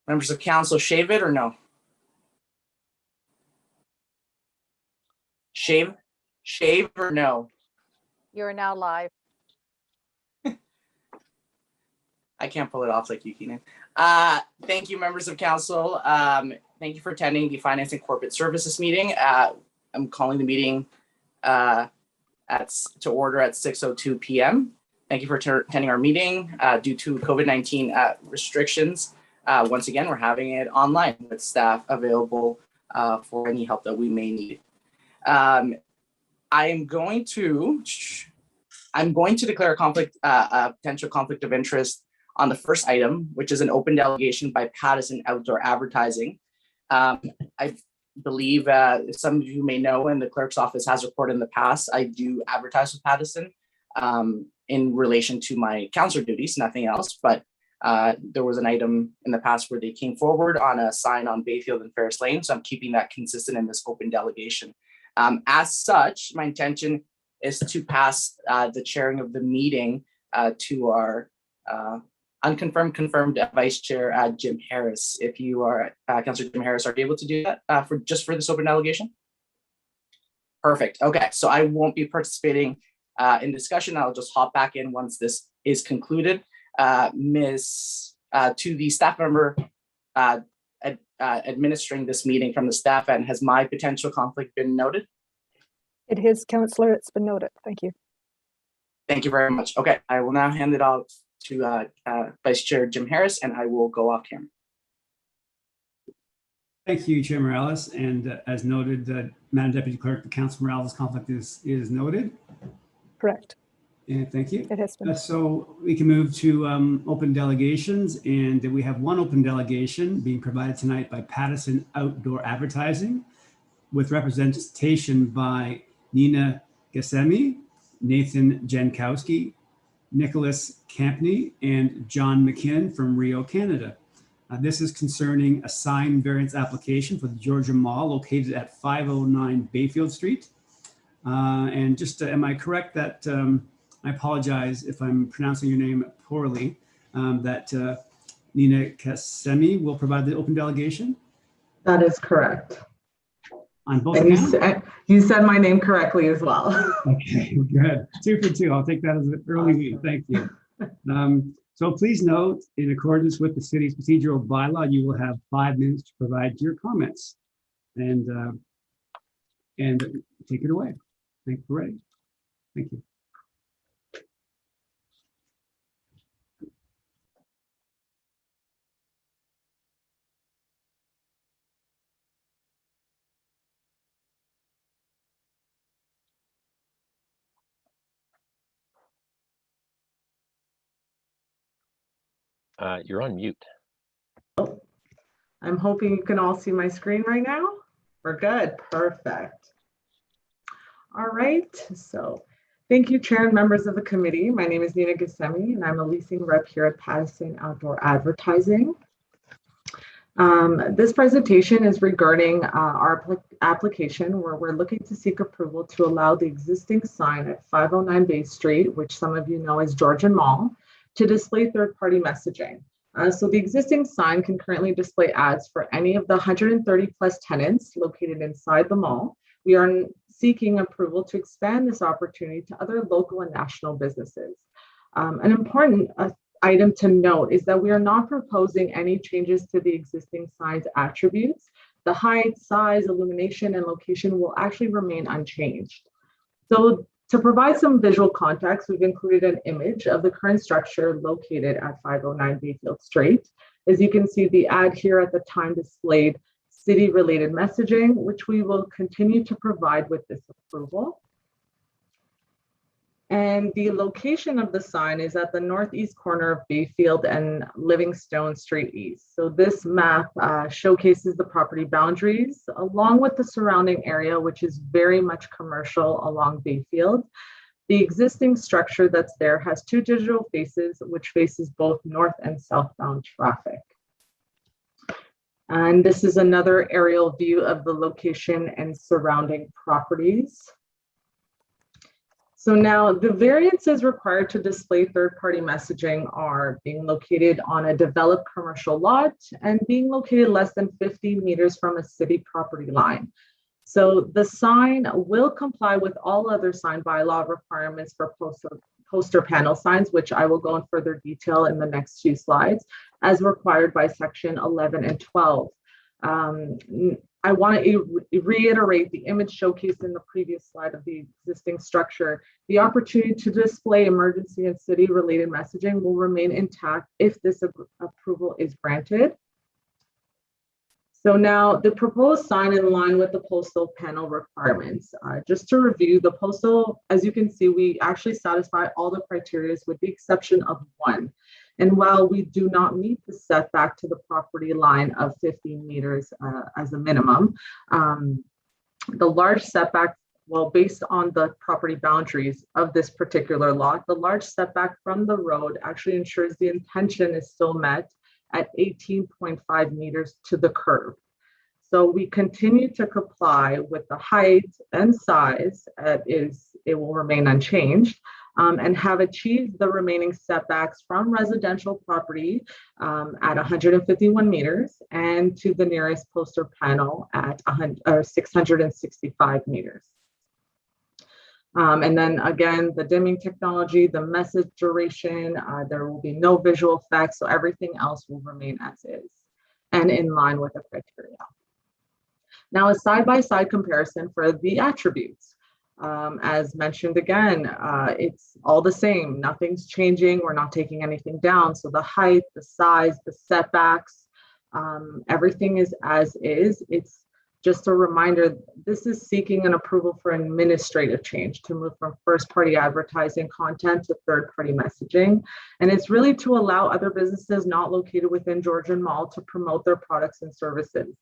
Members of council, shave it or no? Shave or no? You're now live. I can't pull it off like you, Keenan. Thank you, members of council. Thank you for attending the Finance and Corporate Services meeting. I'm calling the meeting to order at 6:02 p.m. Thank you for attending our meeting. Due to COVID-19 restrictions, once again, we're having it online with staff available for any help that we may need. I'm going to declare a potential conflict of interest on the first item, which is an open delegation by Pattison Outdoor Advertising. I believe some of you may know, and the clerk's office has reported in the past, I do advertise with Pattison in relation to my counselor duties, nothing else. But there was an item in the past where they came forward on a sign on Bayfield and Ferris Lane, so I'm keeping that consistent in this open delegation. As such, my intention is to pass the chairing of the meeting to our confirmed Vice Chair Jim Harris. If you are Councillor Jim Harris, are you able to do that for this open delegation? Perfect. Okay, so I won't be participating in discussion. I'll just hop back in once this is concluded. To the staff member administering this meeting from the staff end, has my potential conflict been noted? It is, Councillor. It's been noted. Thank you. Thank you very much. Okay, I will now hand it off to Vice Chair Jim Harris, and I will go off camera. Thank you, Chair Morales. And as noted, Madam Deputy Clerk, the Council Morales' conflict is noted. Correct. And thank you. It has been. So we can move to open delegations, and we have one open delegation being provided tonight by Pattison Outdoor Advertising, with representation by Nina Gassemi, Nathan Jankowski, Nicholas Campney, and John McKinn from Rio, Canada. This is concerning a sign variance application for the Georgia Mall located at 509 Bayfield Street. And just, am I correct that, I apologize if I'm pronouncing your name poorly, that Nina Gassemi will provide the open delegation? That is correct. On both and accounts? you said my name correctly as well. Okay, good. 2 for 2. I'll take that as an early lead. Thank you. So please note, in accordance with the city's procedural bylaw, you will have 5 minutes to provide your comments, and take it away. Thank you. Ready. Thank you. You're on mute. I'm hoping you can all see my screen right now. We're good. Perfect. All right. So thank you, Chair and members of the committee. My name is Nina Gassemi, and I'm a leasing rep here at Pattison Outdoor Advertising. This presentation is regarding our application where we're looking to seek approval to allow the existing sign at 509 Bay Street, which some of you know as Georgian Mall, to display third-party messaging. So the existing sign can currently display ads for any of the 130 plus tenants located inside the mall. We are seeking approval to expand this opportunity to other local and national businesses. An important item to note is that we are not proposing any changes to the existing sign's attributes. The height, size, illumination, and location will actually remain unchanged. So to provide some visual context, we've included an image of the current structure located at 509 Bayfield Street. As you can see, the ad here at the time displayed city-related messaging, which we will continue to provide with this approval. And the location of the sign is at the northeast corner of Bayfield and Livingstone Street East. So this map showcases the property boundaries along with the surrounding area, which is very much commercial along Bayfield. The existing structure that's there has 2 digital faces, which faces both north and southbound traffic. And this is another aerial view of the location and surrounding properties. So now the variances required to display third-party messaging are being located on a developed commercial lot and being located less than 50 meters from a city property line. So the sign will comply with all other sign bylaw requirements for poster panel signs, which I will go in further detail in the next few slides, as required by section 11 and 12. I want to reiterate the image showcased in the previous slide of the existing structure. The opportunity to display emergency and city related messaging will remain intact if this approval is granted. So now the proposed sign in line with the postal panel requirements. Just to review, the postal, as you can see, we actually satisfy all the criteria with the exception of one. And while we do not meet the setback to the property line of 15 meters as a minimum, the large setback, well, based on the property boundaries of this particular lot, the large setback from the road actually ensures the intention is still met at 18.5 meters to the curb. So we continue to comply with the height and size, it will remain unchanged, and have achieved the remaining setbacks from residential property at 151 meters and to the nearest poster panel at 665 meters. And then again, the dimming technology, the message duration, there will be no visual effects, so everything else will remain as is and in line with the criteria. Now, a side-by-side comparison for the attributes. As mentioned again, it's all the same, nothing's changing, we're not taking anything down. So the height, the size, the setbacks, everything is as is. It's just a reminder, this is seeking an approval for administrative change to move from first-party advertising content to third-party messaging. And it's really to allow other businesses not located within Georgian Mall to promote their products and services.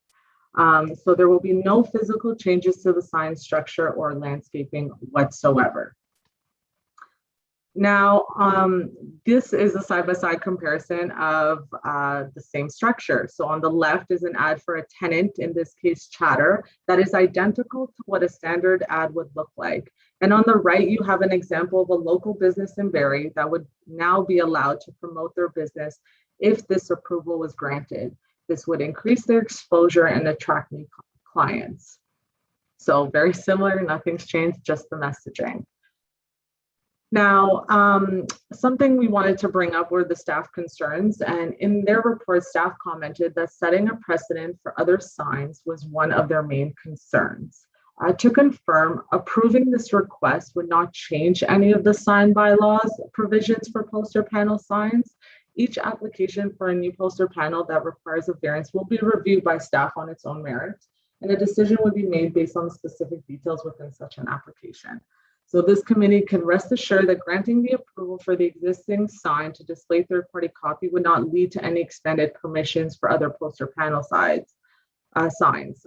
So there will be no physical changes to the sign structure or landscaping whatsoever. Now, this is a side-by-side comparison of the same structure. So on the left is an ad for a tenant, in this case, Chatter, that is identical to what a standard ad would look like. And on the right, you have an example of a local business in Barrie that would now be allowed to promote their business if this approval was granted. This would increase their exposure and attract new clients. So very similar, nothing's changed, just the messaging. Now, something we wanted to bring up were the staff concerns, and in their report, staff commented that setting a precedent for other signs was one of their main concerns. To confirm, approving this request would not change any of the sign bylaws provisions for poster panel signs. Each application for a new poster panel that requires a variance will be reviewed by staff on its own merit, and a decision would be made based on the specific details within such an application. So this committee can rest assured that granting the approval for the existing sign to display third-party copy would not lead to any extended permissions for other poster panel signs.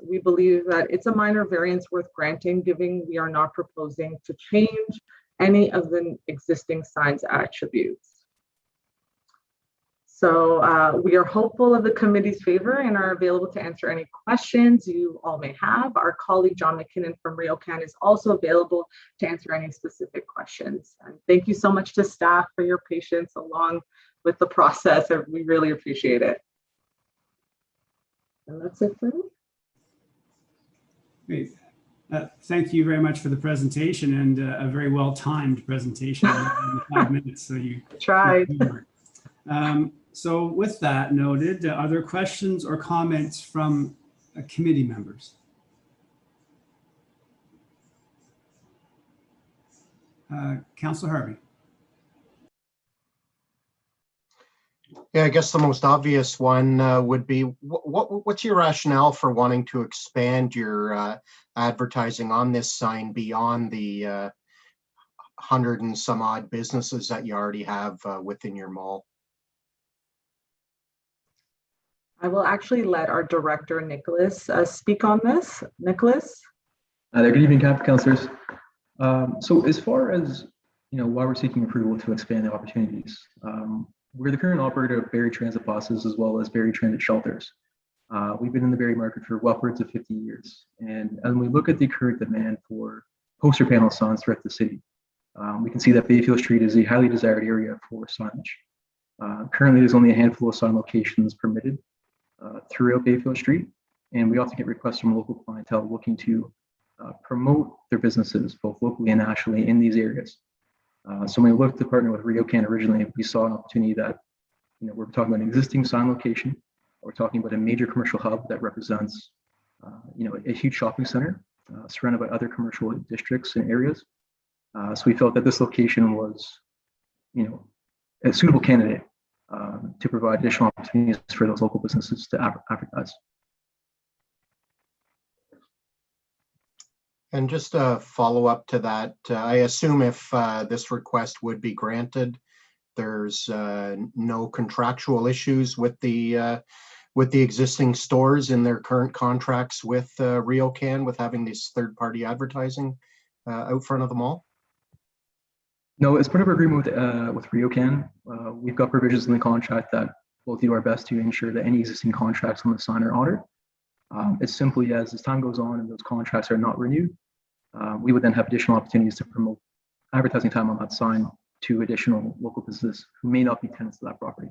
We believe that it's a minor variance worth granting, given we are not proposing to change any of the existing signs attributes. So we are hopeful of the committee's favor and are available to answer any questions you all may have. Our colleague, John McKinnon from RioCan, is also available to answer any specific questions. And thank you so much to staff for your patience along with the process. We really appreciate it. And that's it for me. Great. Thank you very much for the presentation, and a very well-timed presentation in 5 minutes. So you tried. So with that noted, are there questions or comments from committee members? Councillor Harvey. Yeah, I guess the most obvious one would be, what's your rationale for wanting to expand your advertising on this sign beyond the 100 and some odd businesses that you already have within your mall? I will actually let our director, Nicholas, speak on this. Nicholas? Good evening, councillors. So as far as why we're seeking approval to expand the opportunities, we're the current operator of Barrie Transit buses as well as Barrie Transit shelters. We've been in the Barrie market for upwards of 50 years. And when we look at the current demand for poster panel signs throughout the city, we can see that Bayfield Street is a highly desired area for signage. Currently, there's only a handful of sign locations permitted throughout Bayfield Street, and we often get requests from local clientele looking to promote their businesses both locally and nationally in these areas. So when we looked to partner with RioCan originally, we saw an opportunity that, we're talking about an existing sign location. We're talking about a major commercial hub that represents, a huge shopping center surrounded by other commercial districts and areas. So we felt that this location was, a suitable candidate to provide additional opportunities for those local businesses to advertise. And just a follow up to that, I assume if this request would be granted, there's no contractual issues with the existing stores in their current contracts with RioCan with having this third-party advertising out front of the mall? No, as part of our agreement with RioCan, we've got provisions in the contract that we'll do our best to ensure that any existing contracts on the sign are honored. It's simply as time goes on and those contracts are not renewed, we would then have additional opportunities to promote advertising time on that sign to additional local businesses who may not be tenants to that property.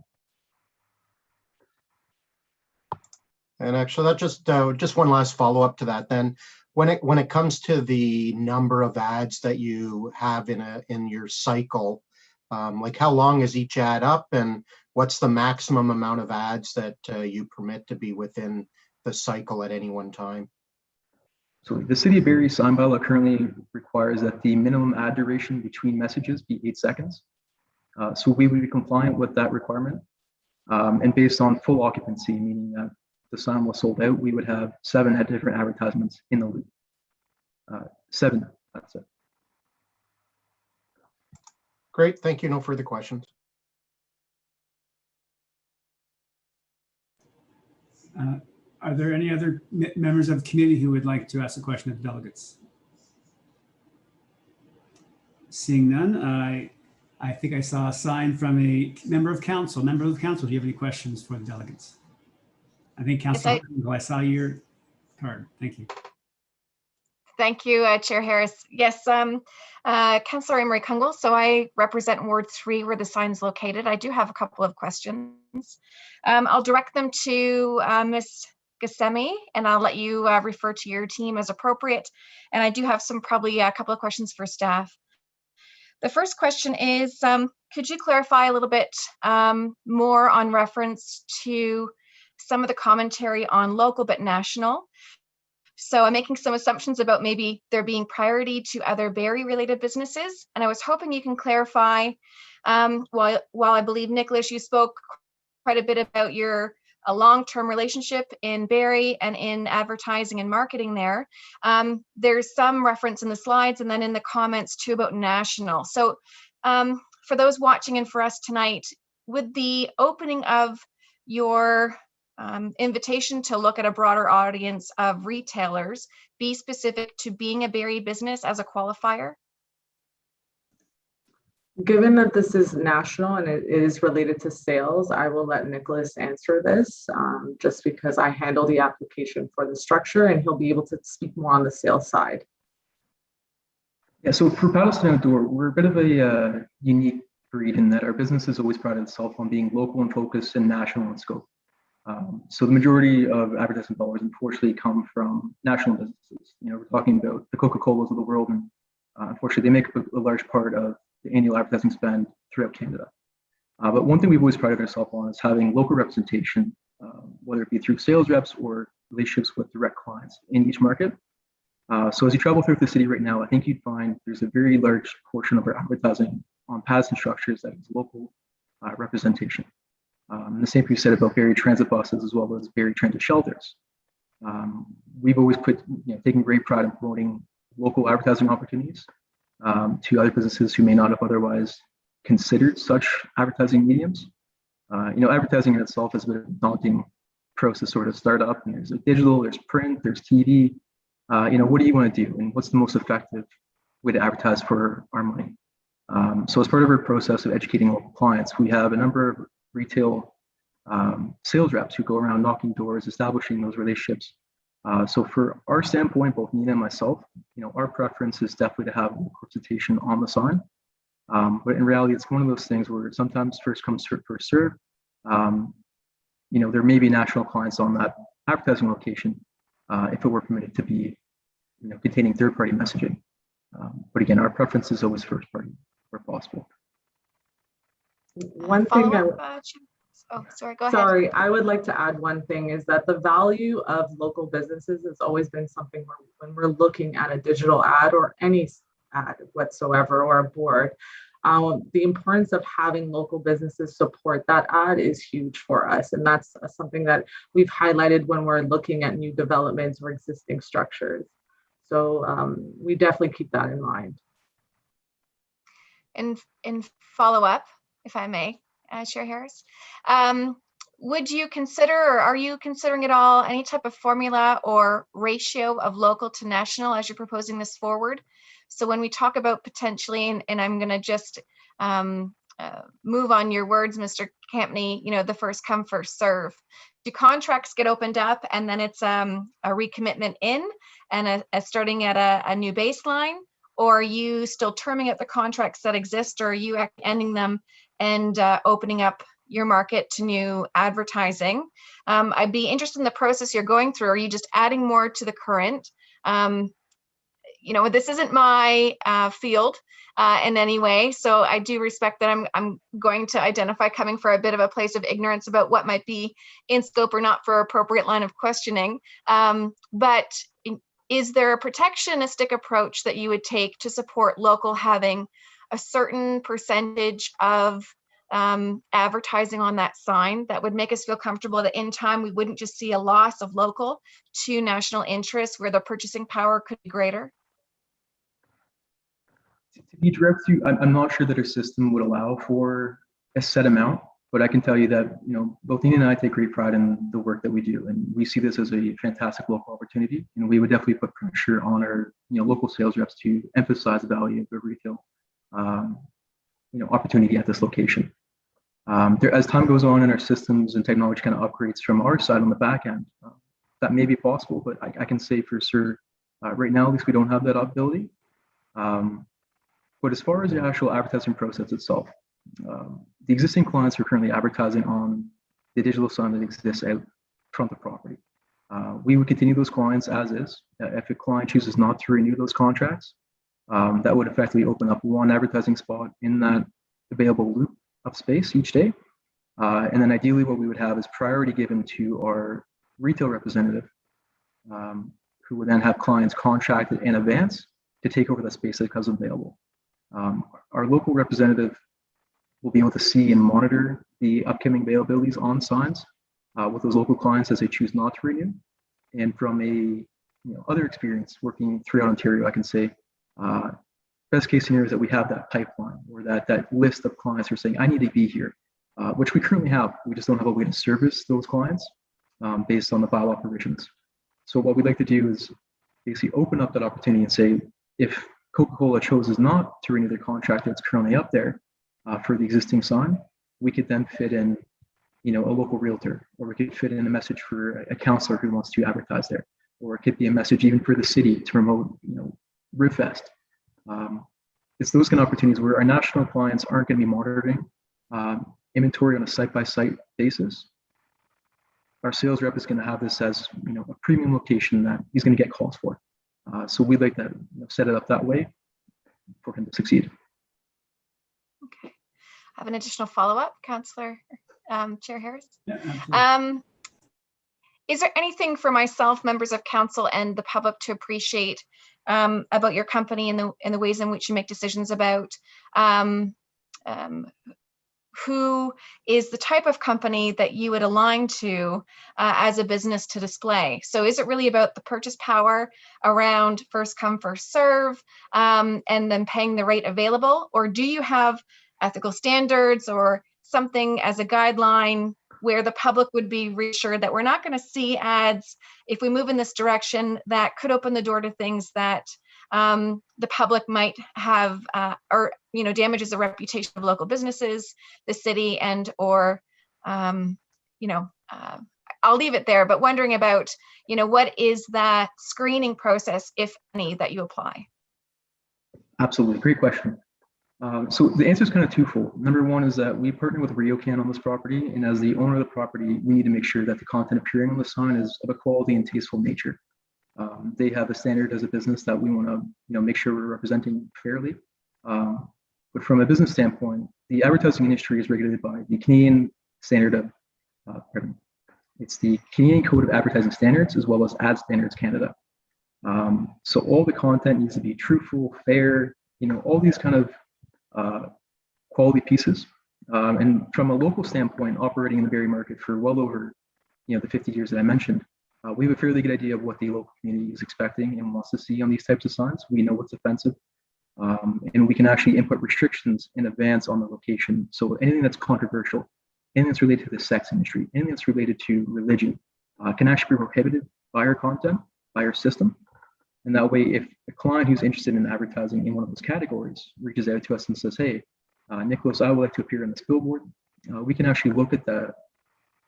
And actually, that just one last follow up to that. Then, when it comes to the number of ads that you have in your cycle, like how long is each ad up, and what's the maximum amount of ads that you permit to be within the cycle at any one time? So the City of Barrie sign bylaw currently requires that the minimum ad duration between messages be 8 seconds. So we would be compliant with that requirement. And based on full occupancy, meaning that the sign was sold out, we would have 7 different advertisements in the loop. 7, that's it. Great, thank you. No further questions. Are there any other members of the committee who would like to ask a question of the delegates? Seeing none, I think I saw a sign from a member of council. Member of council, do you have any questions for the delegates? I think Councilor, I saw your card. Thank you. Thank you, Chair Harris. Yes, Councillor Emery Kungle. So I represent Ward 3 where the sign's located. I do have a couple of questions. I'll direct them to Ms. Gassemi, and I'll let you refer to your team as appropriate. And I do have probably a couple of questions for staff. The first question is, could you clarify a little bit more on reference to some of the commentary on local but national? So I'm making some assumptions about maybe there being priority to other Barrie related businesses. And I was hoping you can clarify, while I believe, Nicholas, you spoke quite a bit about a long-term relationship in Barrie and in advertising and marketing there. There's some reference in the slides and then in the comments too about national. So for those watching and for us tonight, would the opening of your invitation to look at a broader audience of retailers be specific to being a Barrie business as a qualifier? Given that this is national and it is related to sales, I will let Nicholas answer this just because I handle the application for the structure and he'll be able to speak more on the sales side. Yeah, so for Paddleton Outdoor, we're a bit of a unique breed in that our business has always prided itself on being local in focus and national in scope. So the majority of advertising dollars unfortunately come from national businesses. We're talking about the Coca-Colas of the world, and unfortunately they make a large part of the annual advertising spend throughout Canada. But one thing we've always prided ourselves on is having local representation, whether it be through sales reps or relationships with direct clients in each market. So as you travel through the city right now, I think you'd find there's a very large portion of our advertising on paths and structures that is local representation. And the same can be said about Barrie transit buses as well as Barrie transit shelters. We've always taken great pride in promoting local advertising opportunities to other businesses who may not have otherwise considered such advertising mediums. Advertising in itself is a bit of a daunting process sort of start up. And there's digital, there's print, there's TV. What do you want to do, and what's the most effective way to advertise for our money? So as part of our process of educating local clients, we have a number of retail sales reps who go around knocking doors, establishing those relationships. So for our standpoint, both Nina and myself, our preference is definitely to have representation on the sign. But in reality, it's one of those things where sometimes first come, first serve. There may be national clients on that advertising location if it were permitted to be, containing third-party messaging. But again, our preference is always first party where possible. One thing sorry, go ahead. Sorry, I would like to add one thing is that the value of local businesses has always been something where when we're looking at a digital ad or any ad whatsoever or a board, the importance of having local businesses support that ad is huge for us. And that's something that we've highlighted when we're looking at new developments or existing structures. So we definitely keep that in mind. In follow up, if I may, Chair Harris, would you consider, or are you considering at all, any type of formula or ratio of local to national as you're proposing this forward? So when we talk about potentially, and I'm going to just move on your words, Mr. Campney, the first come, first serve. Do contracts get opened up and then it's a recommitment in and starting at a new baseline? Or are you still terming out the contracts that exist, or are you ending them and opening up your market to new advertising? I'd be interested in the process you're going through. Are you just adding more to the current? This isn't my field in any way, so I do respect that I'm going to identify coming from a bit of a place of ignorance about what might be in scope or not for appropriate line of questioning. But is there a protectionistic approach that you would take to support local having a certain percentage of advertising on that sign that would make us feel comfortable that in time we wouldn't just see a loss of local to national interest where the purchasing power could be greater? To be direct to you, I'm not sure that our system would allow for a set amount, but I can tell you that both Nina and I take great pride in the work that we do, and we see this as a fantastic local opportunity. We would definitely put pressure on our local sales reps to emphasize the value of the retail opportunity at this location. As time goes on and our systems and technology kind of upgrades from our side on the back end, that may be possible, but I can say for sure, right now at least we don't have that ability. But as far as the actual advertising process itself, the existing clients are currently advertising on the digital sign that exists out front of the property. We would continue those clients as is. If a client chooses not to renew those contracts, that would effectively open up one advertising spot in that available loop of space each day. And then ideally what we would have is priority given to our retail representative, who would then have clients contracted in advance to take over the space that becomes available. Our local representative will be able to see and monitor the upcoming availabilities on signs with those local clients as they choose not to renew. And from a other experience working throughout Ontario, I can say best case scenario is that we have that pipeline or that list of clients who are saying, I need to be here, which we currently have. We just don't have a way to service those clients based on the bylaw provisions. So what we'd like to do is basically open up that opportunity and say, if Coca-Cola chooses not to renew their contract that's currently up there for the existing sign, we could then fit in, a local realtor, or we could fit in a message for a counselor who wants to advertise there, or it could be a message even for the city to promote, RibFest. It's those kind of opportunities where our national clients aren't going to be monitoring inventory on a site-by-site basis. Our sales rep is going to have this as a premium location that he's going to get calls for. So we'd like to set it up that way for him to succeed. Okay. I have an additional follow-up, Councillor Chair Harris. Yeah, absolutely. Is there anything for myself, members of council, and the public to appreciate about your company and the ways in which you make decisions about who is the type of company that you would align to as a business to display? So is it really about the purchase power around first come, first serve, and then paying the rate available? Or do you have ethical standards or something as a guideline where the public would be reassured that we're not going to see ads if we move in this direction that could open the door to things that the public might have or damages the reputation of local businesses, the city, and or I'll leave it there, but wondering about what is that screening process, if any, that you apply? Absolutely, great question. So the answer is kind of twofold. Number one is that we partner with RioCan on this property, and as the owner of the property, we need to make sure that the content appearing on the sign is of a quality and tasteful nature. They have a standard as a business that we want to, make sure we're representing fairly. But from a business standpoint, the advertising industry is regulated by the Canadian standard of, it's the Canadian Code of Advertising Standards as well as Ad Standards Canada. So all the content needs to be truthful, fair, all these kind of quality pieces. And from a local standpoint, operating in the Barrie market for well over, the 50 years that I mentioned, we have a fairly good idea of what the local community is expecting and wants to see on these types of signs. We know what's offensive, and we can actually input restrictions in advance on the location. So anything that's controversial, anything that's related to the sex industry, anything that's related to religion, can actually be prohibited by our content, by our system. And that way, if a client who's interested in advertising in one of those categories reaches out to us and says, hey, Nicholas, I would like to appear on this billboard, we can actually look at the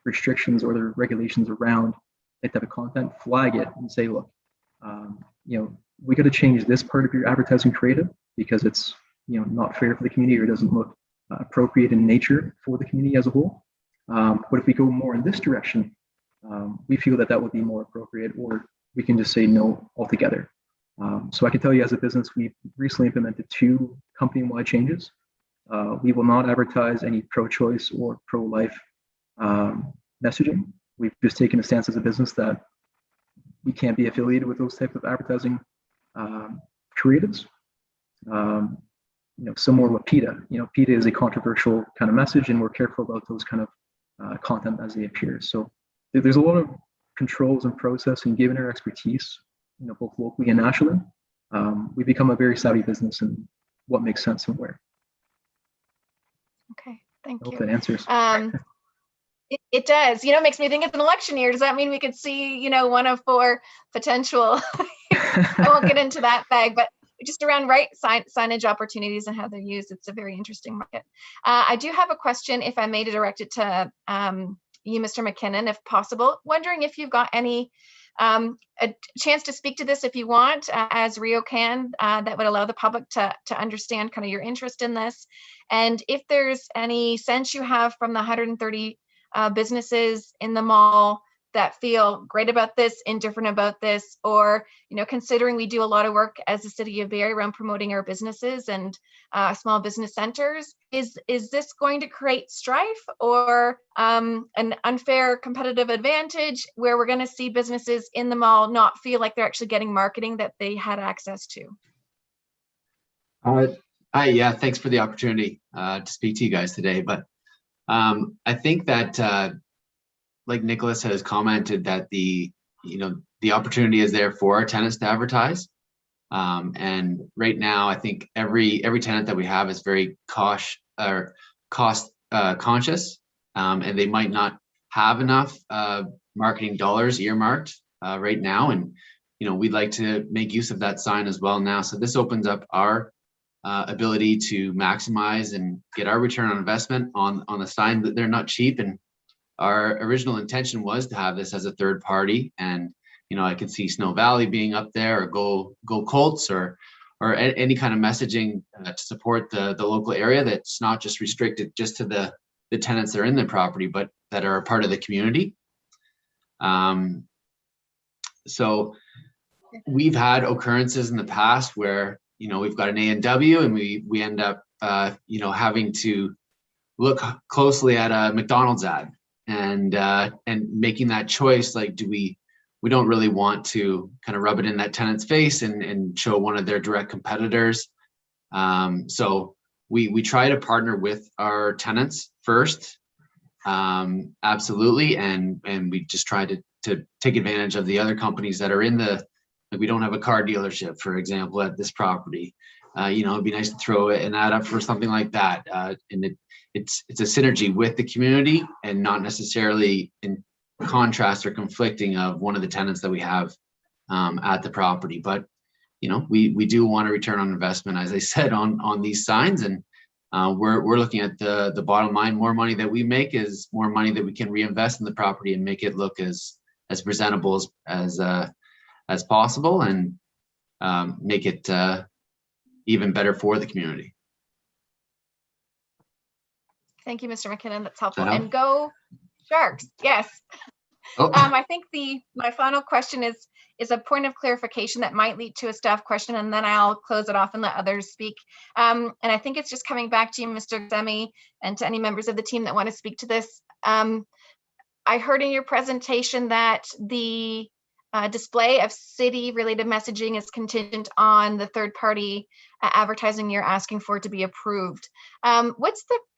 restrictions or the regulations around that type of content, flag it and say, look, we got to change this part of your advertising creative because it's not fair for the community or doesn't look appropriate in nature for the community as a whole. But if we go more in this direction, we feel that would be more appropriate, or we can just say no altogether. So I can tell you as a business, we've recently implemented 2 company-wide changes. We will not advertise any pro-choice or pro-life messaging. We've just taken a stance as a business that we can't be affiliated with those type of advertising creatives. Similar with PETA. PETA is a controversial kind of message, and we're careful about those kind of content as they appear. So there's a lot of controls and process, and given our expertise, both locally and nationally, we become a very savvy business in what makes sense and where. Okay, thank you. I hope that answers. It does. It makes me think it's an election year. Does that mean we could see, one of 4 potential? I won't get into that bag, but just around signage opportunities and how they're used. It's a very interesting market. I do have a question, if I may, to direct it to you, Mr. McKinnon, if possible. Wondering if you've got any a chance to speak to this if you want, as RioCan, that would allow the public to understand kind of your interest in this. And if there's any sense you have from the 130 businesses in the mall that feel great about this, indifferent about this, or, considering we do a lot of work as the city of Barrie around promoting our businesses and small business centers, is this going to create strife or an unfair competitive advantage where we're going to see businesses in the mall not feel like they're actually getting marketing that they had access to? Hi, yeah, thanks for the opportunity to speak to you guys today. But I think that like Nicholas has commented, that the opportunity is there for our tenants to advertise. And right now, I think every tenant that we have is very cost conscious, and they might not have enough marketing dollars earmarked right now. And we'd like to make use of that sign as well now. So this opens up our ability to maximize and get our return on investment on the sign. That they're not cheap, and our original intention was to have this as a third party. And I could see Snow Valley being up there, or Go Colts, or any kind of messaging to support the local area that's not just restricted just to the tenants that are in the property, but that are a part of the community. So we've had occurrences in the past where we've got an A&W, and we end up having to look closely at a McDonald's ad and making that choice. Like, we don't really want to kind of rub it in that tenant's face and show one of their direct competitors. So we try to partner with our tenants first, absolutely, and we just try to take advantage of the other companies that are in the. Like, we don't have a car dealership, for example, at this property. It'd be nice to throw an ad up for something like that, and it's a synergy with the community, and not necessarily in contrast or conflicting of one of the tenants that we have at the property. But we do want a return on investment, as I said, on these signs, and we're looking at the bottom line. More money that we make is more money that we can reinvest in the property and make it look as presentable as possible, and make it even better for the community. Thank you, Mr. McKinnon. That's helpful. help? And go Sharks. Yes. Oh, I think my final question is a point of clarification that might lead to a staff question, and then I'll close it off and let others speak. And I think it's just coming back to you, Mr. Gzemi, and to any members of the team that want to speak to this. I heard in your presentation that the display of city-related messaging is contingent on the third-party advertising you're asking for to be approved.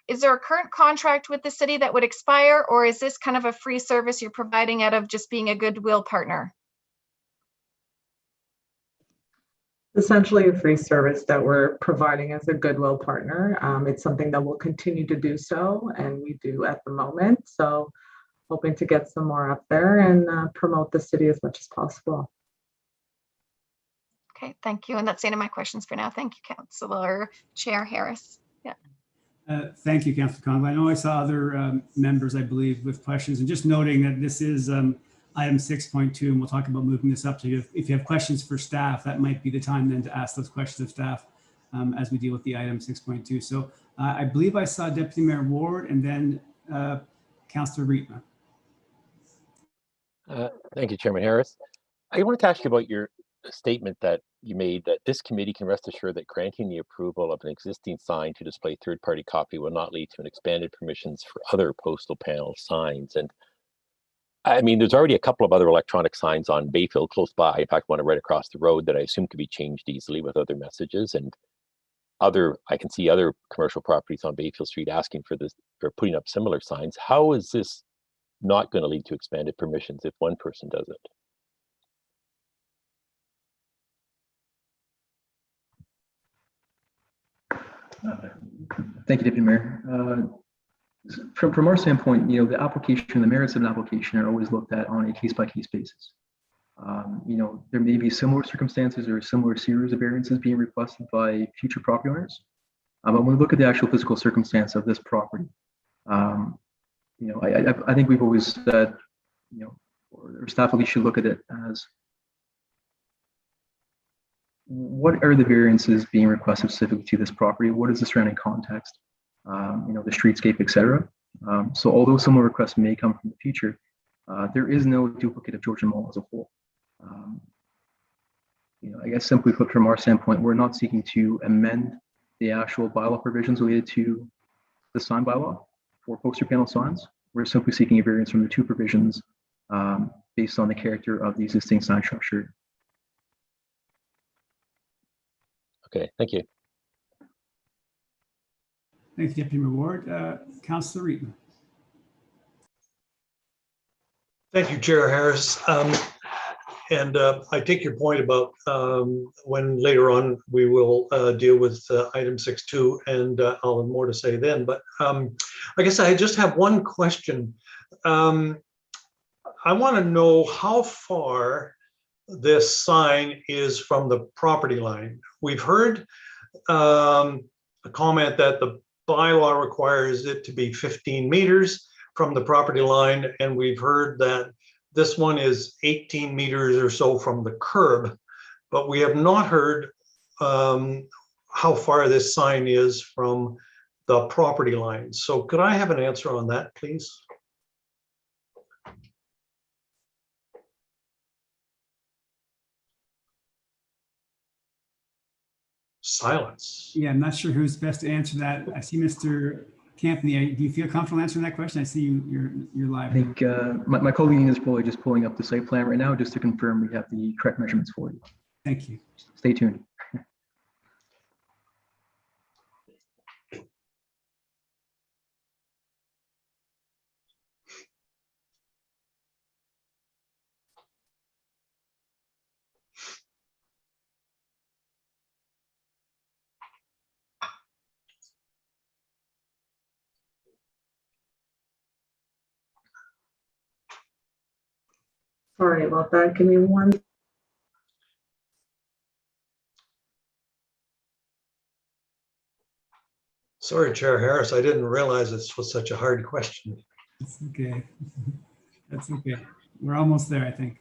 Is there a current contract with the city that would expire, or is this kind of a free service you're providing out of just being a goodwill partner? Essentially a free service that we're providing as a goodwill partner. It's something that we'll continue to do so, and we do at the moment. So hoping to get some more up there and promote the city as much as possible. Okay, thank you. And that's the end of my questions for now. Thank you, Councillor Chair Harris. Yeah. Thank you, Councillor Conway. I know I saw other members, I believe, with questions, and just noting that this is item 6.2, and we'll talk about moving this up to if you have questions for staff, that might be the time then to ask those questions of staff as we deal with the item 6.2. So I believe I saw Deputy Mayor Ward and then Councillor Rietma. Thank you, Chairman Harris. I wanted to ask you about your statement that you made that this committee can rest assured that granting the approval of an existing sign to display third-party copy will not lead to an expanded permissions for other postal panel signs. And I mean, there's already a couple of other electronic signs on Bayfield close by. In fact, one right across the road that I assume could be changed easily with other messages, and I can see other commercial properties on Bayfield Street asking for this, for putting up similar signs. How is this not going to lead to expanded permissions if one person does it? Thank you, Deputy Mayor. From our standpoint, the application, the merits of an application are always looked at on a case-by-case basis. There may be similar circumstances or a similar series of variances being requested by future property owners. But when we look at the actual physical circumstance of this property, I think we've always said, or staff at least should look at it as, what are the variances being requested specifically to this property? What is the surrounding context? The streetscape, etc. So although similar requests may come from the future, there is no duplicate of Georgian Mall as a whole. I guess simply put, from our standpoint, we're not seeking to amend the actual bylaw provisions related to the sign bylaw for poster panel signs. We're simply seeking a variance from the two provisions based on the character of the existing sign structure. Okay, thank you. Thank you, Deputy Mayor Ward. Councillor Rietma. Thank you, Chair Harris. I take your point about when later on we will deal with item 6.2, and I'll have more to say then. But I guess I just have one question. I want to know how far this sign is from the property line. We've heard a comment that the bylaw requires it to be 15 meters from the property line, and we've heard that this one is 18 meters or so from the curb, but we have not heard how far this sign is from the property line. So could I have an answer on that, please? Silence. Yeah, I'm not sure who's best to answer that. I see Mr. Campany. Do you feel comfortable answering that question? I see you're live. I think my colleague is probably just pulling up the site plan right now just to confirm we have the correct measurements for you. Thank you. Stay tuned. Sorry about that. Give me one. Sorry, Chair Harris, I didn't realize this was such a hard question. That's okay. That's okay. We're almost there, I think.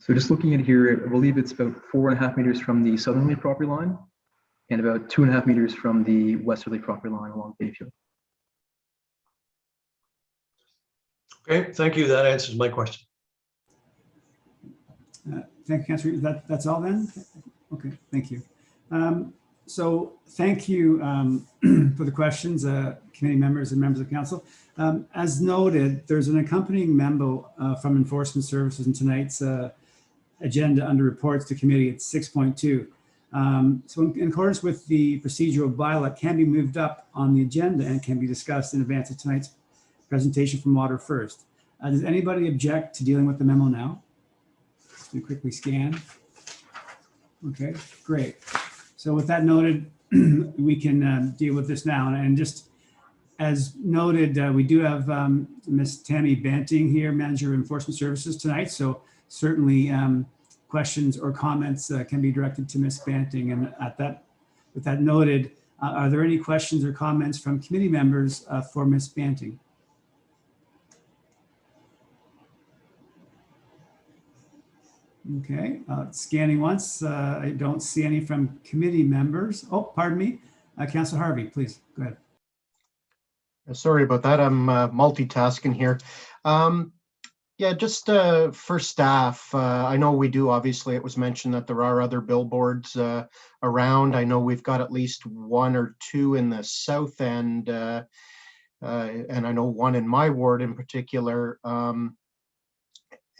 So just looking at here, I believe it's about 4.5 meters from the southerly property line and about 2.5 meters from the westerly property line along Bayfield. Okay, thank you. That answers my question. Thank you, Councillor. That's all then? Okay, thank you. So thank you for the questions, committee members and members of council. As noted, there's an accompanying memo from Enforcement Services in tonight's agenda under reports to committee at 6.2. So in accordance with the procedural bylaw, it can be moved up on the agenda and can be discussed in advance of tonight's presentation from Water First. Does anybody object to dealing with the memo now? Let me quickly scan. Okay, great. So with that noted, we can deal with this now. And just as noted, we do have Ms. Tammy Banting here, Manager of Enforcement Services tonight. So certainly questions or comments can be directed to Ms. Banting. And with that noted, are there any questions or comments from committee members for Ms. Banting? Okay, scanning once. I don't see any from committee members. Oh, pardon me. Councillor Harvey, please go ahead. Sorry about that. I'm multitasking here. Yeah, just for staff, I know we do, obviously, it was mentioned that there are other billboards around. I know we've got at least one or two in the south end, and I know one in my ward in particular.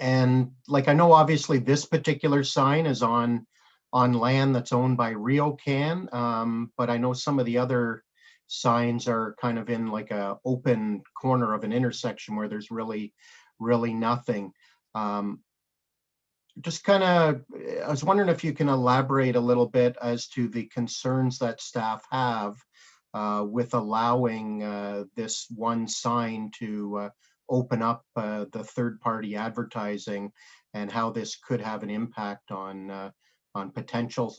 And like, I know obviously this particular sign is on land that's owned by RioCan, but I know some of the other signs are kind of in like a open corner of an intersection where there's really nothing. Just kind of, I was wondering if you can elaborate a little bit as to the concerns that staff have with allowing this one sign to open up the third-party advertising, and how this could have an impact on potential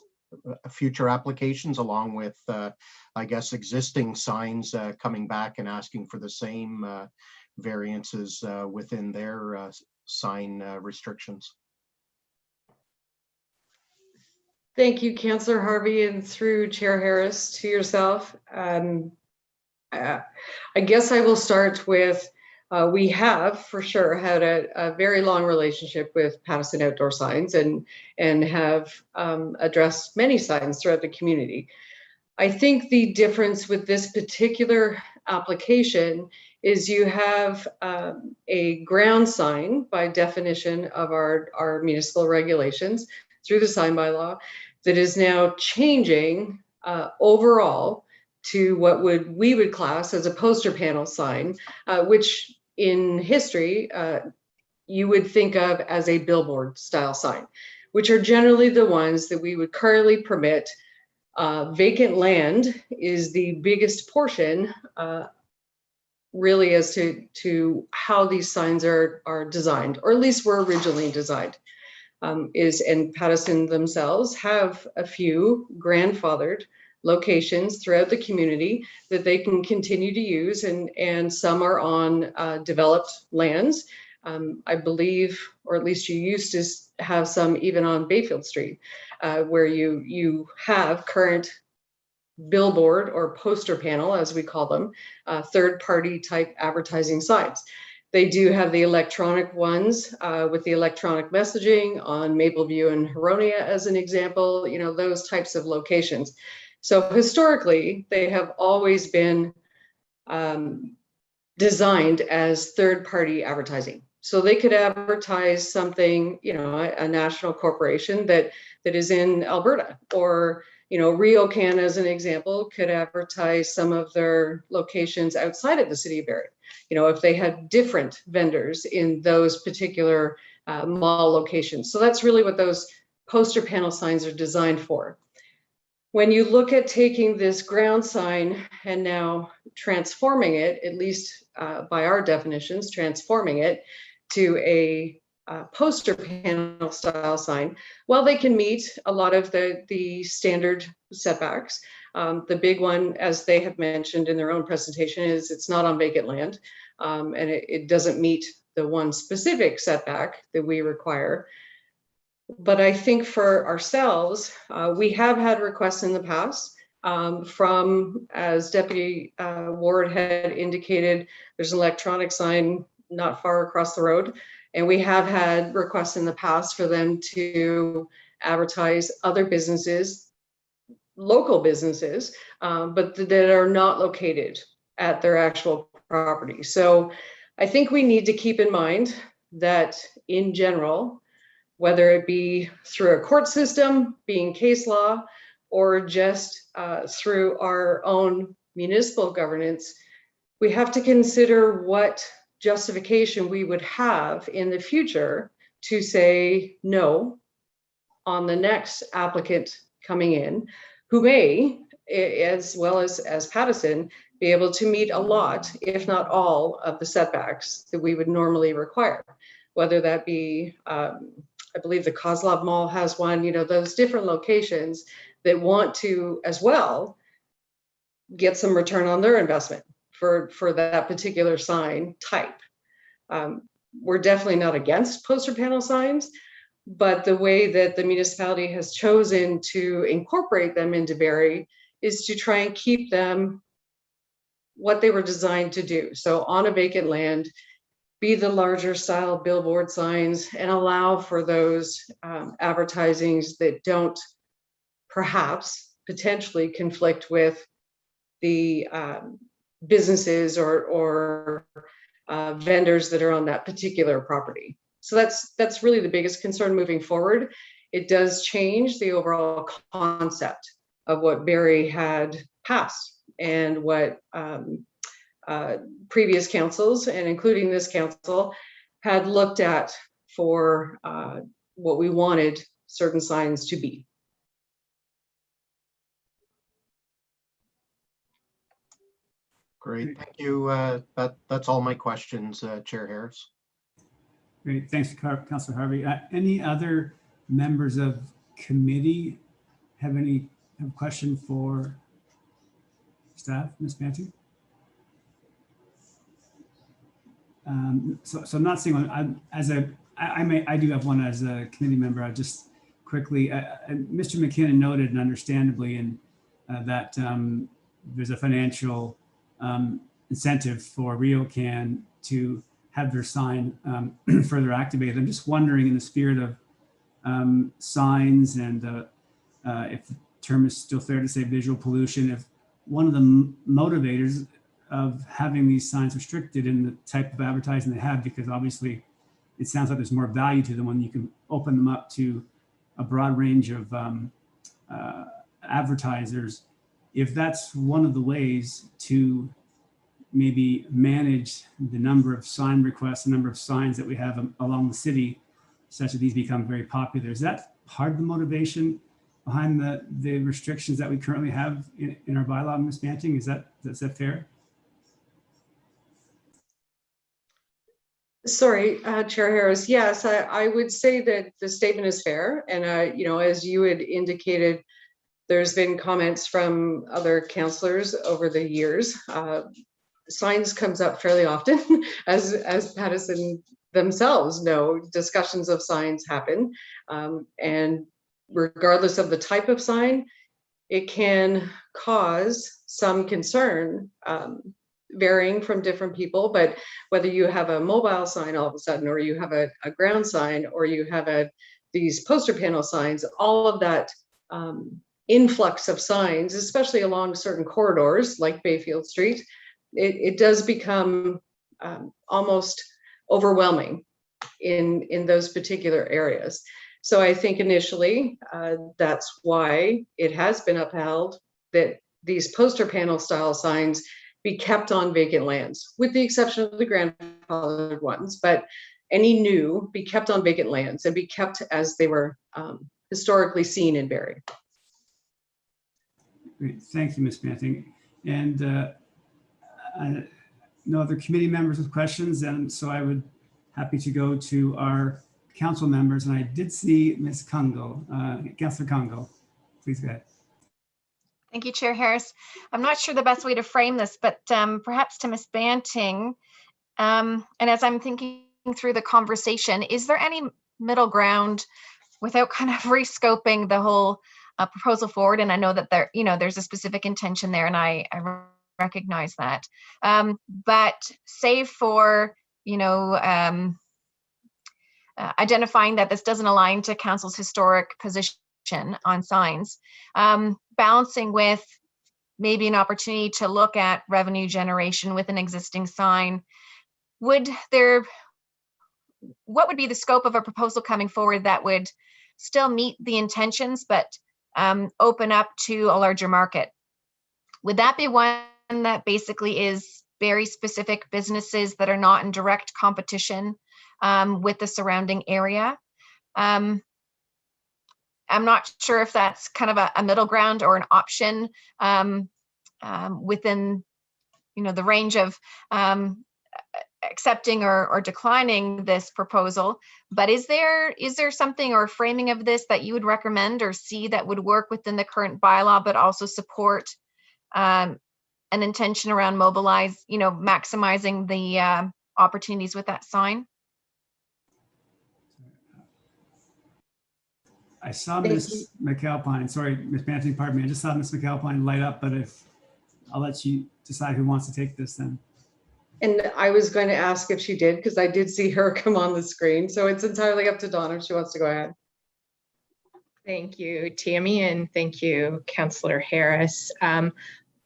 future applications, along with, I guess, existing signs coming back and asking for the same variances within their sign restrictions. Thank you, Councillor Harvey, and through Chair Harris to yourself. I guess I will start with, we have for sure had a very long relationship with Pattison Outdoor Signs and have addressed many signs throughout the community. I think the difference with this particular application is you have a ground sign by definition of our municipal regulations through the sign bylaw that is now changing overall to what we would class as a poster panel sign, which in history you would think of as a billboard style sign, which are generally the ones that we would currently permit. Vacant land is the biggest portion, really, as to how these signs are designed, or at least were originally designed. And Pattison themselves have a few grandfathered locations throughout the community that they can continue to use, and some are on developed lands. I believe, or at least you used to have some even on Bayfield Street, where you have current billboard or poster panel, as we call them, third-party type advertising signs. They do have the electronic ones with the electronic messaging on Mapleview and Huronia, as an example, those types of locations. So historically, they have always been designed as third-party advertising. So they could advertise something, a national corporation that is in Alberta, or RioCan, as an example, could advertise some of their locations outside of the city of Barrie. If they had different vendors in those particular mall locations. So that's really what those poster panel signs are designed for. When you look at taking this ground sign and now transforming it, at least by our definitions, transforming it to a poster panel style sign, while they can meet a lot of the standard setbacks, the big one, as they have mentioned in their own presentation, is it's not on vacant land, and it doesn't meet the one specific setback that we require. But I think for ourselves, we have had requests in the past from, as Deputy Ward had indicated, there's an electronic sign not far across the road. And we have had requests in the past for them to advertise other businesses, local businesses, but that are not located at their actual property. So I think we need to keep in mind that in general, whether it be through a court system, being case law, or just through our own municipal governance, we have to consider what justification we would have in the future to say no on the next applicant coming in, who may, as well as Pattison, be able to meet a lot, if not all, of the setbacks that we would normally require, whether that be, I believe the Kozlov Mall has one, you know, those different locations that want to as well get some return on their investment for that particular sign type. We're definitely not against poster panel signs, but the way that the municipality has chosen to incorporate them into Barrie is to try and keep them what they were designed to do. So on a vacant land, be the larger style billboard signs and allow for those advertisings that don't perhaps potentially conflict with the businesses or vendors that are on that particular property. So that's really the biggest concern moving forward. It does change the overall concept of what Barrie had passed and what previous councils, and including this council, had looked at for what we wanted certain signs to be. Great, thank you. That's all my questions, Chair Harris. Great, thanks, Councillor Harvey. Any other members of committee have a question for staff, Ms. Banting? So I'm not seeing one. I do have one as a committee member. I just quickly, Mr. McKinnon noted, and understandably, that there's a financial incentive for RioCan to have their sign further activated. I'm just wondering, in the spirit of signs and if the term is still fair to say visual pollution, if one of the motivators of having these signs restricted in the type of advertising they have, because obviously it sounds like there's more value to them when you can open them up to a broad range of advertisers. If that's one of the ways to maybe manage the number of sign requests, the number of signs that we have along the city, such that these become very popular, is that part of the motivation behind the restrictions that we currently have in our bylaw, Ms. Banting? Is that fair? Sorry, Chair Harris. Yes, I would say that the statement is fair. And, you know, as you had indicated, there's been comments from other councillors over the years. Signs comes up fairly often, as Pattison themselves know, discussions of signs happen. And regardless of the type of sign, it can cause some concern, varying from different people. But whether you have a mobile sign all of a sudden, or you have a ground sign, or you have these poster panel signs, all of that influx of signs, especially along certain corridors like Bayfield Street, it does become almost overwhelming in those particular areas. So I think initially that's why it has been upheld that these poster panel style signs be kept on vacant lands, with the exception of the grandfathered ones, but any new be kept on vacant lands and be kept as they were historically seen in Barrie. Great, thank you, Ms. Banting. And no other committee members with questions, and so I would happy to go to our council members. And I did see Ms. Kungle, Councillor Kungle, please go ahead. Thank you, Chair Harris. I'm not sure the best way to frame this, but perhaps to Ms. Banting, and as I'm thinking through the conversation, is there any middle ground without kind of rescoping the whole proposal forward. And I know that there's a specific intention there, and I recognize that. But save for, identifying that this doesn't align to council's historic position on signs, balancing with maybe an opportunity to look at revenue generation with an existing sign, what would be the scope of a proposal coming forward that would still meet the intentions, but open up to a larger market? Would that be one that basically is very specific businesses that are not in direct competition with the surrounding area? I'm not sure if that's kind of a middle ground or an option within, the range of accepting or declining this proposal. But is there something or framing of this that you would recommend or see that would work within the current bylaw, but also support an intention around maximizing the opportunities with that sign? I saw Ms. McAlpine, sorry, Ms. Banting, pardon me. I just saw Ms. McAlpine light up, but I'll let you decide who wants to take this then. And I was going to ask if she did, because I did see her come on the screen. So it's entirely up to Donna if she wants to go ahead. Thank you, Tammy, and thank you, Councillor Harris.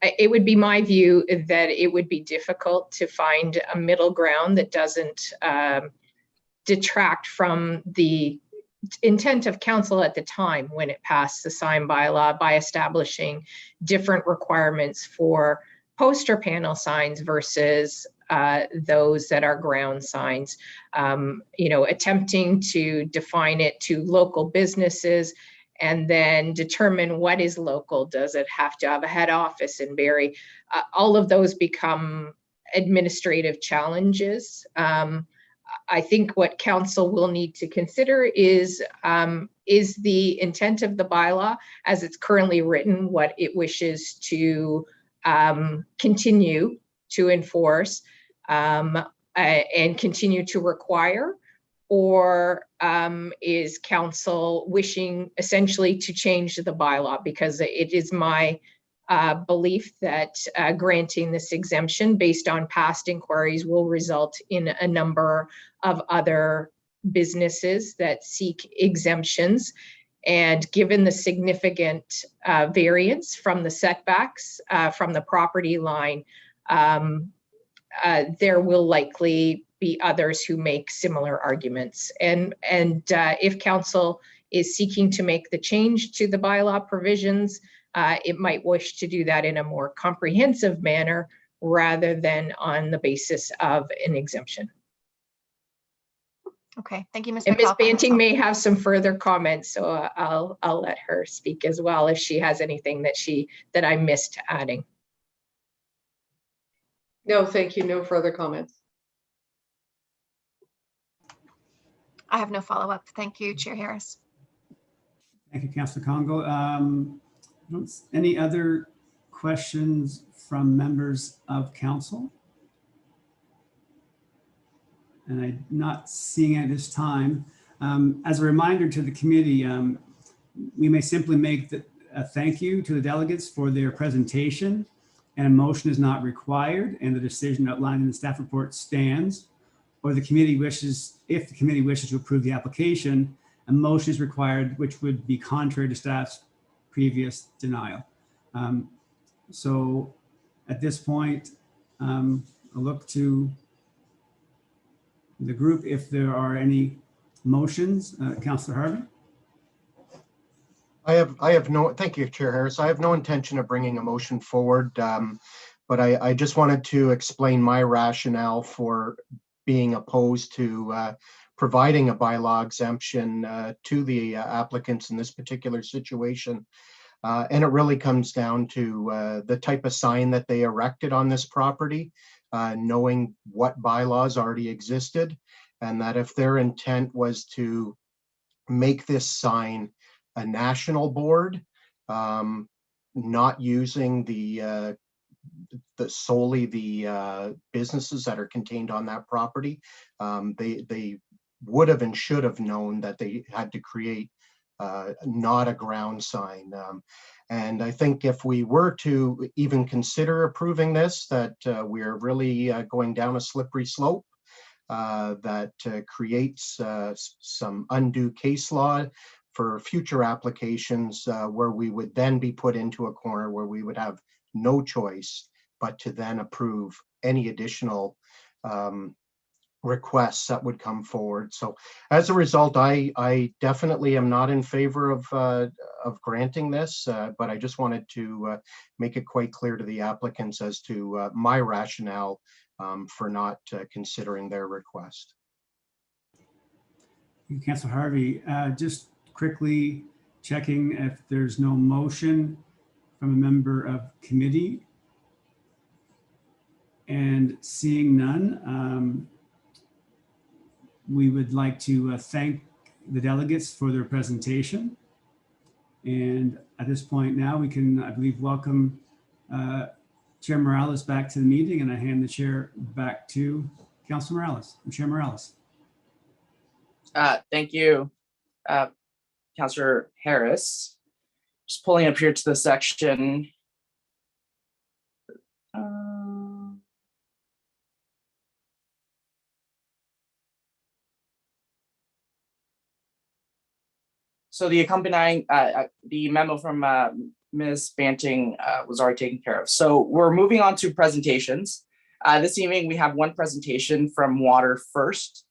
It would be my view that it would be difficult to find a middle ground that doesn't detract from the intent of council at the time when it passed the sign bylaw by establishing different requirements for poster panel signs versus those that are ground signs. Attempting to define it to local businesses and then determine what is local. Does it have to have a head office in Barrie? All of those become administrative challenges. I think what council will need to consider is the intent of the bylaw as it's currently written, what it wishes to continue to enforce and continue to require, or is council wishing essentially to change the bylaw? Because it is my belief that granting this exemption based on past inquiries will result in a number of other businesses that seek exemptions. And given the significant variance from the setbacks from the property line, there will likely be others who make similar arguments. And if council is seeking to make the change to the bylaw provisions, it might wish to do that in a more comprehensive manner rather than on the basis of an exemption. Okay, thank you, Ms. And Ms. McAlpine. Banting may have some further comments, so I'll let her speak as well if she has anything that I missed adding. No, thank you. No further comments. I have no follow-up. Thank you, Chair Harris. Thank you, Councillor Congo. Any other questions from members of council? And I'm not seeing it at this time. As a reminder to the committee, we may simply make a thank you to the delegates for their presentation, and a motion is not required, and the decision outlined in the staff report stands. Or the committee wishes, if the committee wishes to approve the application, a motion is required, which would be contrary to staff's previous denial. So at this point, I'll look to the group if there are any motions. Councillor Harvey? I have no, thank you, Chair Harris. I have no intention of bringing a motion forward, but I just wanted to explain my rationale for being opposed to providing a bylaw exemption to the applicants in this particular situation. And it really comes down to the type of sign that they erected on this property, knowing what bylaws already existed, and that if their intent was to make this sign a national board, not using the solely the businesses that are contained on that property, they would have and should have known that they had to create not a ground sign. And I think if we were to even consider approving this, that we're really going down a slippery slope that creates some undue case law for future applications where we would then be put into a corner where we would have no choice but to then approve any additional requests that would come forward. So as a result, I definitely am not in favor of granting this, but I just wanted to make it quite clear to the applicants as to my rationale for not considering their request. Councillor Harvey, just quickly checking if there's no motion from a member of committee, and seeing none, we would like to thank the delegates for their presentation. And at this point now, we can, I believe, welcome Chair Morales back to the meeting, and I hand the chair back to Councillor Morales. Chair Morales. Thank you, Councillor Harris. Just pulling up here to the section. So the accompanying, the memo from Ms. Banting was already taken care of. So we're moving on to presentations. This evening, we have one presentation from Water First.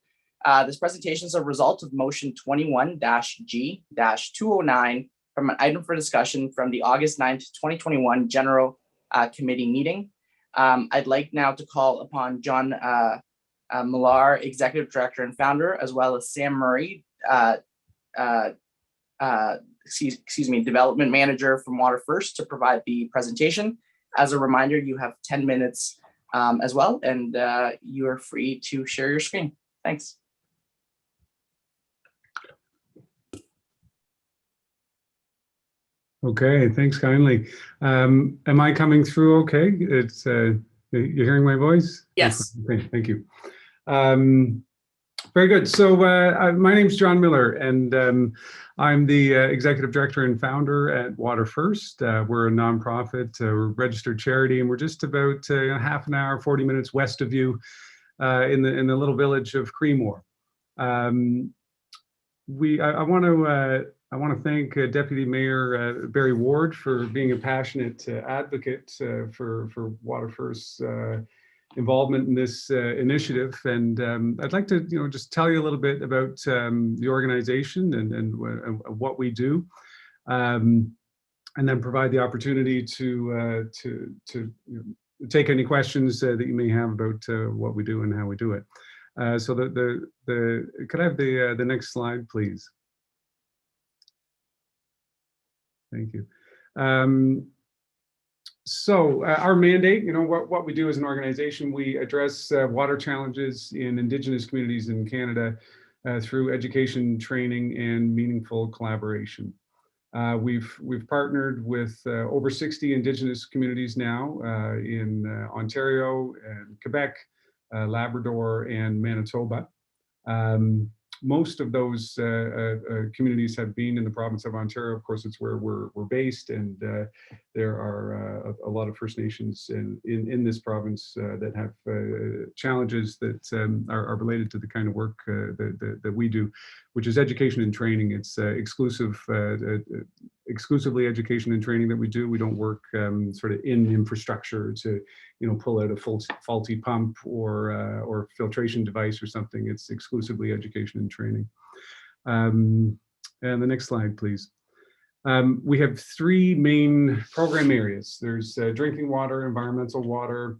This presentation is a result of motion 21-G-209 from an item for discussion from the August 9th, 2021 General Committee meeting. I'd like now to call upon John Millar, Executive Director and Founder, as well as Sam Murray, Development Manager from Water First, to provide the presentation. As a reminder, you have 10 minutes as well, and you are free to share your screen. Thanks. Okay, thanks kindly. Am I coming through okay? It's you're hearing my voice? Yes. Okay, thank you. Very good. So my name's John Miller, and I'm the Executive Director and Founder at Water First. We're a nonprofit, we're a registered charity, and we're just about half an hour, 40 minutes west of you in the little village of Creemore. I want to thank Deputy Mayor Barry Ward for being a passionate advocate for Water First's involvement in this initiative. And I'd like to just tell you a little bit about the organization and what we do, and then provide the opportunity to take any questions that you may have about what we do and how we do it. So could I have the next slide, please? Thank you. So our mandate, what we do as an organization, we address water challenges in Indigenous communities in Canada through education, training, and meaningful collaboration. We've partnered with over 60 Indigenous communities now in Ontario and Quebec, Labrador, and Manitoba. Most of those communities have been in the province of Ontario. Of course, it's where we're based, and there are a lot of First Nations in this province that have challenges that are related to the kind of work that we do, which is education and training. It's exclusively education and training that we do. We don't work sort of in infrastructure to pull out a faulty pump or filtration device or something. It's exclusively education and training. And the next slide, please. We have three main program areas. There's drinking water, environmental water,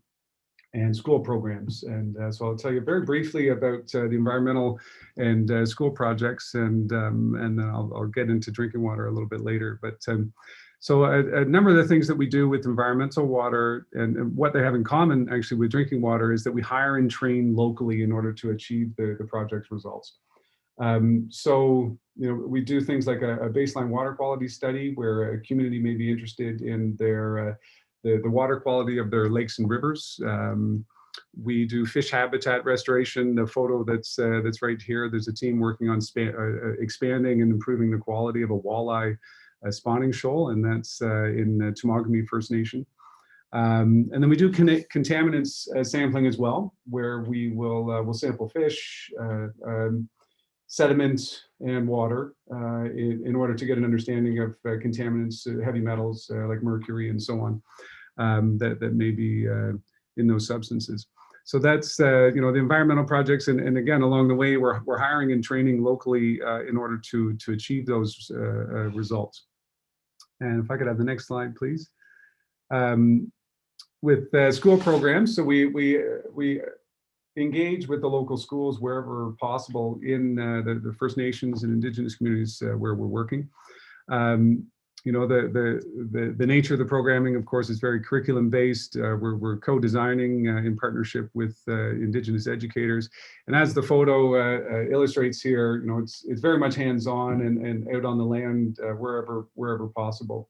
and school programs. And so I'll tell you very briefly about the environmental and school projects, and then I'll get into drinking water a little bit later. But so a number of the things that we do with environmental water, and what they have in common actually with drinking water, is that we hire and train locally in order to achieve the project's results. So we do things like a baseline water quality study, where a community may be interested in their the water quality of their lakes and rivers. We do fish habitat restoration. The photo that's right here, there's a team working on expanding and improving the quality of a walleye spawning shoal, and that's in Temagami First Nation. And then we do contaminants sampling as well, where we will sample fish, sediment, and water in order to get an understanding of contaminants, heavy metals like mercury and so on, that may be in those substances. So that's the environmental projects, and again, along the way, we're hiring and training locally in order to achieve those results. And if I could have the next slide, please. With school programs, so we engage with the local schools wherever possible in the First Nations and Indigenous communities where we're working. The nature of the programming, of course, is very curriculum based. We're co-designing in partnership with Indigenous educators, and as the photo illustrates here, it's very much hands-on and out on the land wherever possible.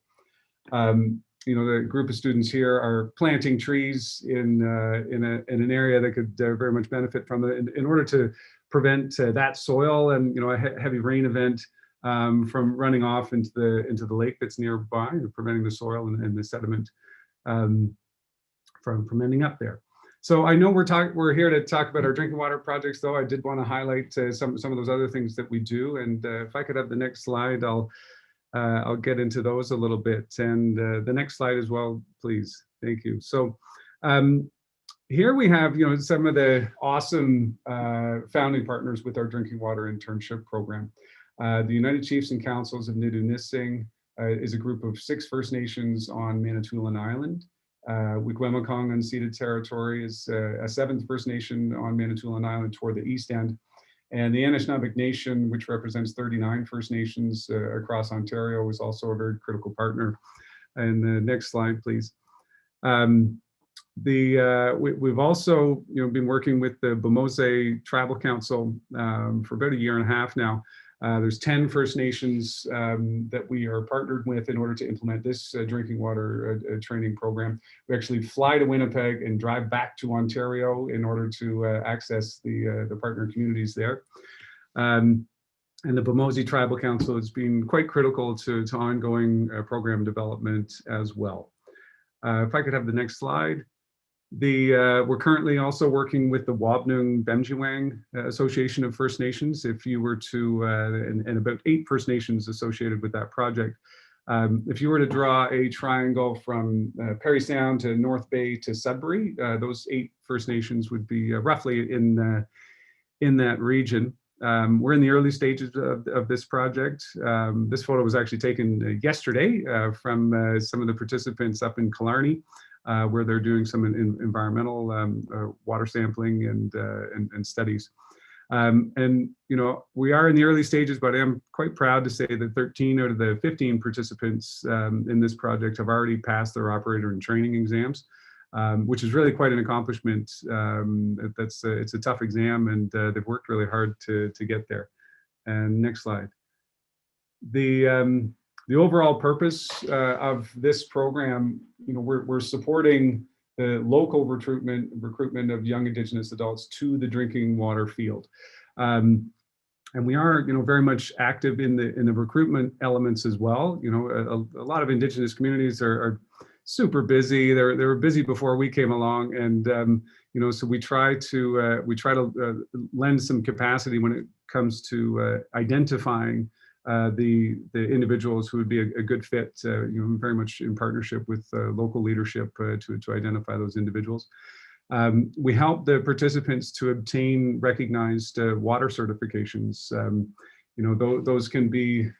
The group of students here are planting trees in an area that could very much benefit from it in order to prevent that soil and a heavy rain event from running off into the lake that's nearby, preventing the soil and the sediment from ending up there. So I know we're here to talk about our drinking water projects, though I did want to highlight some of those other things that we do. And if I could have the next slide, I'll get into those a little bit, and the next slide as well, please. Thank you. So here we have, some of the awesome founding partners with our drinking water internship program. The United Chiefs and Councils of Nidunissing is a group of 6 First Nations on Manitoulin Island. Wigwamacong unceded territory is a 7th First Nation on Manitoulin Island toward the east end. And the Anishinaabe Nation, which represents 39 First Nations across Ontario, is also a very critical partner. And the next slide, please. We've also been working with the Bemose Tribal Council for about 1.5 years now. There's 10 First Nations that we are partnered with in order to implement this drinking water training program. We actually fly to Winnipeg and drive back to Ontario in order to access the partner communities there. And the Bemose Tribal Council has been quite critical to ongoing program development as well. If I could have the next slide. We're currently also working with the Wabnung Bemjiwang Association of First Nations. If you were to, and about 8 First Nations associated with that project. If you were to draw a triangle from Parry Sound to North Bay to Sudbury, those 8 First Nations would be roughly in that region. We're in the early stages of this project. This photo was actually taken yesterday from some of the participants up in Killarney. Where they're doing some environmental water sampling and studies. And we are in the early stages, but I'm quite proud to say that 13 out of the 15 participants in this project have already passed their operator and training exams, which is really quite an accomplishment. It's a tough exam, and they've worked really hard to get there. And next slide. The overall purpose of this program, we're supporting the local recruitment of young Indigenous adults to the drinking water field. And we are, very much active in the recruitment elements as well. A lot of Indigenous communities are super busy. They were busy before we came along, and so we try to lend some capacity when it comes to identifying the individuals who would be a good fit, very much in partnership with local leadership to identify those individuals. We help the participants to obtain recognized water certifications. Those can be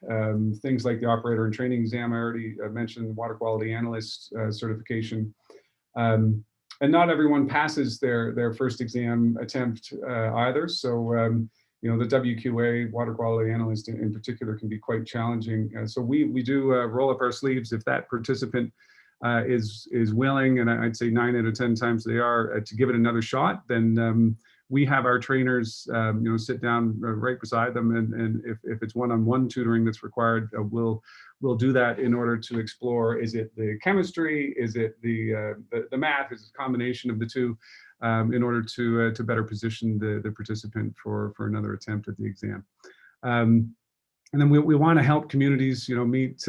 things like the operator and training exam. I already mentioned water quality analyst certification. And not everyone passes their first exam attempt either. So the WQA, water quality analyst in particular, can be quite challenging. So we do roll up our sleeves if that participant is willing, and I'd say 9 out of 10 times they are, to give it another shot. Then we have our trainers, sit down right beside them, and if it's one-on-one tutoring that's required, we'll do that in order to explore: is it the chemistry, is it the math, is it a combination of the two? in order to better position the participant for another attempt at the exam. And then we want to help communities, meet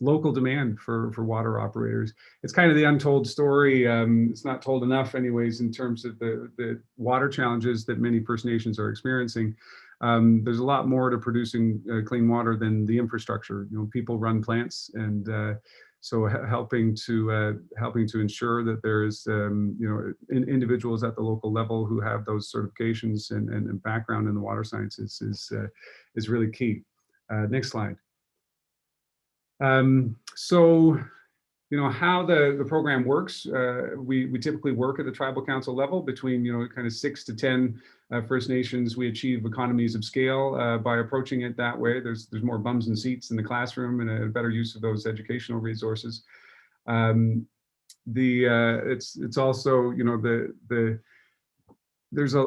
local demand for water operators. It's kind of the untold story. It's not told enough anyways in terms of the water challenges that many First Nations are experiencing. There's a lot more to producing clean water than the infrastructure. People run plants, and so helping to ensure that there's individuals at the local level who have those certifications and background in the water sciences is really key. Next slide. So, how the program works, we typically work at the tribal council level between, kind of 6 to 10 First Nations. We achieve economies of scale by approaching it that way. There's more bums and seats in the classroom and a better use of those educational resources. It's also, there's a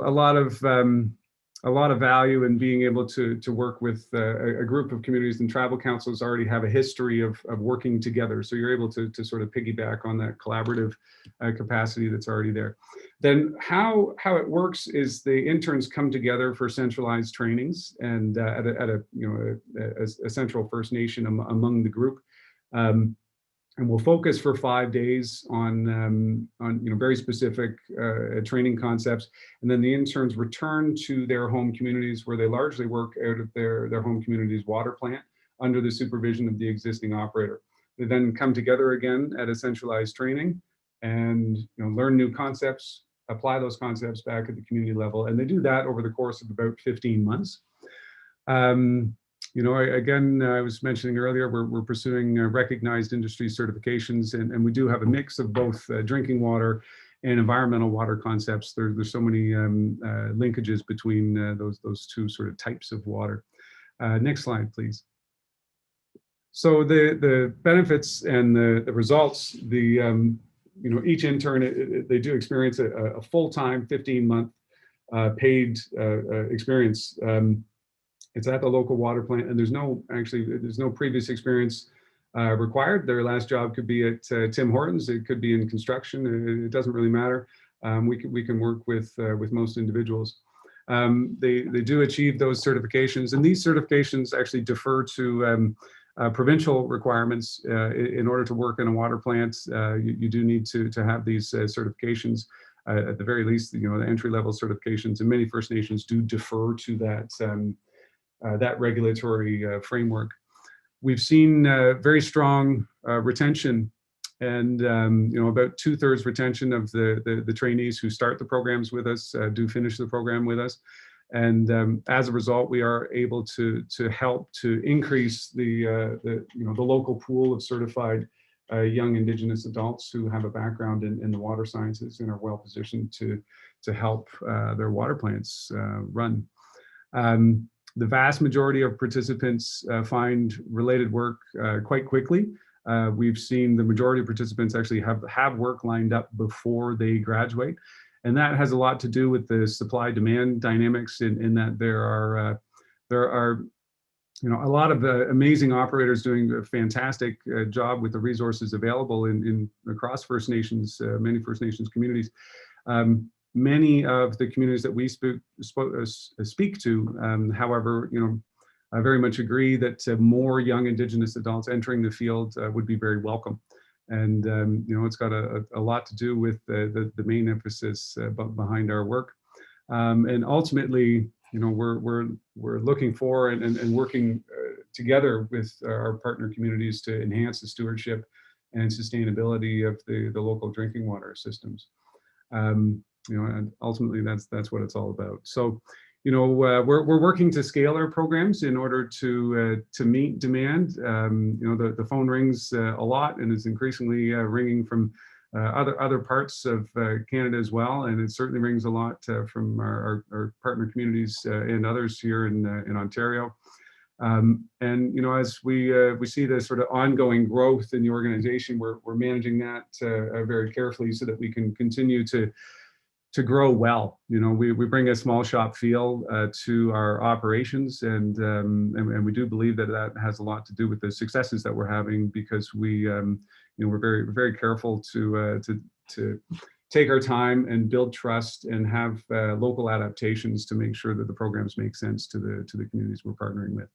lot of value in being able to work with a group of communities, and tribal councils already have a history of working together. So you're able to sort of piggyback on that collaborative capacity that's already there. Then how it works is the interns come together for centralized trainings and at a central First Nation among the group. And we'll focus for 5 days on very specific training concepts, and then the interns return to their home communities where they largely work out of their home community's water plant under the supervision of the existing operator. They then come together again at a centralized training and learn new concepts, apply those concepts back at the community level, and they do that over the course of about 15 months. Again, I was mentioning earlier, we're pursuing recognized industry certifications, and we do have a mix of both drinking water and environmental water concepts. There's so many linkages between those two sort of types of water. Next slide, please. So the benefits and the results, each intern, they do experience a full-time 15-month paid experience. It's at the local water plant, and there's no previous experience required. Their last job could be at Tim Hortons. It could be in construction. It doesn't really matter. We can work with most individuals. They do achieve those certifications, and these certifications actually defer to provincial requirements. In order to work in a water plant, you do need to have these certifications. At the very least, the entry-level certifications, and many First Nations do defer to that regulatory framework. We've seen very strong retention, and about 2/3 retention of the trainees who start the programs with us do finish the program with us. And as a result, we are able to help to increase the local pool of certified young Indigenous adults who have a background in the water sciences and are well positioned to help their water plants run. The vast majority of participants find related work quite quickly. We've seen the majority of participants actually have work lined up before they graduate. And that has a lot to do with the supply-demand dynamics in that there are a lot of amazing operators doing a fantastic job with the resources available across First Nations, many First Nations communities. Many of the communities that we speak to, however, I very much agree that more young Indigenous adults entering the field would be very welcome. And it's got a lot to do with the main emphasis behind our work. And ultimately, we're looking for and working together with our partner communities to enhance the stewardship and sustainability of the local drinking water systems. And ultimately that's what it's all about. So, we're working to scale our programs in order to meet demand. The phone rings a lot and is increasingly ringing from other parts of Canada as well, and it certainly rings a lot from our partner communities and others here in Ontario. And as we see the sort of ongoing growth in the organization, we're managing that very carefully so that we can continue to grow well. We bring a small shop feel to our operations, and we do believe that has a lot to do with the successes that we're having, because we're very, very careful to take our time and build trust and have local adaptations to make sure that the programs make sense to the communities we're partnering with.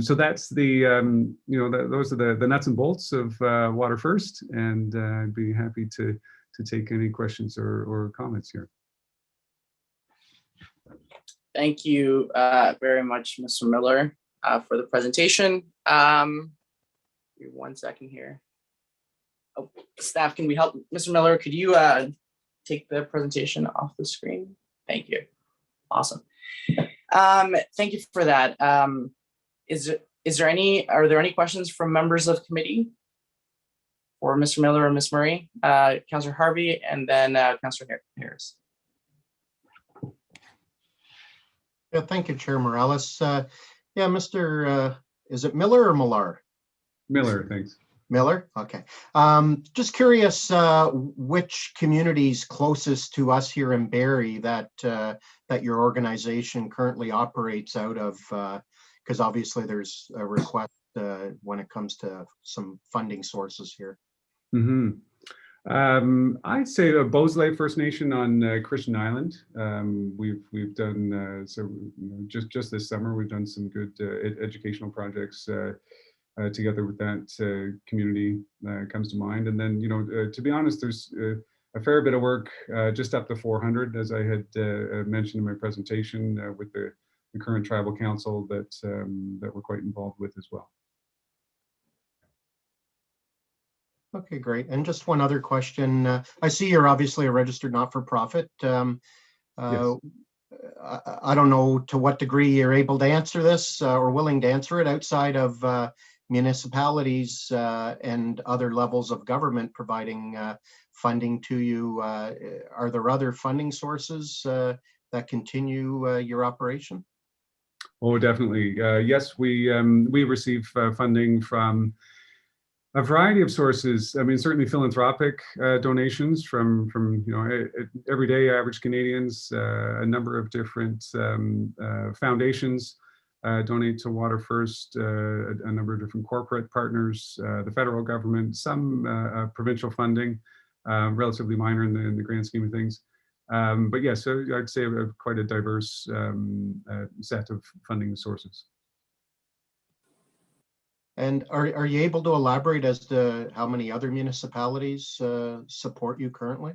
So that's the, those are the nuts and bolts of Water First, and I'd be happy to take any questions or comments here. Thank you very much, Mr. Miller, for the presentation. Give me 1 second here. Oh, staff, can we help? Mr. Miller, could you take the presentation off the screen? Thank you. Awesome. Thank you for that. Are there any questions from members of committee for Mr. Miller and Ms. Murray? Councillor Harvey, and then Councillor Harris. Yeah, thank you, Chair Morales. Yeah, Mr. Is it Miller or Millar? Miller, thanks. Miller, okay. Just curious, which communities closest to us here in Barrie that your organization currently operates out of? Because obviously there's a request when it comes to some funding sources here. Mm-hmm. I'd say Beausoleil First Nation on Christian Island. We've done just this summer we've done some good educational projects together with that community comes to mind. And then to be honest, there's a fair bit of work just up to 400, as I had mentioned in my presentation, with the current tribal council that we're quite involved with as well. Okay, great. And just one other question. I see you're obviously a registered not-for-profit. Yes. I don't know to what degree you're able to answer this or willing to answer it outside of municipalities and other levels of government providing funding to you. Are there other funding sources that continue your operation? Oh, definitely. Yes, we receive funding from a variety of sources. I mean, certainly philanthropic donations from everyday average Canadians. A number of different foundations donate to Water First. A number of different corporate partners, the federal government, some provincial funding, relatively minor in the grand scheme of things. But yes, so I'd say quite a diverse set of funding sources. And are you able to elaborate as to how many other municipalities support you currently?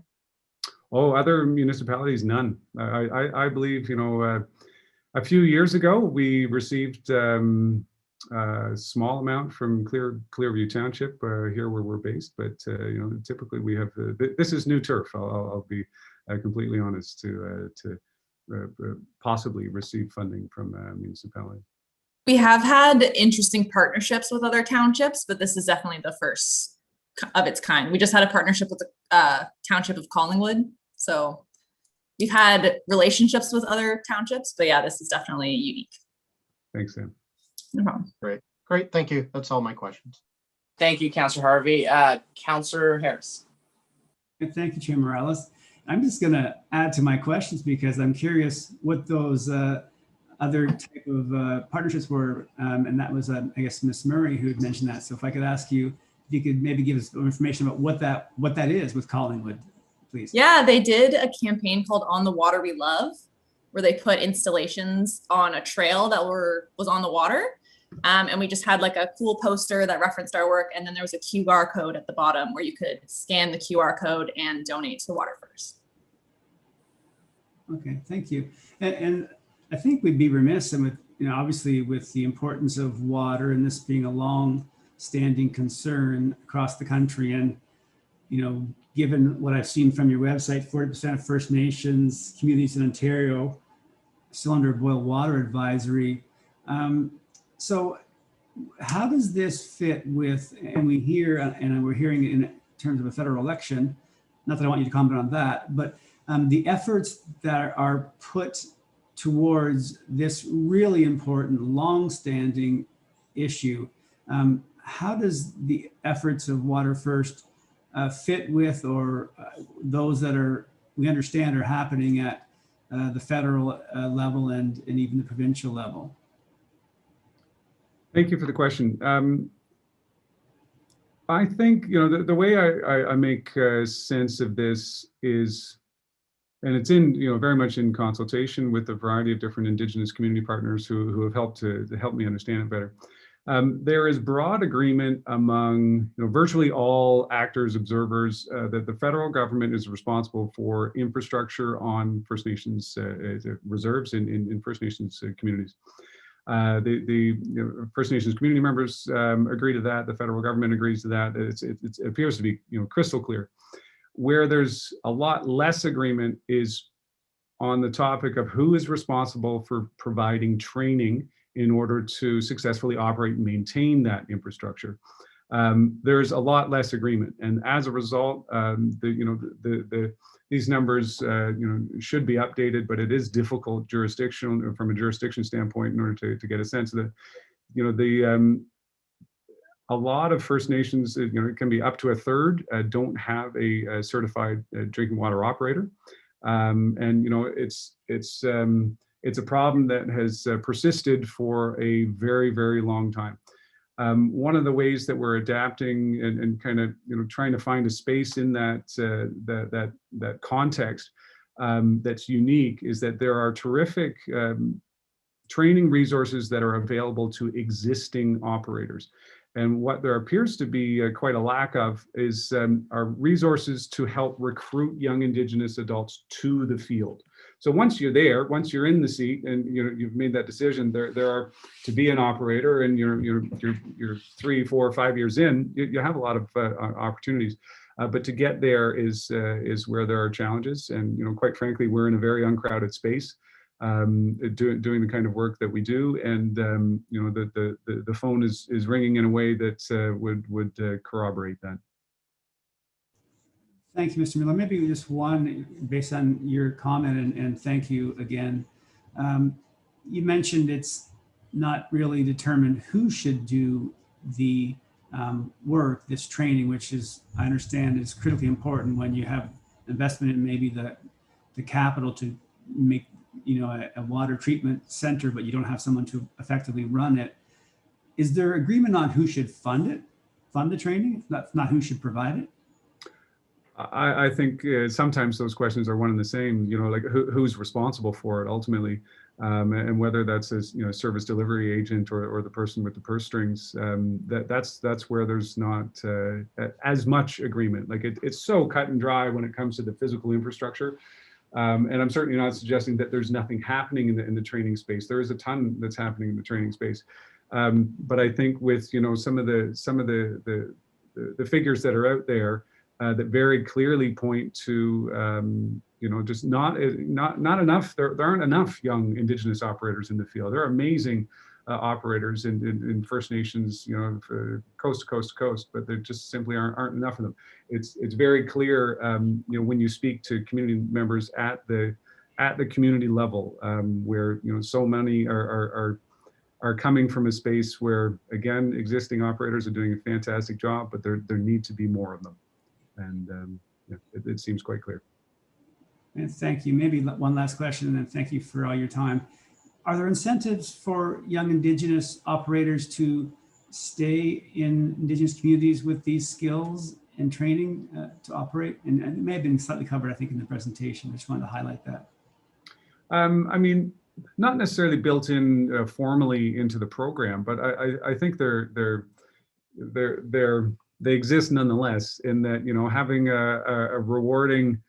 Oh, other municipalities, none. I believe, a few years ago, we received a small amount from Clearview Township here where we're based, but typically we have, this is new turf. I'll be completely honest to possibly receive funding from a municipality. We have had interesting partnerships with other townships, but this is definitely the first of its kind. We just had a partnership with the township of Collingwood. So we've had relationships with other townships, but yeah, this is definitely unique. Thanks, Sam. No problem. Great. Thank you. That's all my questions. Thank you, Councillor Harvey. Councillor Harris. Thank you, Chair Morales. I'm just going to add to my questions because I'm curious what those other type of partnerships were, and that was, I guess, Ms. Murray who had mentioned that. So if I could ask you, if you could maybe give us some information about what that is with Collingwood, please. Yeah, they did a campaign called On the Water We Love, where they put installations on a trail that was on the water. And we just had like a cool poster that referenced our work. And then there was a QR code at the bottom where you could scan the QR code and donate to Water First. Okay, thank you. And I think we'd be remiss, and with obviously with the importance of water and this being a long-standing concern across the country, and given what I've seen from your website, 40% of First Nations communities in Ontario still under a boil water advisory. So how does this fit with, and we hear, and we're hearing in terms of a federal election, not that I want you to comment on that, but the efforts that are put towards this really important, long-standing issue. How does the efforts of Water First fit with, or those that we understand are happening at the federal level and even the provincial level? Thank you for the question. I think, the way I make sense of this is, and it's in, very much in consultation with a variety of different Indigenous community partners who have helped to help me understand it better. There is broad agreement among virtually all actors, observers, that the federal government is responsible for infrastructure on First Nations reserves in First Nations communities. The First Nations community members agree to that. The federal government agrees to that. It appears to be crystal clear. Where there's a lot less agreement is on the topic of who is responsible for providing training in order to successfully operate and maintain that infrastructure. There's a lot less agreement, and as a result, these numbers should be updated, but it is difficult from a jurisdiction standpoint in order to get a sense of a lot of First Nations, it can be up to a third, don't have a certified drinking water operator. And it's a problem that has persisted for a very, very long time. One of the ways that we're adapting and kind of trying to find a space in that context that's unique is that there are terrific training resources that are available to existing operators. And what there appears to be quite a lack of is are resources to help recruit young Indigenous adults to the field. So once you're there, once you're in the seat and you've made that decision, there are to be an operator, and you're 3, 4, 5 years in, you have a lot of opportunities. But to get there is where there are challenges, and quite frankly, we're in a very uncrowded space. Doing the kind of work that we do, and the phone is ringing in a way that would corroborate that. Thank you, Mr. Miller. Maybe just one based on your comment, and thank you again. You mentioned it's not really determined who should do the work, this training, which is, I understand, is critically important when you have investment in maybe the capital to make a water treatment center, but you don't have someone to effectively run it. Is there agreement on who should fund the training? That's not who should provide it? I think sometimes those questions are one and the same, like who's responsible for it ultimately, and whether that's a service delivery agent or the person with the purse strings. That's where there's not as much agreement. Like it's so cut and dry when it comes to the physical infrastructure. And I'm certainly not suggesting that there's nothing happening in the training space. There is a ton that's happening in the training space. But I think with some of the figures that are out there that very clearly point to just not enough. There aren't enough young Indigenous operators in the field. There are amazing operators in First Nations, coast to coast to coast, but there just simply aren't enough of them. It's very clear, when you speak to community members at the community level, where so many are coming from a space where, again, existing operators are doing a fantastic job, but there need to be more of them, and it seems quite clear. And thank you. Maybe one last question, and thank you for all your time. Are there incentives for young Indigenous operators to stay in Indigenous communities with these skills and training to operate? And it may have been slightly covered, I think, in the presentation. I just wanted to highlight that. I mean, not necessarily built in formally into the program, but I think they exist nonetheless. In that having a rewarding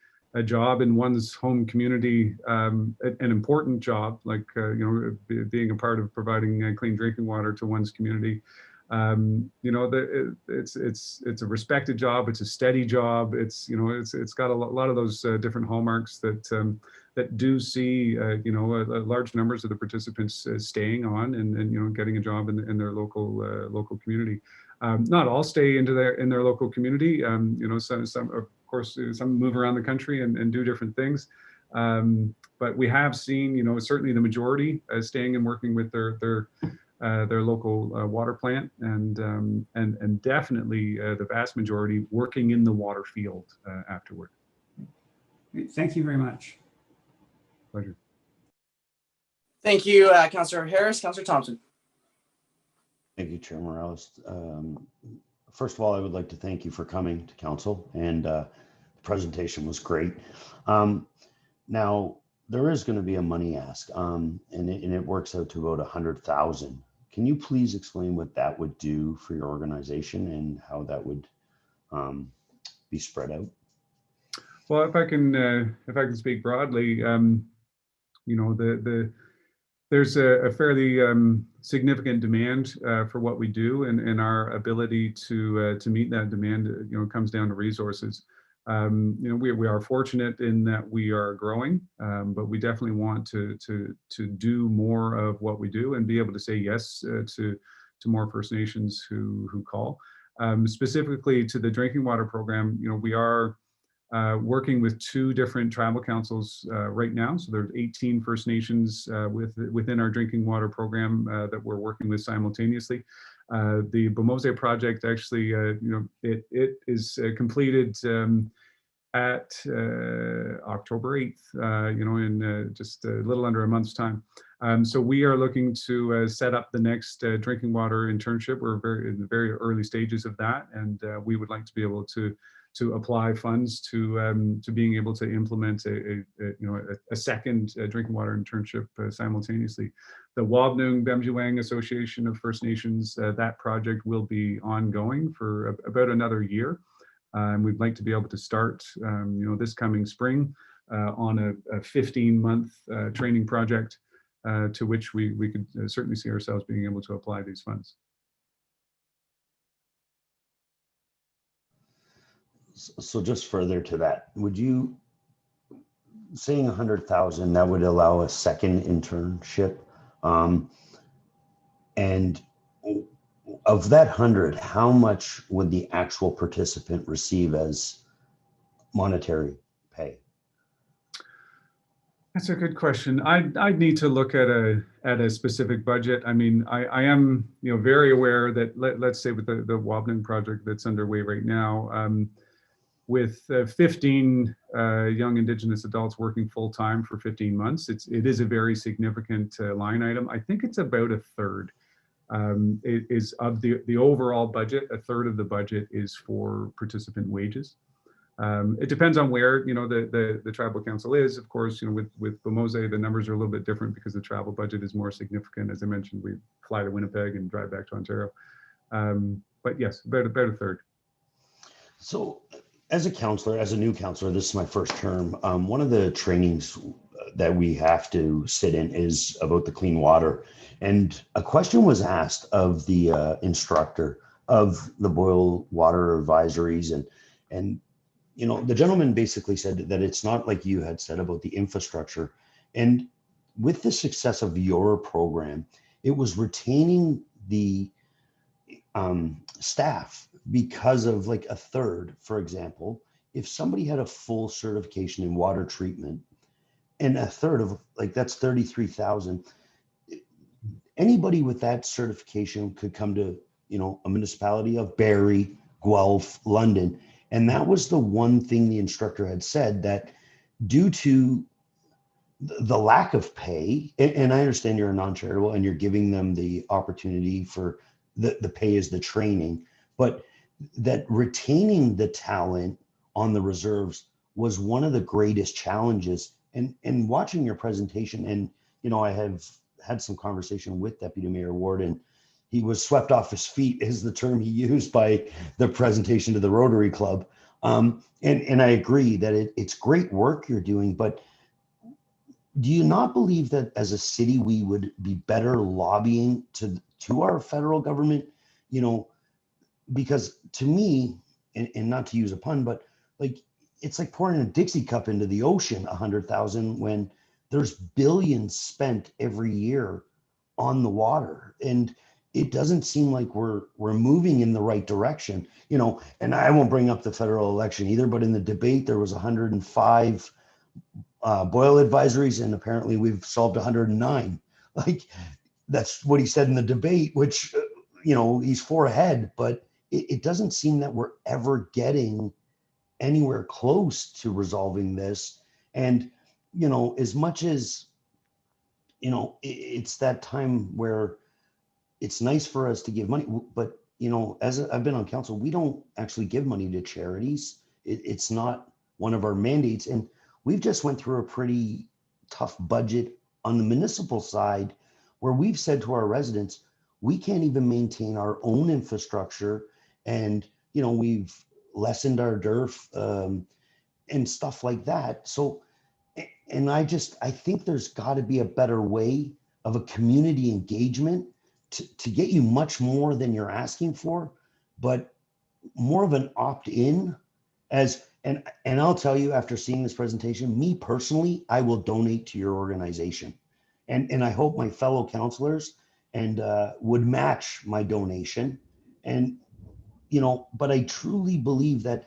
job in one's home community, an important job, like being a part of providing clean drinking water to one's community. It's a respected job. It's a steady job. It's got a lot of those different hallmarks that do see large numbers of the participants staying on and getting a job in their local community. Not all stay in their local community. Some of course, some move around the country and do different things. But we have seen, certainly the majority staying and working with their local water plant, and definitely the vast majority working in the water field afterward. Great. Thank you very much. Pleasure. Thank you, Councillor Harris. Councillor Thompson. Thank you, Chair Morales. first of all, I would like to thank you for coming to council, and the presentation was great. Now, there is going to be a money ask, and it works out to about 100,000. Can you please explain what that would do for your organization and how that would be spread out? Well, if I can speak broadly, you know, there's a fairly significant demand for what we do, and our ability to meet that demand, you know, comes down to resources. You know, we are fortunate in that we are growing, but we definitely want to do more of what we do and be able to say yes to more First Nations who call. Specifically to the drinking water program, you know, we are working with 2 different tribal councils right now. So there's 18 First Nations within our drinking water program that we're working with simultaneously. The Bomose project actually, you know, it is completed at October 8th, you know, in just a little under a month's time. So we are looking to set up the next drinking water internship. We're in the very early stages of that, and we would like to be able to apply funds to being able to implement a second drinking water internship simultaneously. The Wabnung Bemjuang Association of First Nations, that project will be ongoing for about another year. We'd like to be able to start you know, this coming spring on a 15-month training project to which we could certainly see ourselves being able to apply these funds. So just further to that, would you, saying 100,000, that would allow a second internship? And of that 100, how much would the actual participant receive as monetary pay? That's a good question. I'd need to look at a specific budget. I mean, I am, you know, very aware that let's say with the Wabnung project that's underway right now, with 15 young Indigenous adults working full time for 15 months, it is a very significant line item. I think it's about a third. It is of the overall budget. A third of the budget is for participant wages. It depends on where, you know, the tribal council is. Of course, you know, with Bomose, the numbers are a little bit different because the travel budget is more significant. As I mentioned, we fly to Winnipeg and drive back to Ontario. But yes, about a third. So as a counselor, as a new counselor, this is my first term. One of the trainings that we have to sit in is about the clean water. And a question was asked of the instructor of the boil water advisories. And you know, the gentleman basically said that it's not like you had said about the infrastructure. And with the success of your program, it was retaining the staff because of like a third, for example, if somebody had a full certification in water treatment and a third of like, that's 33,000, anybody with that certification could come to, you know, a municipality of Barrie, Guelph, London. And that was the one thing the instructor had said, that due to the lack of pay, and I understand you're a non-charitable and you're giving them the opportunity for the pay is the training, but that retaining the talent on the reserves was one of the greatest challenges. And watching your presentation, and, you know, I have had some conversation with Deputy Mayor Ward, and he was swept off his feet is the term he used by the presentation to the Rotary Club. And I agree that it's great work you're doing, but do you not believe that as a city, we would be better lobbying to our federal government, you know, because to me, and not to use a pun, but like, it's like pouring a Dixie cup into the ocean, 100,000, when there's billions spent every year on the water. And it doesn't seem like we're moving in the right direction, you know. And I won't bring up the federal election either, but in the debate, there was 105 boil advisories, and apparently we've solved 109. Like, that's what he said in the debate, which, you know, he's 4 ahead, but it doesn't seem that we're ever getting anywhere close to resolving this. And, you know, as much as, you know, it's that time where it's nice for us to give money, but, you know, as I've been on council, we don't actually give money to charities. It's not one of our mandates. And we've just went through a pretty tough budget on the municipal side where we've said to our residents, we can't even maintain our own infrastructure. And, you know, we've lessened our DERF and stuff like that. So, and I think there's got to be a better way of a community engagement to get you much more than you're asking for, but more of an opt-in as, and I'll tell you, after seeing this presentation, me personally, I will donate to your organization. And I hope my fellow councilors and would match my donation. And, you know, but I truly believe that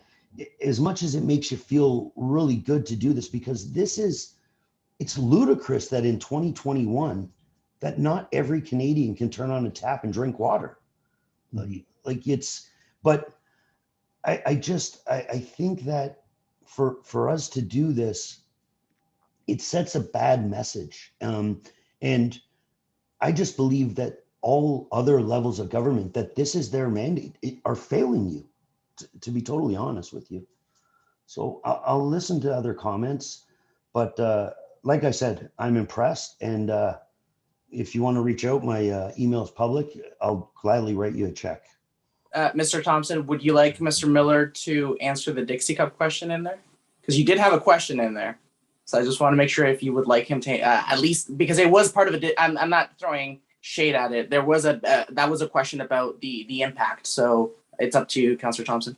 as much as it makes you feel really good to do this, because it's ludicrous that in 2021, that not every Canadian can turn on a tap and drink water. But I think that for us to do this, it sets a bad message. And I just believe that all other levels of government, that this is their mandate, are failing you, to be totally honest with you. So I'll listen to other comments, but like I said, I'm impressed. And if you want to reach out, my email is public. I'll gladly write you a check. Mr. Thompson, would you like Mr. Miller to answer the Dixie Cup question in there? Because you did have a question in there. So I just want to make sure if you would like him to at least, because it was part of it. I'm not throwing shade at it. There was that was a question about the impact. So it's up to you, Councillor Thompson.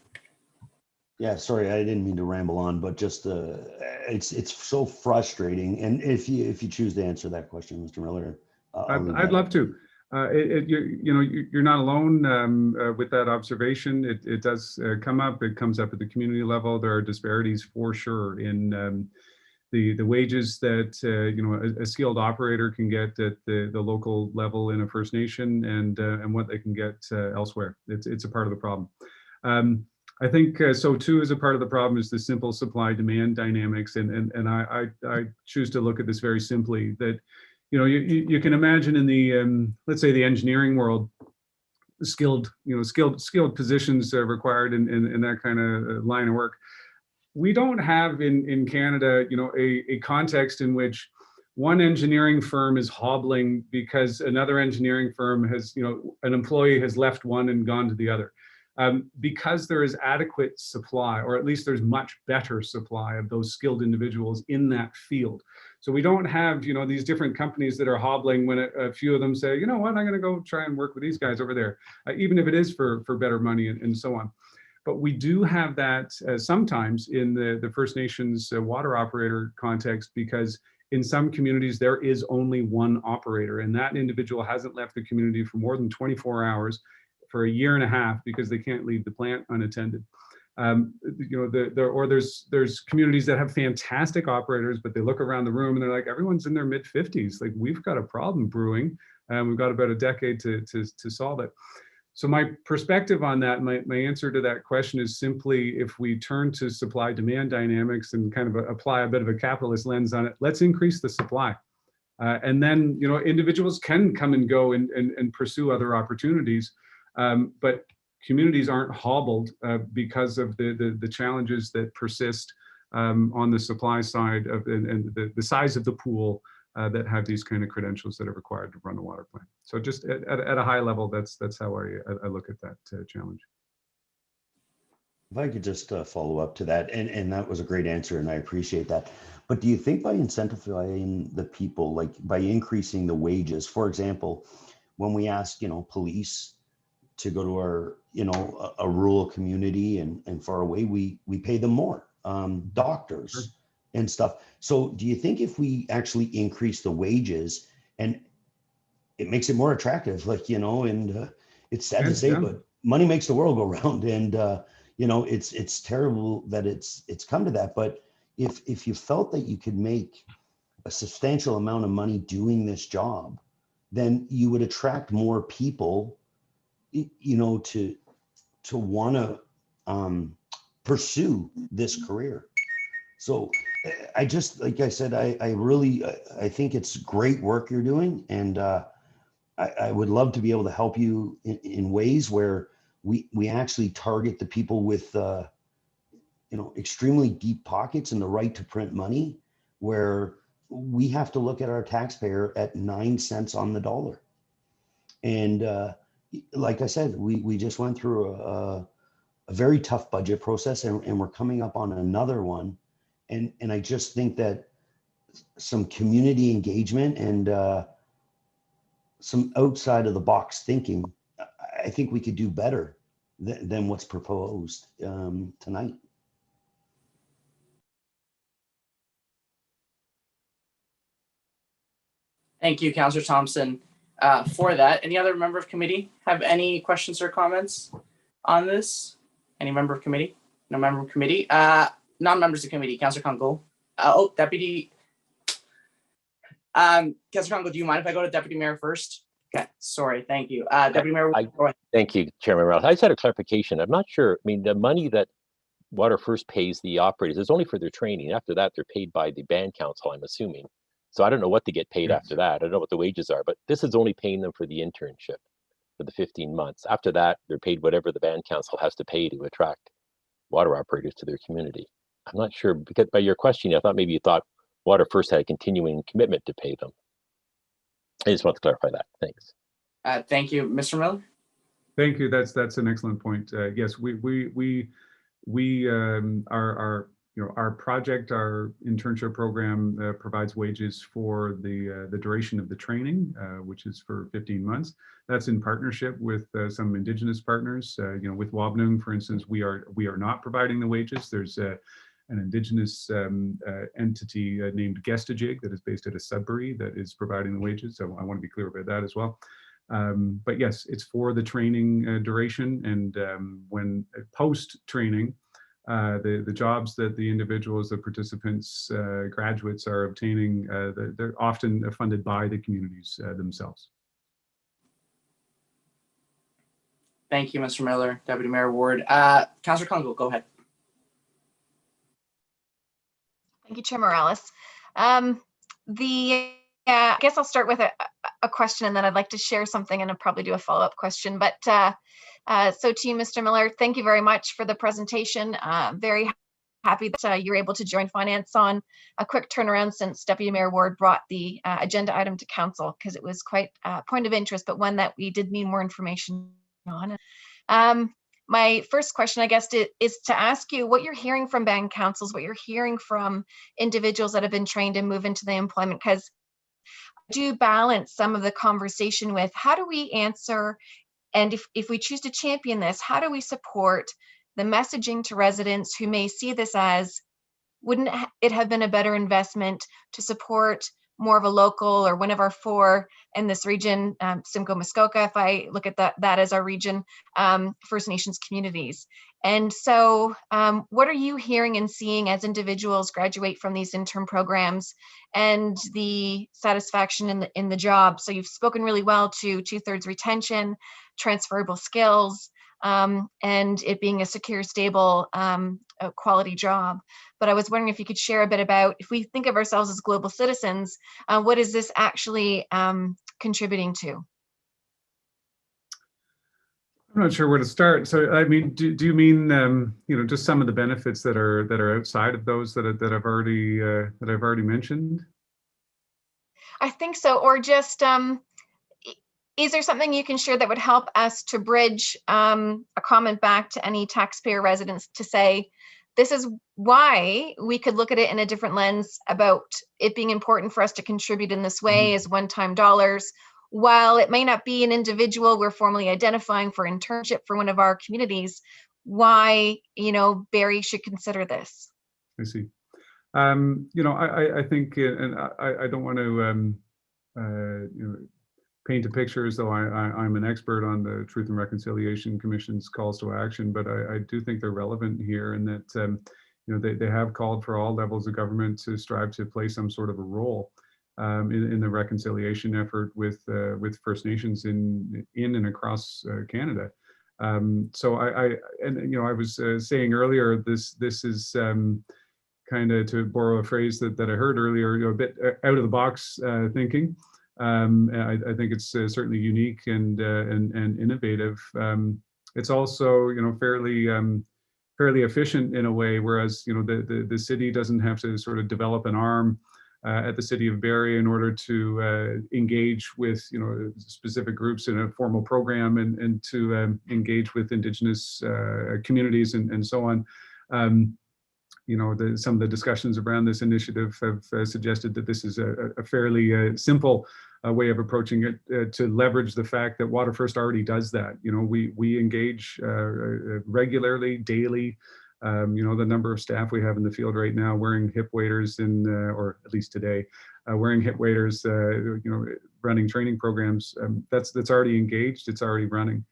Yeah, sorry, I didn't mean to ramble on, but just it's so frustrating. And if you choose to answer that question, Mr. Miller, I'd love to. You're not alone with that observation. It does come up. It comes up at the community level. There are disparities for sure in the wages that a skilled operator can get at the local level in a First Nation and what they can get elsewhere. It's a part of the problem. I think so too, as a part of the problem is the simple supply demand dynamics. And I choose to look at this very simply, that, you can imagine in the, let's say the engineering world, skilled positions required in that kind of line of work. We don't have in Canada, a context in which one engineering firm is hobbling because another engineering firm has, an employee has left one and gone to the other. Because there is adequate supply, or at least there's much better supply of those skilled individuals in that field. So we don't have, these different companies that are hobbling when a few of them say, you know what, I'm going to go try and work with these guys over there, even if it is for better money and so on. But we do have that sometimes in the First Nations water operator context, because in some communities there is only one operator, and that individual hasn't left the community for more than 24 hours for a year and a half because they can't leave the plant unattended. There's communities that have fantastic operators, but they look around the room and they're like, everyone's in their mid-50s. Like, we've got a problem brewing, and we've got about a decade to solve it. So my perspective on that, my answer to that question is simply, if we turn to supply demand dynamics and kind of apply a bit of a capitalist lens on it, let's increase the supply. And then, individuals can come and go and pursue other opportunities. But communities aren't hobbled because of the challenges that persist on the supply side of and the size of the pool that have these kind of credentials that are required to run a water plant. So just at a high level, that's how I look at that challenge. If I could just follow up to that, and that was a great answer, and I appreciate that. But do you think by incentivizing the people, like by increasing the wages, for example, when we ask, police to go to our, a rural community and far away, we pay them more, doctors. Sure. And stuff. So do you think if we actually increase the wages, and it makes it more attractive, and it's sad to say, but money makes the world go round, and it's terrible that it's come to that. But if you felt that you could make a substantial amount of money doing this job, then you would attract more people, to want to pursue this career. So I just, like I said, I really think it's great work you're doing. And I would love to be able to help you in ways where we actually target the people with, extremely deep pockets and the right to print money, where we have to look at our taxpayer at 9 cents on the dollar. And like I said, we just went through a very tough budget process, and we're coming up on another one. And I just think that some community engagement and some outside of the box thinking, I think we could do better than what's proposed tonight. Thank you, Councillor Thompson, for that. Any other member of committee have any questions or comments on this? Any member of committee? No member of committee. Non-members of committee. Councillor Kunkel. Deputy. Councillor Kunkel, do you mind if I go to Deputy Mayor first? Okay, sorry, thank you. Deputy Mayor, go ahead. Thank you, Chairman Morales. I just had a clarification. I'm not sure. I mean, the money that Water First pays the operators is only for their training. After that, they're paid by the band council, I'm assuming. So I don't know what they get paid after that. I don't know what the wages are, but this is only paying them for the internship for the 15 months. After that, they're paid whatever the band council has to pay to attract water operators to their community. I'm not sure, because by your question, I thought maybe you thought Water First had a continuing commitment to pay them. I just want to clarify that. Thanks. Thank you, Mr. Miller. Thank you. That's an excellent point. Yes, our project, our internship program provides wages for the duration of the training, which is for 15 months. That's in partnership with some Indigenous partners. With Wabnung, for instance, we are not providing the wages. There's an Indigenous entity named Gestajig that is based out of Sudbury that is providing the wages. So I want to be clear about that as well. But yes, it's for the training duration, and when post-training, the jobs that the individuals, the participants, graduates are obtaining, they're often funded by the communities themselves. Thank you, Mr. Miller. Deputy Mayor Ward. Councillor Kunkel, go ahead. Thank you, Chair Morales. I guess I'll start with a question, and then I'd like to share something, and I'll probably do a follow-up question. But so to you, Mr. Miller, thank you very much for the presentation. Very happy that you're able to join Finance on a quick turnaround since Deputy Mayor Ward brought the agenda item to Council, because it was quite a point of interest, but one that we did need more information on. My first question, I guess, is to ask you what you're hearing from band councils, what you're hearing from individuals that have been trained and move into the employment, because I do balance some of the conversation with how do we answer, and if we choose to champion this, how do we support the messaging to residents who may see this as, wouldn't it have been a better investment to support more of a local, or one of our 4 in this region, Simcoe Muskoka, if I look at that as our region, First Nations communities. And so what are you hearing and seeing as individuals graduate from these intern programs and the satisfaction in the job? So you've spoken really well to 2/3 retention, transferable skills, and it being a secure, stable, quality job. But I was wondering if you could share a bit about, if we think of ourselves as global citizens, what is this actually contributing to? I'm not sure where to start. So, I mean, do you mean just some of the benefits that are outside of those that I've already mentioned? I think so, or just is there something you can share that would help us to bridge a comment back to any taxpayer residents to say, this is why we could look at it in a different lens about it being important for us to contribute in this way as one-time dollars. While it may not be an individual we're formally identifying for internship for one of our communities, why, Barrie should consider this. I see. I think, and I don't want to, paint a picture as though I'm an expert on the Truth and Reconciliation Commission's calls to action, but I do think they're relevant here, and that they have called for all levels of government to strive to play some sort of a role in the reconciliation effort with First Nations in and across Canada. So I was saying earlier, this is kind of, to borrow a phrase that I heard earlier, a bit out of the box thinking. I think it's certainly unique and innovative. it's also, fairly efficient in a way, whereas, the city doesn't have to sort of develop an arm at the city of Barrie in order to engage with, specific groups in a formal program and to engage with Indigenous communities and so on. Some of the discussions around this initiative have suggested that this is a fairly simple way of approaching it to leverage the fact that Water First already does that. We engage regularly, daily. The number of staff we have in the field right now wearing hip waders or at least today, wearing hip waders, running training programs, that's already engaged, it's already running.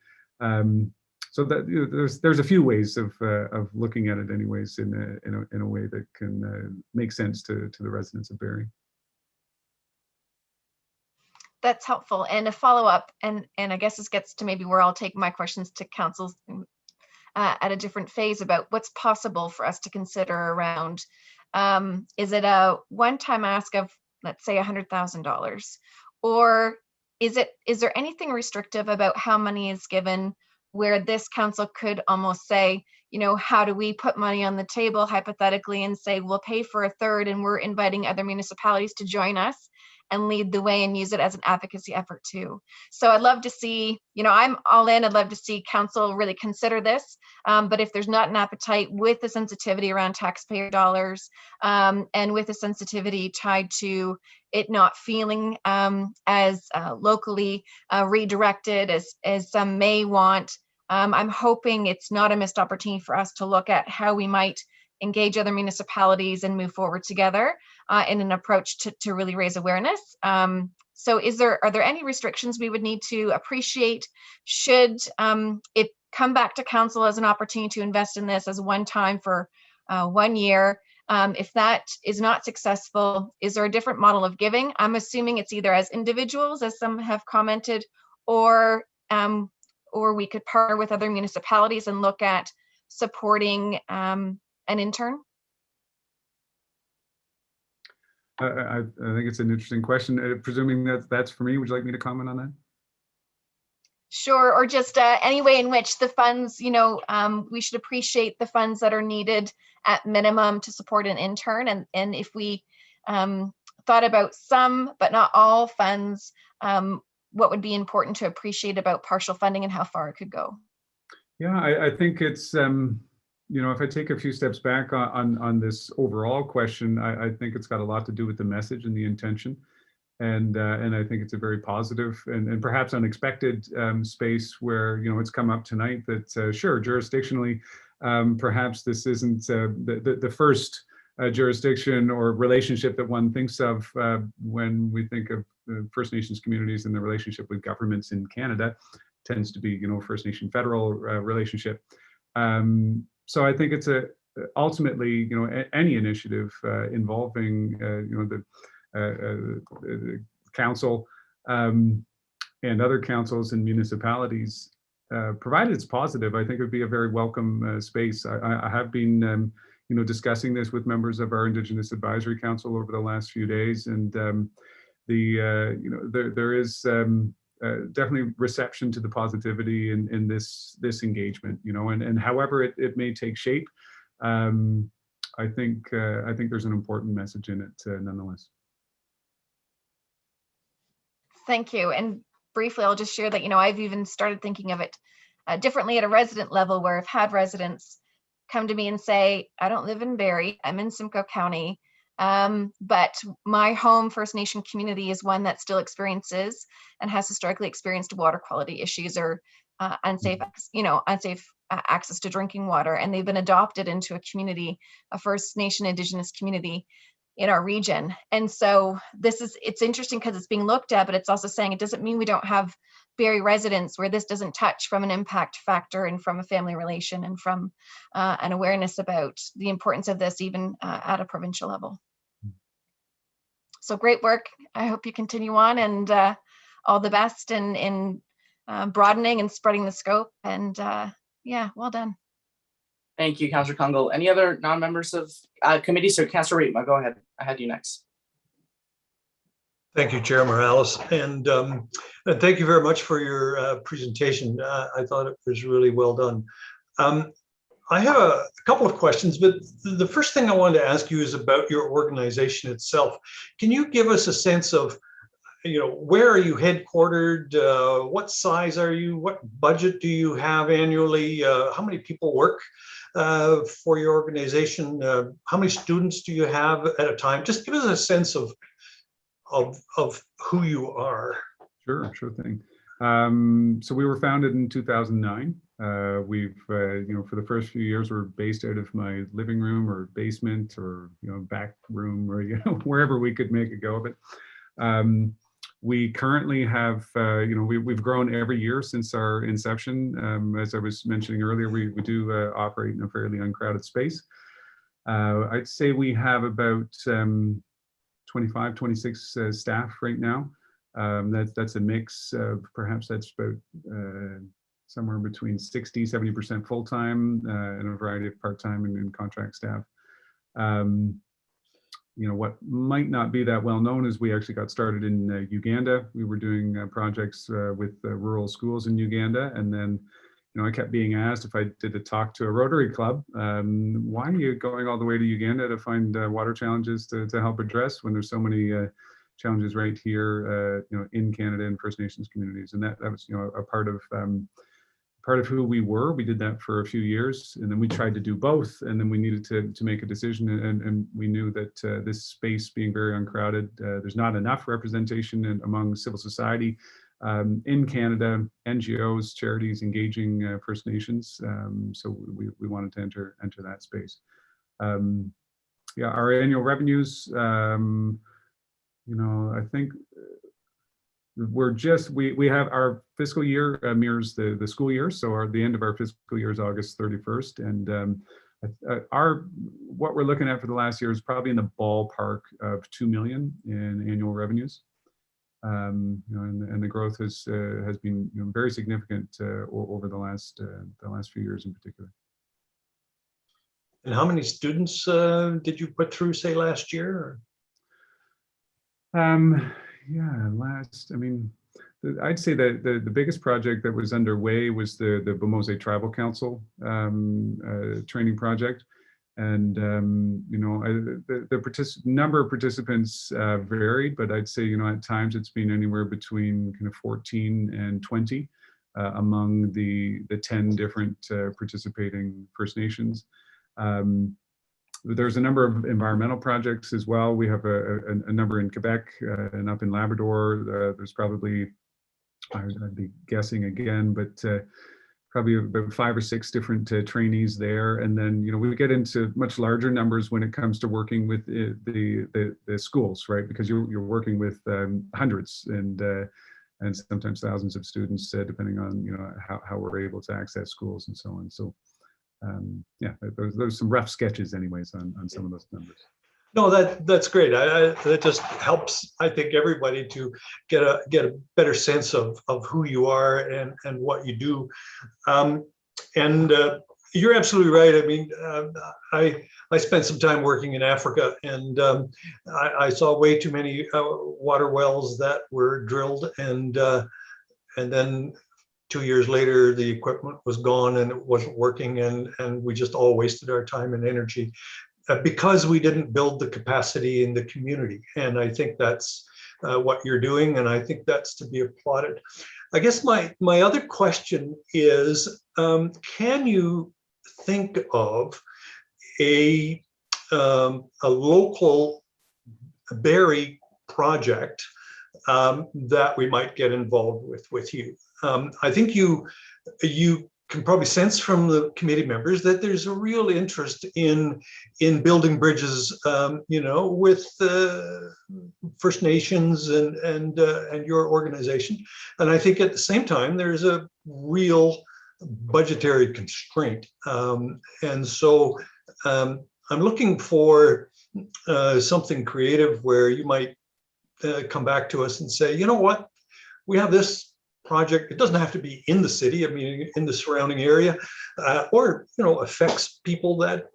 So that there's a few ways of looking at it anyways in a way that can make sense to the residents of Barrie. That's helpful. And a follow-up, and I guess this gets to maybe where I'll take my questions to council at a different phase about what's possible for us to consider around, is it a one-time ask of, let's say, $100,000? Or is there anything restrictive about how money is given, where this council could almost say, how do we put money on the table hypothetically and say, we'll pay for a third and we're inviting other municipalities to join us and lead the way and use it as an advocacy effort too. So I'd love to see, I'm all in, I'd love to see council really consider this. But if there's not an appetite, with the sensitivity around taxpayer dollars and with the sensitivity tied to it not feeling as locally redirected as some may want, I'm hoping it's not a missed opportunity for us to look at how we might engage other municipalities and move forward together in an approach to really raise awareness. So are there any restrictions we would need to appreciate? Should it come back to council as an opportunity to invest in this as one time for 1 year? If that is not successful, is there a different model of giving? I'm assuming it's either as individuals, as some have commented, or we could partner with other municipalities and look at supporting an intern. I think it's an interesting question. Presuming that's for me, would you like me to comment on that? Sure, or just any way in which the funds, we should appreciate the funds that are needed at minimum to support an intern. And if we thought about some, but not all funds, what would be important to appreciate about partial funding and how far it could go? Yeah, I think it's, if I take a few steps back on this overall question, I think it's got a lot to do with the message and the intention. And I think it's a very positive and perhaps unexpected space where, it's come up tonight that, sure, jurisdictionally, perhaps this isn't the first jurisdiction or relationship that one thinks of when we think of First Nations communities and the relationship with governments in Canada. Tends to be, First Nation federal relationship. So I think it's ultimately, any initiative involving, the council and other councils and municipalities, provided it's positive, I think it would be a very welcome space. I have been, discussing this with members of our Indigenous Advisory Council over the last few days, and there is definitely reception to the positivity in this engagement, and however it may take shape, I think there's an important message in it nonetheless. Thank you. And briefly, I'll just share that, I've even started thinking of it differently at a resident level, where I've had residents come to me and say, I don't live in Barrie, I'm in Simcoe County, but my home First Nation community is one that still experiences and has historically experienced water quality issues or unsafe access to drinking water. And they've been adopted into a community, a First Nation Indigenous community in our region. And so it's interesting because it's being looked at, but it's also saying it doesn't mean we don't have Barrie residents where this doesn't touch from an impact factor and from a family relation and from an awareness about the importance of this even at a provincial level. So great work. I hope you continue on, and all the best in broadening and spreading the scope. And yeah, well done. Thank you, Councillor Kungle. Any other non-members of committee? So Councillor Reitma, go ahead. I had you next. Thank you, Chair Morales, and thank you very much for your presentation. I thought it was really well done. I have a couple of questions, but the first thing I wanted to ask you is about your organization itself. Can you give us a sense of, where are you headquartered? What size are you? What budget do you have annually? How many people work for your organization? How many students do you have at a time? Just give us a sense of who you are. Sure thing. So we were founded in 2009. We've, for the first few years, we're based out of my living room or basement or, back room or, wherever we could make a go of it. We currently have, we've grown every year since our inception. As I was mentioning earlier, we do operate in a fairly uncrowded space. I'd say we have about 25, 26 staff right now. That's a mix of, perhaps that's about somewhere between 60, 70% full-time and a variety of part-time and contract staff. What might not be that well known is we actually got started in Uganda. We were doing projects with rural schools in Uganda, and then I kept being asked if I did a talk to a Rotary Club, why are you going all the way to Uganda to find water challenges to help address when there's so many challenges right here, in Canada and First Nations communities? And that was, a part of who we were. We did that for a few years, and then we tried to do both, and then we needed to make a decision, and we knew that this space being very uncrowded, there's not enough representation among civil society in Canada, NGOs, charities engaging First Nations. So we wanted to enter that space. Our annual revenues, I think we have our fiscal year mirrors the school year. So the end of our fiscal year is August 31st. And what we're looking at for the last year is probably in the ballpark of 2 million in annual revenues. And the growth has been very significant over the last few years in particular. And how many students did you put through, say, last year? I'd say that the biggest project that was underway was the Bemose Tribal Council training project. And, the number of participants varied, but I'd say, at times it's been anywhere between kind of 14 and 20 among the 10 different participating First Nations. There's a number of environmental projects as well. We have a number in Quebec and up in Labrador. There's probably, I'd be guessing again, but probably about 5 or 6 different trainees there. And then, we get into much larger numbers when it comes to working with the schools, right? Because you're working with hundreds and sometimes thousands of students, depending on, how we're able to access schools and so on. So there's some rough sketches anyways on some of those numbers. No, that's great. That just helps, I think, everybody to get a better sense of who you are and what you do. And you're absolutely right. I mean, I spent some time working in Africa, and I saw way too many water wells that were drilled, and then 2 years later, the equipment was gone and it wasn't working, and we just all wasted our time and energy because we didn't build the capacity in the community. And I think that's what you're doing, and I think that's to be applauded. I guess my other question is, can you think of a local berry project that we might get involved with you? I think you can probably sense from the committee members that there's a real interest in building bridges, with First Nations and your organization. And I think at the same time, there's a real budgetary constraint. And so I'm looking for something creative where you might come back to us and say, you know what, we have this project. It doesn't have to be in the city, I mean, in the surrounding area, or, affects people that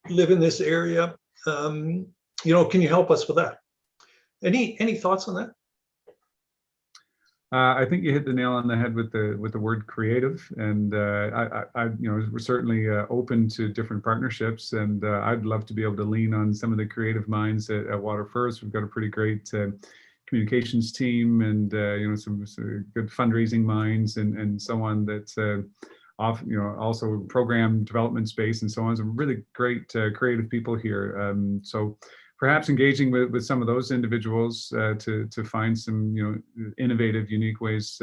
live in this area. Can you help us with that? Any thoughts on that? I think you hit the nail on the head with the word creative, and we're certainly open to different partnerships, and I'd love to be able to lean on some of the creative minds at Water First. We've got a pretty great communications team, and some good fundraising minds, and so on. That's also program development space and so on. Some really great creative people here. So perhaps engaging with some of those individuals to find some innovative, unique ways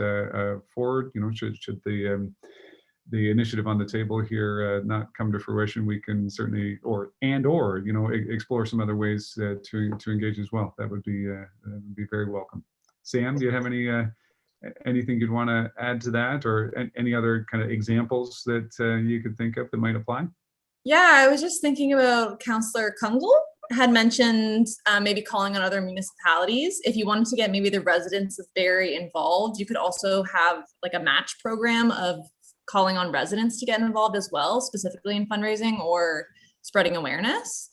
forward. Should the initiative on the table here not come to fruition, we can certainly explore some other ways to engage as well. That would be very welcome. Sam, do you have anything you'd want to add to that, or any other kind of examples that you could think of that might apply? Yeah, I was just thinking about Councillor Kungle had mentioned maybe calling on other municipalities. If you wanted to get maybe the residents of Barrie involved, you could also have like a match program of calling on residents to get involved as well, specifically in fundraising or spreading awareness.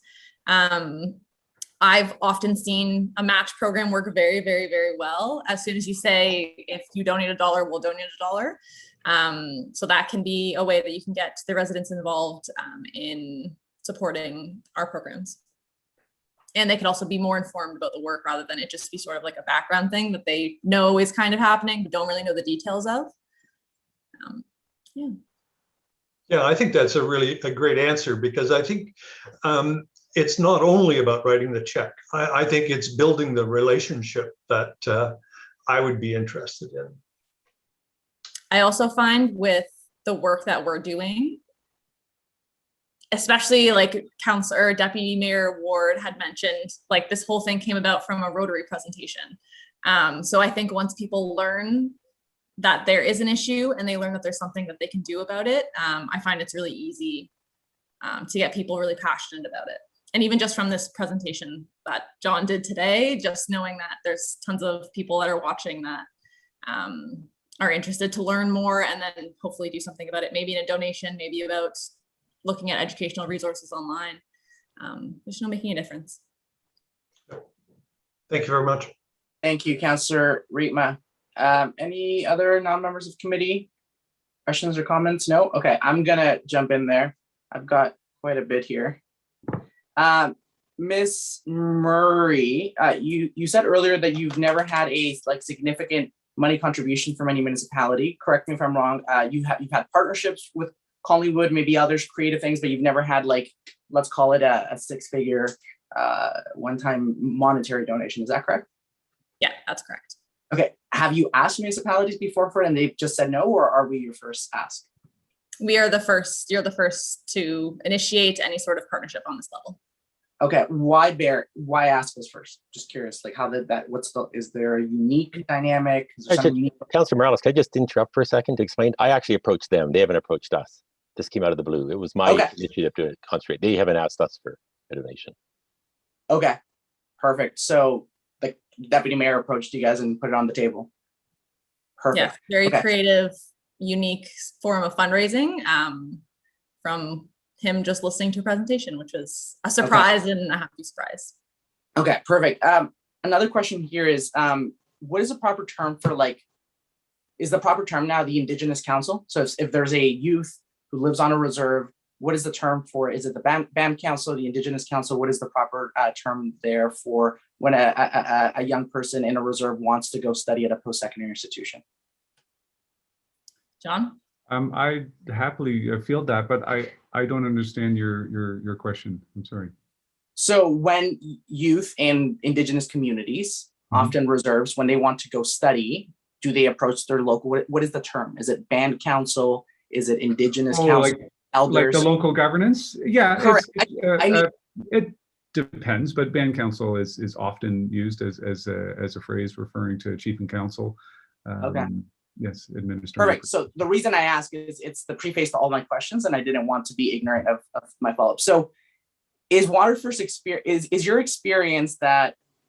I've often seen a match program work very, very, very well. As soon as you say, if you donate $1, we'll donate $1. So that can be a way that you can get the residents involved in supporting our programs. And they could also be more informed about the work rather than it just be sort of like a background thing that they know is kind of happening, but don't really know the details of. Yeah, I think that's a great answer, because I think it's not only about writing the check. I think it's building the relationship that I would be interested in. I also find with the work that we're doing, especially like Councillor Deputy Mayor Ward had mentioned, like this whole thing came about from a Rotary presentation. So I think once people learn that there is an issue and they learn that there's something that they can do about it, I find it's really easy to get people really passionate about it. And even just from this presentation that John did today, just knowing that there's tons of people that are watching that are interested to learn more and then hopefully do something about it, maybe in a donation, maybe about looking at educational resources online. There's no making a difference. Thank you very much. Thank you, Councillor Rietma. Any other non-members of committee questions or comments? No? Okay, I'm gonna jump in there. I've got quite a bit here. Ms. Murray, you said earlier that you've never had a significant money contribution from any municipality. Correct me if I'm wrong. You've had partnerships with Collingwood, maybe others, creative things, but you've never had let's call it a six-figure one-time monetary donation. Is that correct? Yeah, that's correct. Okay. Have you asked municipalities before for it and they've just said no, or are we your first ask? We are the first. You're the first to initiate any sort of partnership on this level. Okay. Why ask us first? Just curious. How did that? Is there a unique dynamic? Councillor Morales, can I just interrupt for a second to explain? I actually approached them. They haven't approached us. This came out of the blue. It was my initiative to concentrate. They haven't asked us for a donation. Okay. Perfect. So the deputy mayor approached you guys and put it on the table. Perfect. Yeah, very creative, unique form of fundraising from him just listening to a presentation, which was a surprise and a happy surprise. Okay, perfect. Another question here is, what is the proper term for is the proper term now the Indigenous Council? So if there's a youth who lives on a reserve, what is the term for? Is it the BAM Council, the Indigenous Council? What is the proper term there for when a young person in a reserve wants to go study at a post-secondary institution? John? I happily field that, but I don't understand your question. I'm sorry. So when youth in Indigenous communities, often reserves, when they want to go study, do they approach their local? What is the term? Is it band council? Is it Indigenous council? Elders? Like the local governance? Yeah, correct. It depends, but band council is often used as a phrase referring to chief and council. Yes, administrator. Perfect. So the reason I ask is it's the preface to all my questions, and I didn't want to be ignorant of my follow-up. So is Waterford's experience, is your experience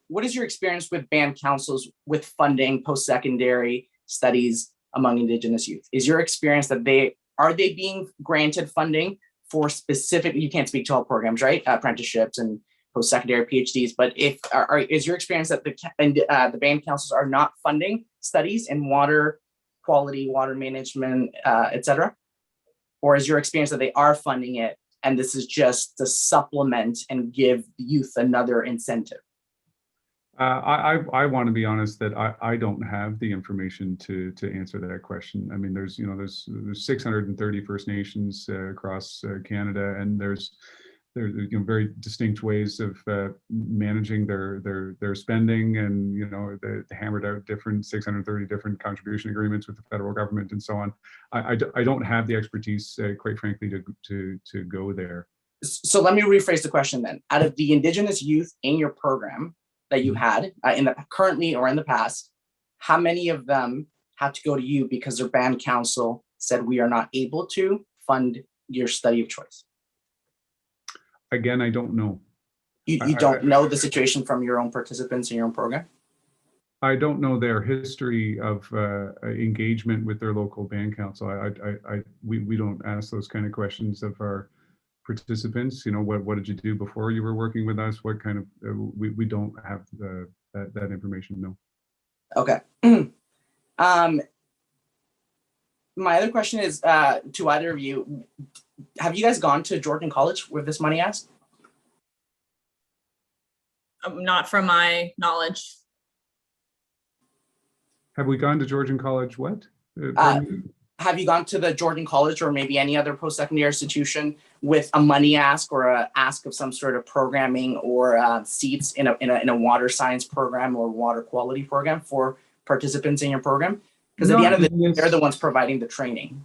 what is your experience with band councils with funding post-secondary studies among Indigenous youth? Is your experience that are they being granted funding for specific, you can't speak to all programs, right? Apprenticeships and post-secondary PhDs. But if is your experience that the band councils are not funding studies in water quality, water management, etc., or is your experience that they are funding it and this is just to supplement and give youth another incentive? I want to be honest that I don't have the information to answer that question. I mean, there's 630 First Nations across Canada, and there's very distinct ways of managing their spending, and they hammered out different 630 different contribution agreements with the federal government and so on. I don't have the expertise, quite frankly, to go there. So let me rephrase the question then. Out of the Indigenous youth in your program that you had currently or in the past, how many of them had to go to you because their band council said we are not able to fund your study of choice? Again, I don't know. You don't know the situation from your own participants in your own program? I don't know their history of engagement with their local band council. We don't ask those kind of questions of our participants. What did you do before you were working with us? What kind of we don't have that information. No. Okay. My other question is to either of you. Have you guys gone to Georgian College with this money asked? Not from my knowledge. Have we gone to Georgian College? What? Have you gone to the Georgian College or maybe any other post-secondary institution with a money ask or a ask of some sort of programming or seats in a water science program or water quality program for participants in your program? Because at the end of the day, they're the ones providing the training.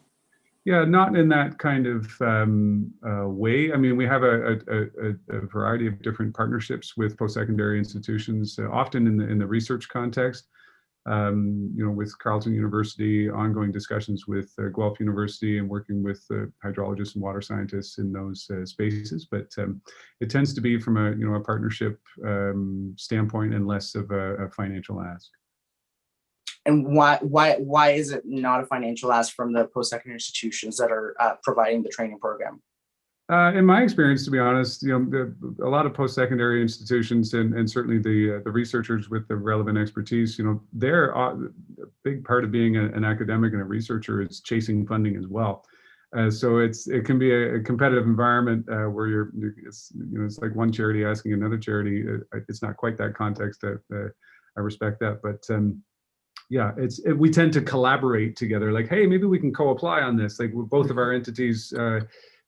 Yeah, not in that kind of way. I mean, we have a variety of different partnerships with post-secondary institutions, often in the research context. With Carleton University, ongoing discussions with Guelph University, and working with hydrologists and water scientists in those spaces. But it tends to be from a partnership standpoint and less of a financial ask. And why is it not a financial ask from the post-secondary institutions that are providing the training program? In my experience, to be honest, a lot of post-secondary institutions and certainly the researchers with the relevant expertise, they're a big part of being an academic and a researcher is chasing funding as well. So it can be a competitive environment where it's like one charity asking another charity. It's not quite that context. I respect that, but yeah, we tend to collaborate together. Like, hey, maybe we can co-apply on this. Like both of our entities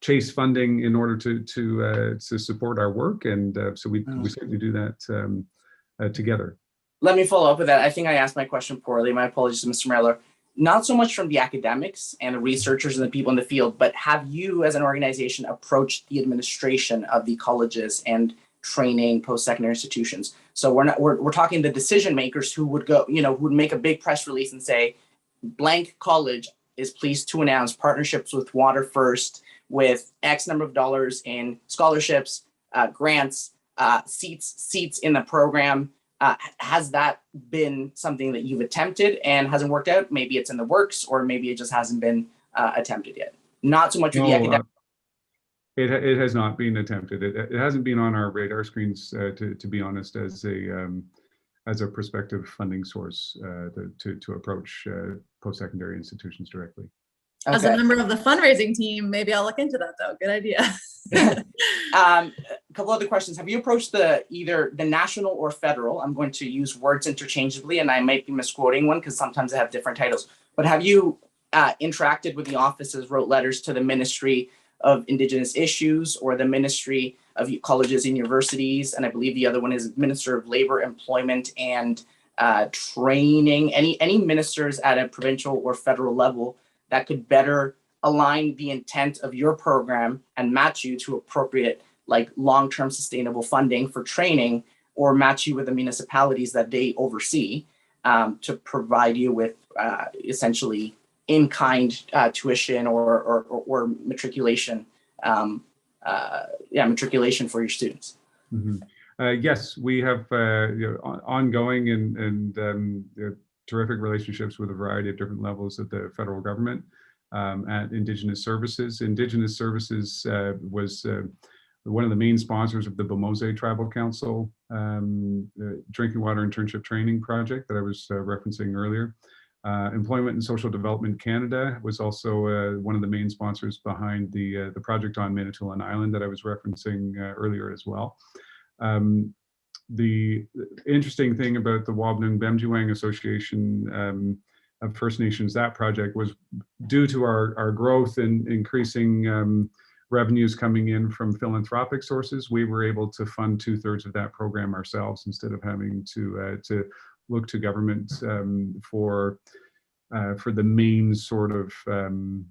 chase funding in order to support our work, and so we certainly do that together. Let me follow up with that. I think I asked my question poorly. My apologies to Mr. Miller. Not so much from the academics and the researchers and the people in the field, but have you as an organization approached the administration of the colleges and training post-secondary institutions? So we're talking the decision makers who would go, who would make a big press release and say, blank college is pleased to announce partnerships with Water First with X number of dollars in scholarships, grants, seats in the program. Has that been something that you've attempted and hasn't worked out? Maybe it's in the works, or maybe it just hasn't been attempted yet. Not so much with the academic. It has not been attempted. It hasn't been on our radar screens, to be honest, as a prospective funding source to approach post-secondary institutions directly. As a member of the fundraising team, maybe I'll look into that though. Good idea. A couple other questions. Have you approached either the national or federal? I'm going to use words interchangeably, and I might be misquoting one because sometimes they have different titles. But have you interacted with the offices, wrote letters to the Ministry of Indigenous Issues or the Ministry of Colleges and Universities? And I believe the other one is Minister of Labor, Employment, and Training. Any ministers at a provincial or federal level that could better align the intent of your program and match you to appropriate, like long-term sustainable funding for training, or match you with the municipalities that they oversee to provide you with essentially in-kind tuition or matriculation, matriculation for your students? Mm-hmm. Yes, we have ongoing and terrific relationships with a variety of different levels of the federal government at Indigenous Services. Indigenous Services one of the main sponsors of the Bomose Tribal Council drinking water internship training project that I was referencing earlier. Employment and Social Development Canada was also one of the main sponsors behind the project on Manitoulin Island that I was referencing earlier as well. The interesting thing about the Wabnung Bemjiwang Association of First Nations, that project was due to our growth and increasing revenues coming in from philanthropic sources. We were able to fund 2/3 of that program ourselves instead of having to look to government for the main sort of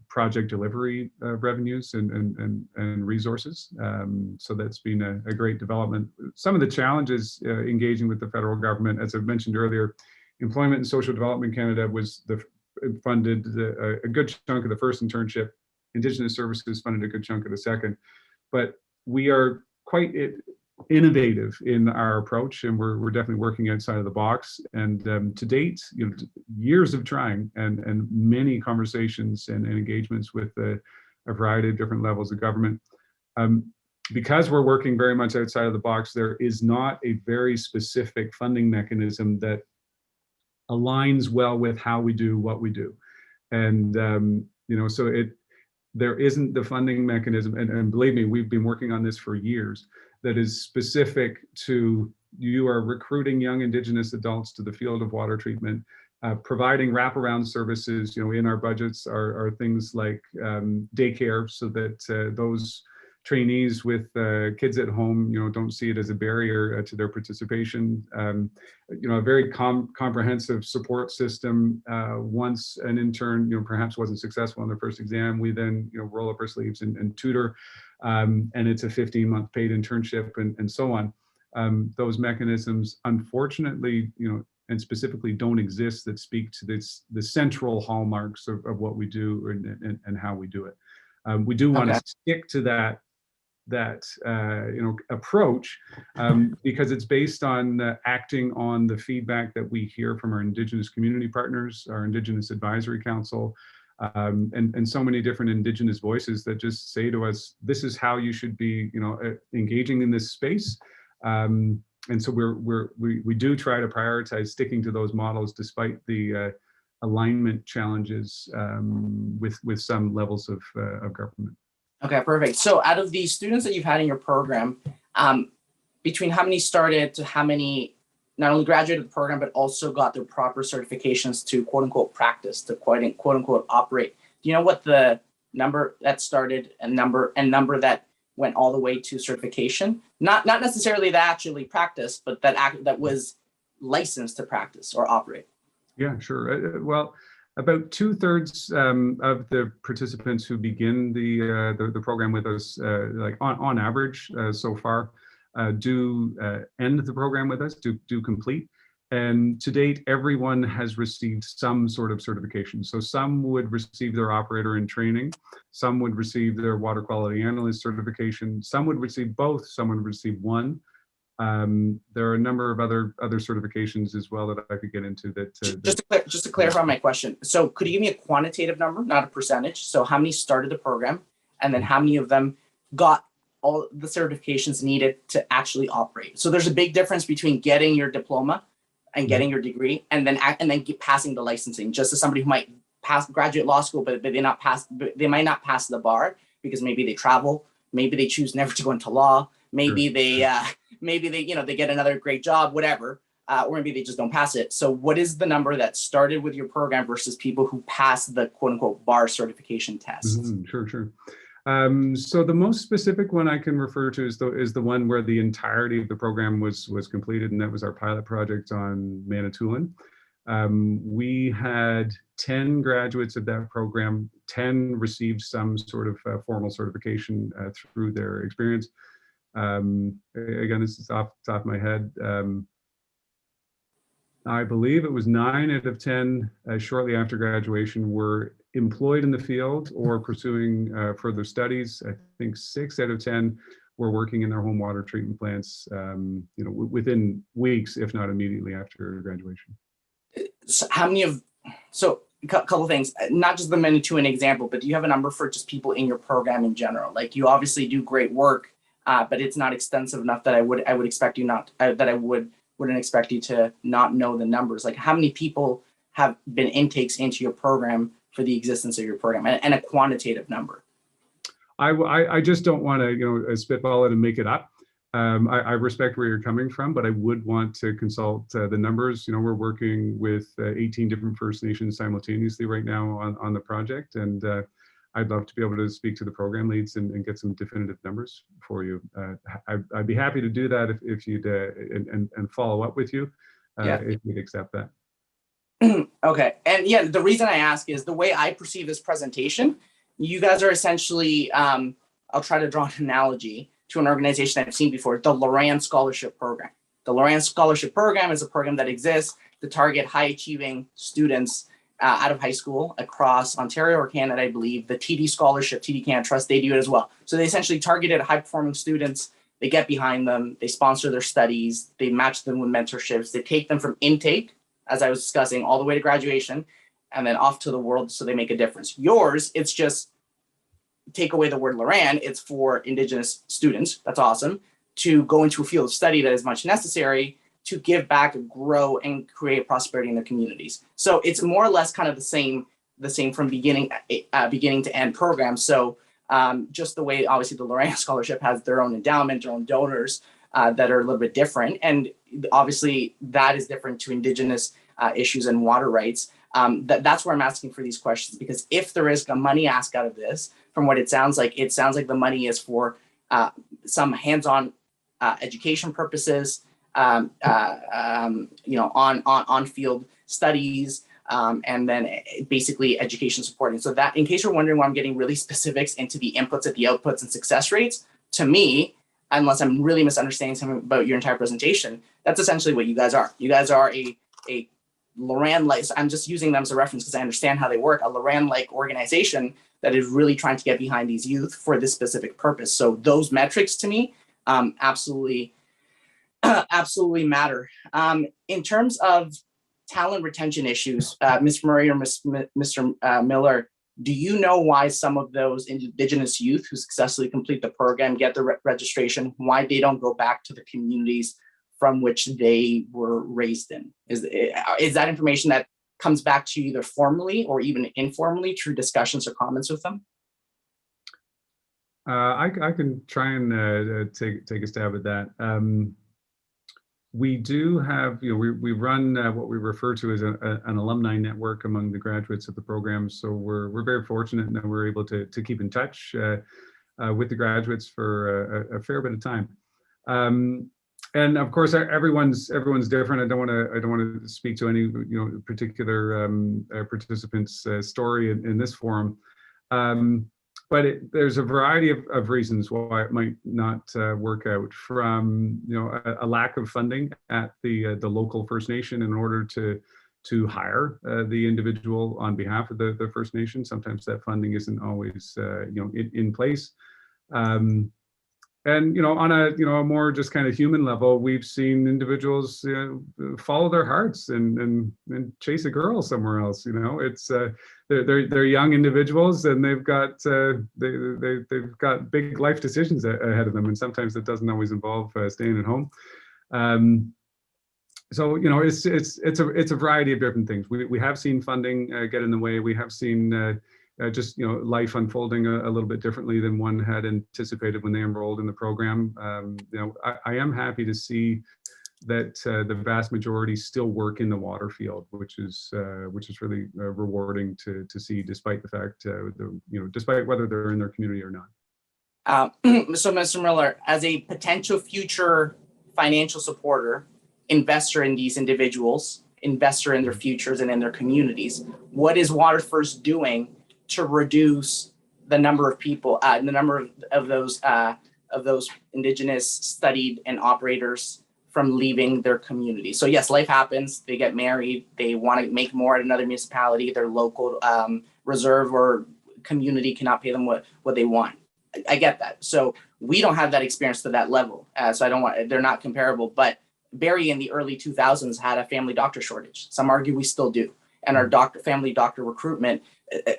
project delivery revenues and resources. So that's been a great development. Some of the challenges engaging with the federal government, as I've mentioned earlier, Employment and Social Development Canada funded a good chunk of the first internship. Indigenous Services funded a good chunk of the second. But we are quite innovative in our approach, and we're definitely working outside of the box. And to date, years of trying and many conversations and engagements with a variety of different levels of government. Because we're working very much outside of the box, there is not a very specific funding mechanism that aligns well with how we do what we do. And so there isn't the funding mechanism, and believe me, we've been working on this for years, that is specific to you are recruiting young Indigenous adults to the field of water treatment, providing wraparound services. In our budgets are things like daycare, so that those trainees with kids at home, don't see it as a barrier to their participation. A very comprehensive support system. Once an intern, perhaps wasn't successful in their first exam, we then, roll up our sleeves and tutor, and it's a 15-month paid internship and so on. Those mechanisms, unfortunately, and specifically don't exist that speak to the central hallmarks of what we do and how we do it. We do want to stick to that approach because it's based on acting on the feedback that we hear from our Indigenous community partners, our Indigenous Advisory Council, and so many different Indigenous voices that just say to us, this is how you should be, engaging in this space. And so we do try to prioritize sticking to those models despite the alignment challenges with some levels of government. Okay, perfect. So out of the students that you've had in your program, between how many started to how many not only graduated the program, but also got their proper certifications to quote unquote practice, to quote unquote operate. Do you know what the number that started and number that went all the way to certification? Not necessarily that actually practice, but that was licensed to practice or operate. Yeah, sure. Well, about 2/3 of the participants who begin the program with us, like on average so far, do end the program with us, do complete. And to date, everyone has received some sort of certification. So some would receive their operator in training, some would receive their water quality analyst certification, some would receive both, some would receive one. There are a number of other certifications as well that I could get into that. Just to clarify my question. So could you give me a quantitative number, not a percentage? So how many started the program, and then how many of them got all the certifications needed to actually operate? So there's a big difference between getting your diploma and getting your degree, and then passing the licensing. Just as somebody who might graduate law school, but they might not pass the bar because maybe they travel, maybe they choose never to go into law, maybe they get another great job, whatever, or maybe they just don't pass it. So what is the number that started with your program versus people who passed the quote unquote bar certification test? Sure. So the most specific one I can refer to is the one where the entirety of the program was completed, and that was our pilot project on Manitoulin. We had 10 graduates of that program. 10 received some sort of formal certification through their experience. Again, this is off the top of my head. I believe it was 9 out of 10 shortly after graduation were employed in the field or pursuing further studies. I think 6 out of 10 were working in their home water treatment plants, within weeks, if not immediately after graduation. So a couple things, not just the Manitoulin example, but do you have a number for just people in your program in general? Like, you obviously do great work. but it's not extensive enough that I would expect you not that I wouldn't expect you to not know the numbers. Like, how many people have been intakes into your program for the existence of your program, and a quantitative number? I just don't want to spitball it and make it up. I respect where you're coming from, but I would want to consult the numbers. We're working with 18 different First Nations simultaneously right now on the project, and I'd love to be able to speak to the program leads and get some definitive numbers for you. I'd be happy to do that if you'd and follow up with you if you'd accept that. Okay, and yeah, the reason I ask is the way I perceive this presentation. You guys are essentially, I'll try to draw an analogy to an organization I've seen before, the Loran Scholarship Program. The Loran Scholarship Program is a program that exists to target high-achieving students out of high school across Ontario or Canada, I believe. The TD Scholarship, TD Canada Trust, they do it as well. So they essentially targeted high-performing students. They get behind them, they sponsor their studies, they match them with mentorships, they take them from intake, as I was discussing, all the way to graduation, and then off to the world so they make a difference. Yours, it's just take away the word Loran, it's for Indigenous students, that's awesome, to go into a field of study that is much necessary to give back, grow, and create prosperity in their communities. So it's more or less kind of the same from beginning to end program. So just the way, obviously, the Loran Scholarship has their own endowment, their own donors that are a little bit different. And obviously that is different to Indigenous issues and water rights. That's where I'm asking for these questions, because if there is a money ask out of this, from what it sounds like the money is for some hands-on education purposes, on-field studies, and then basically education supporting. So that, in case you're wondering why I'm getting really specifics into the inputs at the outputs and success rates, to me, unless I'm really misunderstanding something about your entire presentation, that's essentially what you guys are. You guys are a Loran-like, I'm just using them as a reference because I understand how they work, a Loran-like organization that is really trying to get behind these youth for this specific purpose. So those metrics to me absolutely matter. In terms of talent retention issues, Ms. Murray or Mr. Miller, do you know why some of those Indigenous youth who successfully complete the program, get the registration, why they don't go back to the communities from which they were raised in? Is that information that comes back to you either formally or even informally through discussions or comments with them? I can try and take a stab at that. We do have, we run what we refer to as an alumni network among the graduates of the program. So we're very fortunate that we're able to keep in touch with the graduates for a fair bit of time. And of course, everyone's different. I don't want to speak to any particular participant's story in this forum. But there's a variety of reasons why it might not work out, from a lack of funding at the local First Nation in order to hire the individual on behalf of the First Nation. Sometimes that funding isn't always in place. And on a more just kind of human level, we've seen individuals follow their hearts and chase a girl somewhere else. It's they're young individuals, and they've got big life decisions ahead of them, and sometimes it doesn't always involve staying at home. So it's a variety of different things. We have seen funding get in the way. We have seen just life unfolding a little bit differently than one had anticipated when they enrolled in the program. I am happy to see that the vast majority still work in the water field, which is really rewarding to see, despite the fact despite whether they're in their community or not. So, Mr. Miller, as a potential future financial supporter, investor in these individuals, investor in their futures and in their communities, what is Water First doing to reduce the number of people, the number of those Indigenous studied and operators from leaving their community? So yes, life happens. They get married. They want to make more at another municipality. Their local reserve or community cannot pay them what they want. I get that. So we don't have that experience to that level. So they're not comparable. But Barrie in the early 2000s had a family doctor shortage. Some argue we still do. And our family doctor recruitment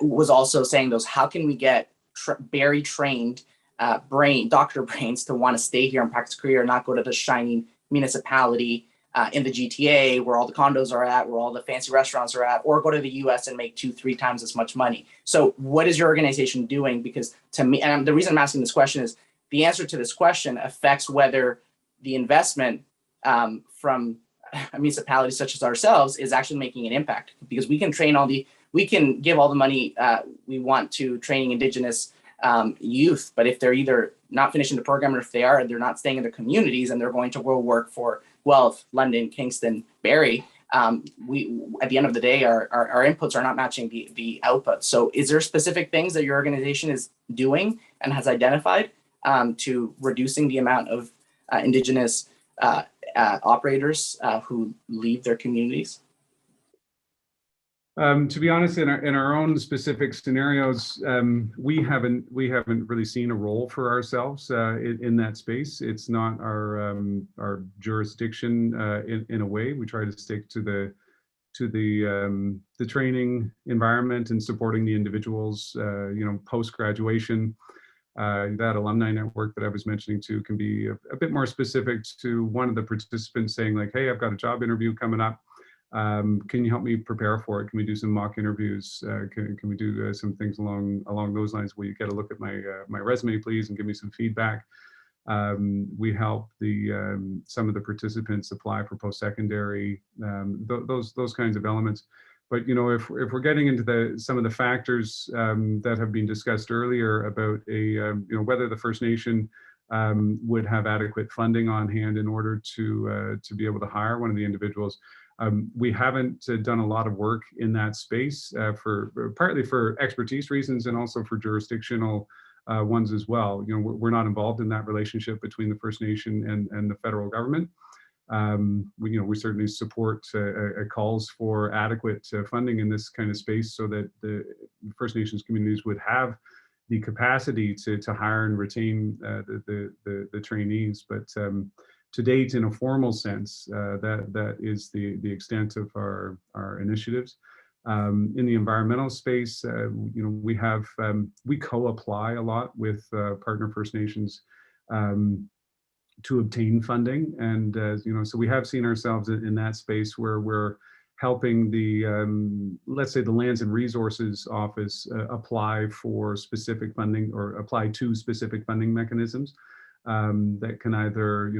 was also saying how can we get Barrie trained doctor brains to want to stay here and practice career, not go to the shining municipality in the GTA where all the condos are at, where all the fancy restaurants are at, or go to the US and make 2-3 times as much money. So what is your organization doing? Because to me, and the reason I'm asking this question is the answer to this question affects whether the investment from a municipality such as ourselves is actually making an impact, because we can we can give all the money we want to training Indigenous youth, but if they're either not finishing the program, or if they are, they're not staying in their communities and they're going to go work for Guelph, London, Kingston, Barrie, we at the end of the day, our inputs are not matching the outputs. So is there specific things that your organization is doing and has identified to reducing the amount of Indigenous operators who leave their communities? To be honest, in our own specific scenarios, we haven't really seen a role for ourselves in that space. It's not our jurisdiction in a way. We try to stick to the training environment and supporting the individuals, post graduation. That alumni network that I was mentioning to can be a bit more specific to one of the participants saying like, hey, I've got a job interview coming up. Can you help me prepare for it? Can we do some mock interviews? Can we do some things along those lines? Will you get a look at my resume, please, and give me some feedback? We help some of the participants apply for post-secondary, those kinds of elements. But if we're getting into some of the factors that have been discussed earlier about whether the First Nation would have adequate funding on hand in order to be able to hire one of the individuals. We haven't done a lot of work in that space partly for expertise reasons and also for jurisdictional ones as well. We're not involved in that relationship between the First Nation and the federal government. We certainly support calls for adequate funding in this kind of space so that the First Nations communities would have the capacity to hire and retain the trainees. But to date, in a formal sense, that is the extent of our initiatives. In the environmental space, we co-apply a lot with partner First Nations to obtain funding, and so we have seen ourselves in that space where we're helping let's say the Lands and Resources Office apply for specific funding or apply to specific funding mechanisms that can either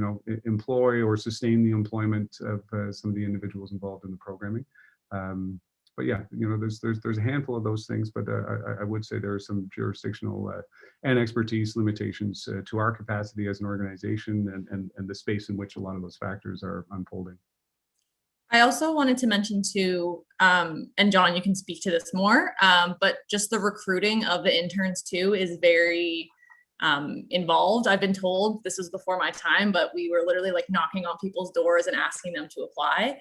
employ or sustain the employment of some of the individuals involved in the programming. But yeah, there's a handful of those things, but I would say there are some jurisdictional and expertise limitations to our capacity as an organization and the space in which a lot of those factors are unfolding. I also wanted to mention too, and John, you can speak to this more, but just the recruiting of the interns too is very involved. I've been told, this was before my time, but we were literally like knocking on people's doors and asking them to apply.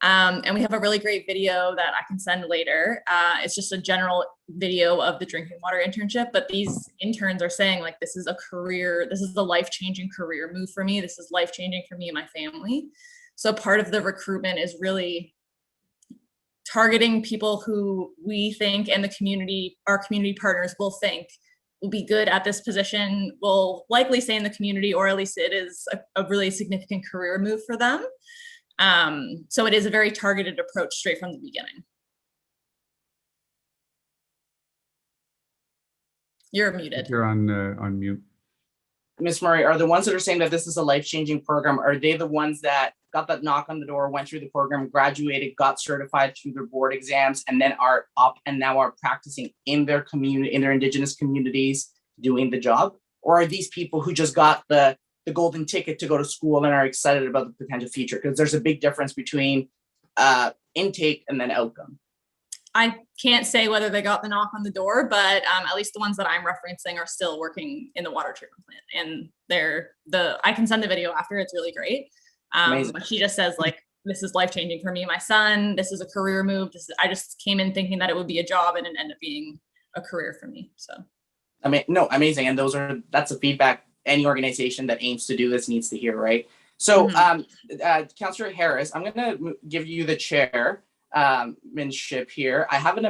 And we have a really great video that I can send later. It's just a general video of the drinking water internship, but these interns are saying like, this is a career, this is the life-changing career move for me. This is life-changing for me and my family. So part of the recruitment is really targeting people who we think and the community, our community partners will think will be good at this position, will likely stay in the community, or at least it is a really significant career move for them. So it is a very targeted approach straight from the beginning. You're muted. You're on mute. Ms. Murray, are the ones that are saying that this is a life-changing program, are they the ones that got that knock on the door, went through the program, graduated, got certified through their board exams, and then are up and now are practicing in their community, in their Indigenous communities, doing the job? Or are these people who just got the golden ticket to go to school and are excited about the potential future? Because there's a big difference between intake and then outcome. I can't say whether they got the knock on the door, but at least the ones that I'm referencing are still working in the water treatment plant, and I can send the video after. It's really great. But she just says like, this is life-changing for me and my son. This is a career move. I just came in thinking that it would be a job, and it ended up being a career for me. So, I mean, no, amazing. And that's the feedback any organization that aims to do this needs to hear, right? So, Councillor Harris, I'm going to give you the chairmanship here. I have I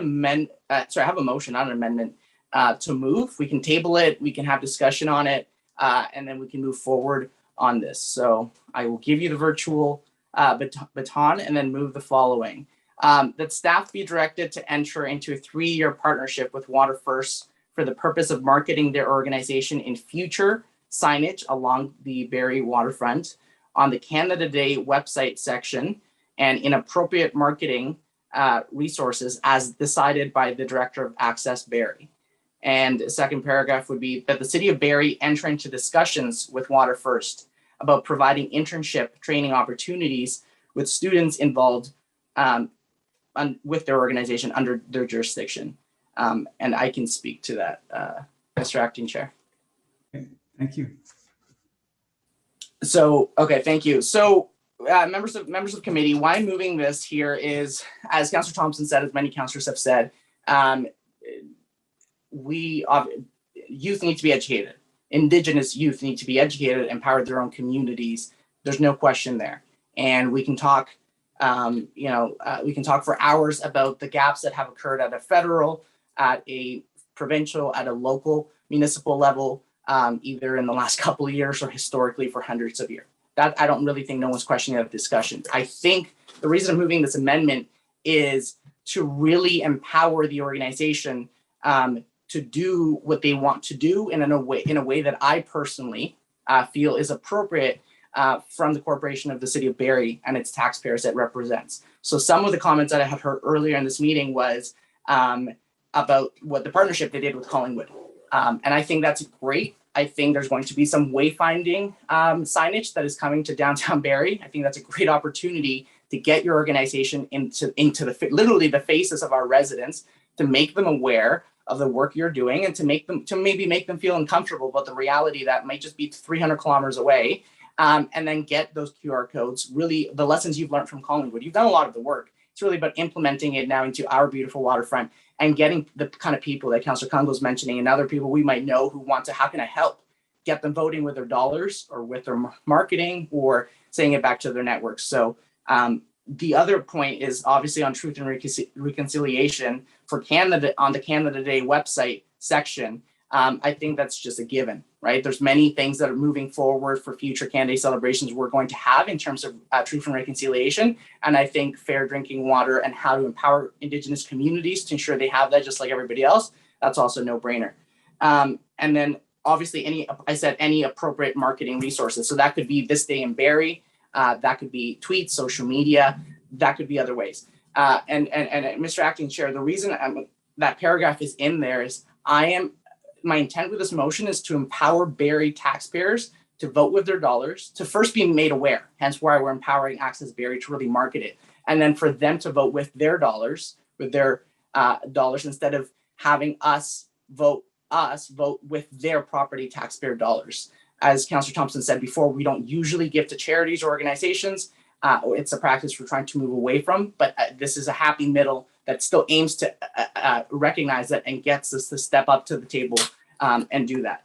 have a motion, not an amendment, to move. We can table it, we can have discussion on it, and then we can move forward on this. So I will give you the virtual baton and then move the following. That staff be directed to enter into a 3-year partnership with Water First for the purpose of marketing their organization in future signage along the Barrie waterfront, on the Canada Day website section, and in appropriate marketing resources as decided by the Director of Access Barrie. And the second paragraph would be that the City of Barrie enter into discussions with Water First about providing internship training opportunities with students involved with their organization under their jurisdiction. And I can speak to that, Mr. Acting Chair. Okay, thank you. So, okay, thank you. So members of committee, why I'm moving this here is, as Councillor Thompson said, as many councillors have said, youth need to be educated. Indigenous youth need to be educated, empower their own communities. There's no question there. And we can talk, we can talk for hours about the gaps that have occurred at a federal, at a provincial, at a local, municipal level, either in the last couple of years or historically for hundreds of years. That I don't really think no one's questioning that discussion. I think the reason I'm moving this amendment is to really empower the organization to do what they want to do in a way that I personally feel is appropriate from the corporation of the City of Barrie and its taxpayers it represents. So some of the comments that I had heard earlier in this meeting was about what the partnership they did with Collingwood. And I think that's great. I think there's going to be some wayfinding signage that is coming to downtown Barrie. I think that's a great opportunity to get your organization into the literally the faces of our residents, to make them aware of the work you're doing, and to maybe make them feel uncomfortable about the reality that might just be 300 kilometers away, and then get those QR codes, really the lessons you've learned from Collingwood. You've done a lot of the work. It's really about implementing it now into our beautiful waterfront and getting the kind of people that Councillor Kungle is mentioning and other people we might know who want to, how can I help? Get them voting with their dollars or with their marketing or saying it back to their networks. So the other point is obviously on truth and reconciliation for Canada, on the Canada Day website section. I think that's just a given, right? There's many things that are moving forward for future Canada Day celebrations we're going to have in terms of truth and reconciliation. And I think fair drinking water and how to empower Indigenous communities to ensure they have that just like everybody else, that's also a no-brainer. And then obviously any appropriate marketing resources. So that could be This Day in Barrie, that could be tweets, social media, that could be other ways. And Mr. Acting Chair, the reason that paragraph is in there is my intent with this motion is to empower Barrie taxpayers to vote with their dollars, to first be made aware, hence why we're empowering Access Barrie to really market it. And then for them to vote with their dollars, instead of having us vote with their property taxpayer dollars. As Councillor Thompson said before, we don't usually give to charities or organizations. It's a practice we're trying to move away from, but this is a happy middle that still aims to recognize that and gets us to step up to the table and do that.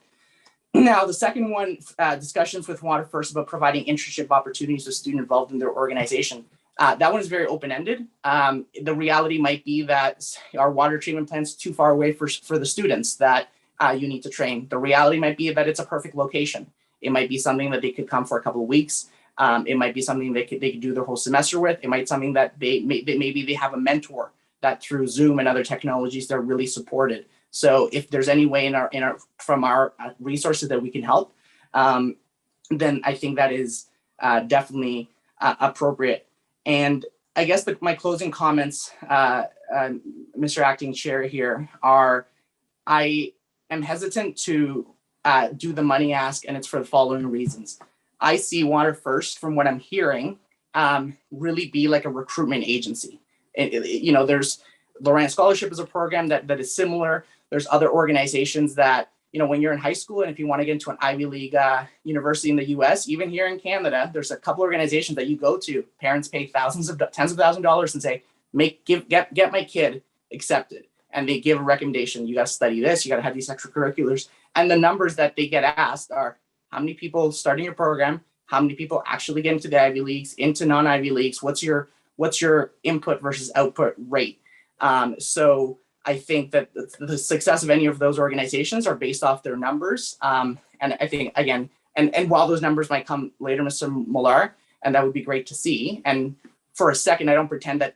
Now, the second one, discussions with Water First about providing internship opportunities to students involved in their organization. That one is very open-ended. The reality might be that our water treatment plant's too far away for the students that you need to train. The reality might be that it's a perfect location. It might be something that they could come for a couple of weeks. It might be something they could do their whole semester with. It might be something that maybe they have a mentor that through Zoom and other technologies they're really supported. So if there's any way from our resources that we can help, then I think that is definitely appropriate. And I guess my closing comments, Mr. Acting Chair, here are I am hesitant to do the money ask, and it's for the following reasons. I see Water First, from what I'm hearing, really be like a recruitment agency. There's Lorraine Scholarship is a program that is similar. There's other organizations that, when you're in high school and if you want to get into an Ivy League university in the US, even here in Canada, there's a couple organizations that you go to. Parents pay tens of thousands of dollars and say, get my kid accepted. And they give a recommendation. You got to study this. You got to have these extracurriculars. And the numbers that they get asked are how many people starting your program, how many people actually get into the Ivy Leagues, into non-Ivy Leagues, what's your input versus output rate. So I think that the success of any of those organizations are based off their numbers. And I think, again, and while those numbers might come later, Mr. Millar, and that would be great to see. And for a second, I don't pretend that,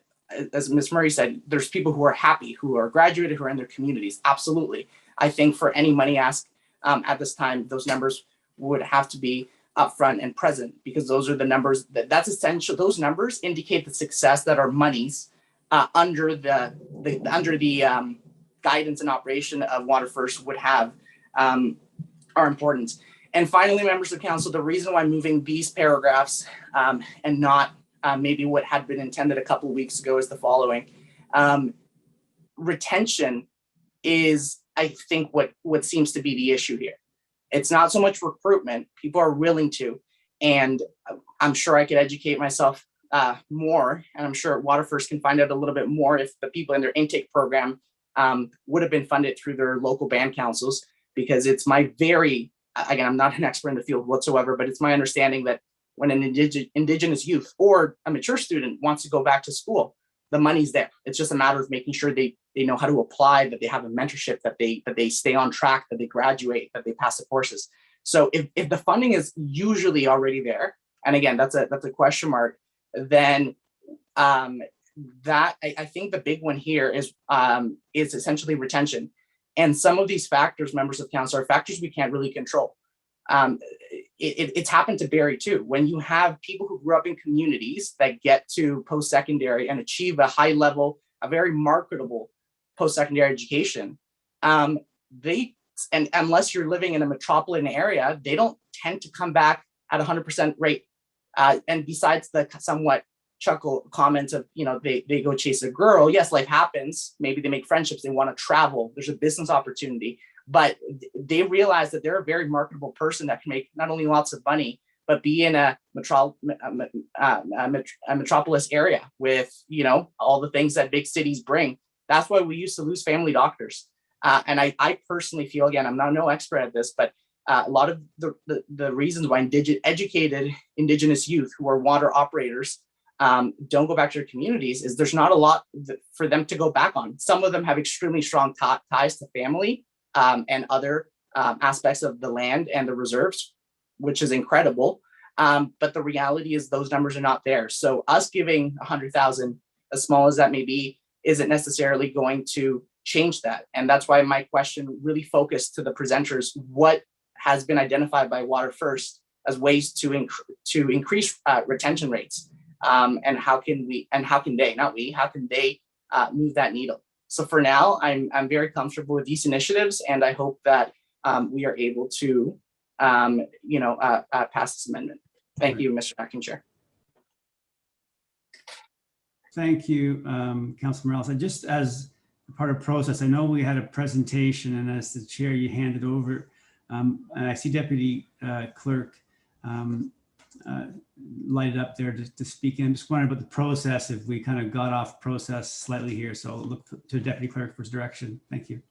as Ms. Murray said, there's people who are happy, who are graduated, who are in their communities. Absolutely. I think for any money ask at this time, those numbers would have to be upfront and present, because those are the numbers that's essential. Those numbers indicate the success that our monies under the guidance and operation of Water First would have are important. And finally, members of council, the reason why moving these paragraphs and not maybe what had been intended a couple of weeks ago is the following. Retention is, I think, what seems to be the issue here. It's not so much recruitment. People are willing to, and I'm sure I could educate myself more, and I'm sure Water First can find out a little bit more if the people in their intake program would have been funded through their local band councils, because it's my again, I'm not an expert in the field whatsoever, but it's my understanding that when an Indigenous youth or a mature student wants to go back to school, the money's there. It's just a matter of making sure they know how to apply, that they have a mentorship, that they stay on track, that they graduate, that they pass the courses. So if the funding is usually already there, and again, that's a question mark, then that I think the big one here is essentially retention. And some of these factors, members of council, are factors we can't really control. It's happened to Barrie too. When you have people who grew up in communities that get to post-secondary and achieve a high level, a very marketable post-secondary education, and unless you're living in a metropolitan area, they don't tend to come back at 100% rate. And besides the somewhat chuckle comments of, they go chase a girl. Yes, life happens. Maybe they make friendships. They want to travel. There's a business opportunity, but they realize that they're a very marketable person that can make not only lots of money, but be in a metropolis area with, all the things that big cities bring. That's why we used to lose family doctors. And I personally feel, again, I'm no expert at this, but a lot of the reasons why educated Indigenous youth who are water operators don't go back to their communities is there's not a lot for them to go back on. Some of them have extremely strong ties to family and other aspects of the land and the reserves, which is incredible. But the reality is those numbers are not there. So us giving 100,000, as small as that may be, isn't necessarily going to change that. And that's why my question really focused to the presenters: what has been identified by Water First as ways to increase retention rates? And how can they move that needle? So for now, I'm very comfortable with these initiatives, and I hope that we are able to, pass this amendment. Thank you, Mr. Acting Chair. Thank you, Councilor Morales. And just as part of process, I know we had a presentation, and as the chair, you handed over. And I see Deputy Clerk lighted up there to speak in. Just wondering about the process, if we kind of got off process slightly here. So I'll look to Deputy Clerk for his direction. Thank you.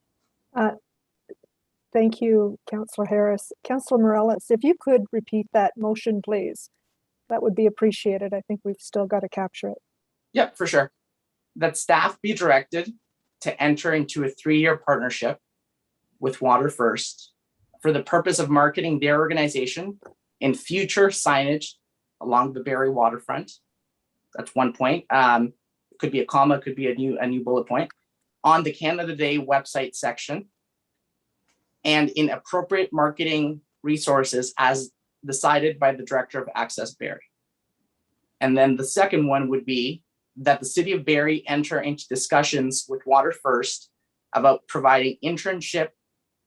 Thank you, Councillor Harris. Councillor Morales, if you could repeat that motion, please, that would be appreciated. I think we've still got to capture it. Yep, for sure. That staff be directed to enter into a 3-year partnership with Water First for the purpose of marketing their organization in future signage along the Barrie waterfront. That's one point. Could be a comma, could be a new bullet point. On the Canada Day website section, and in appropriate marketing resources as decided by the Director of Access Barrie. And then the second one would be that the City of Barrie enter into discussions with Water First about providing internship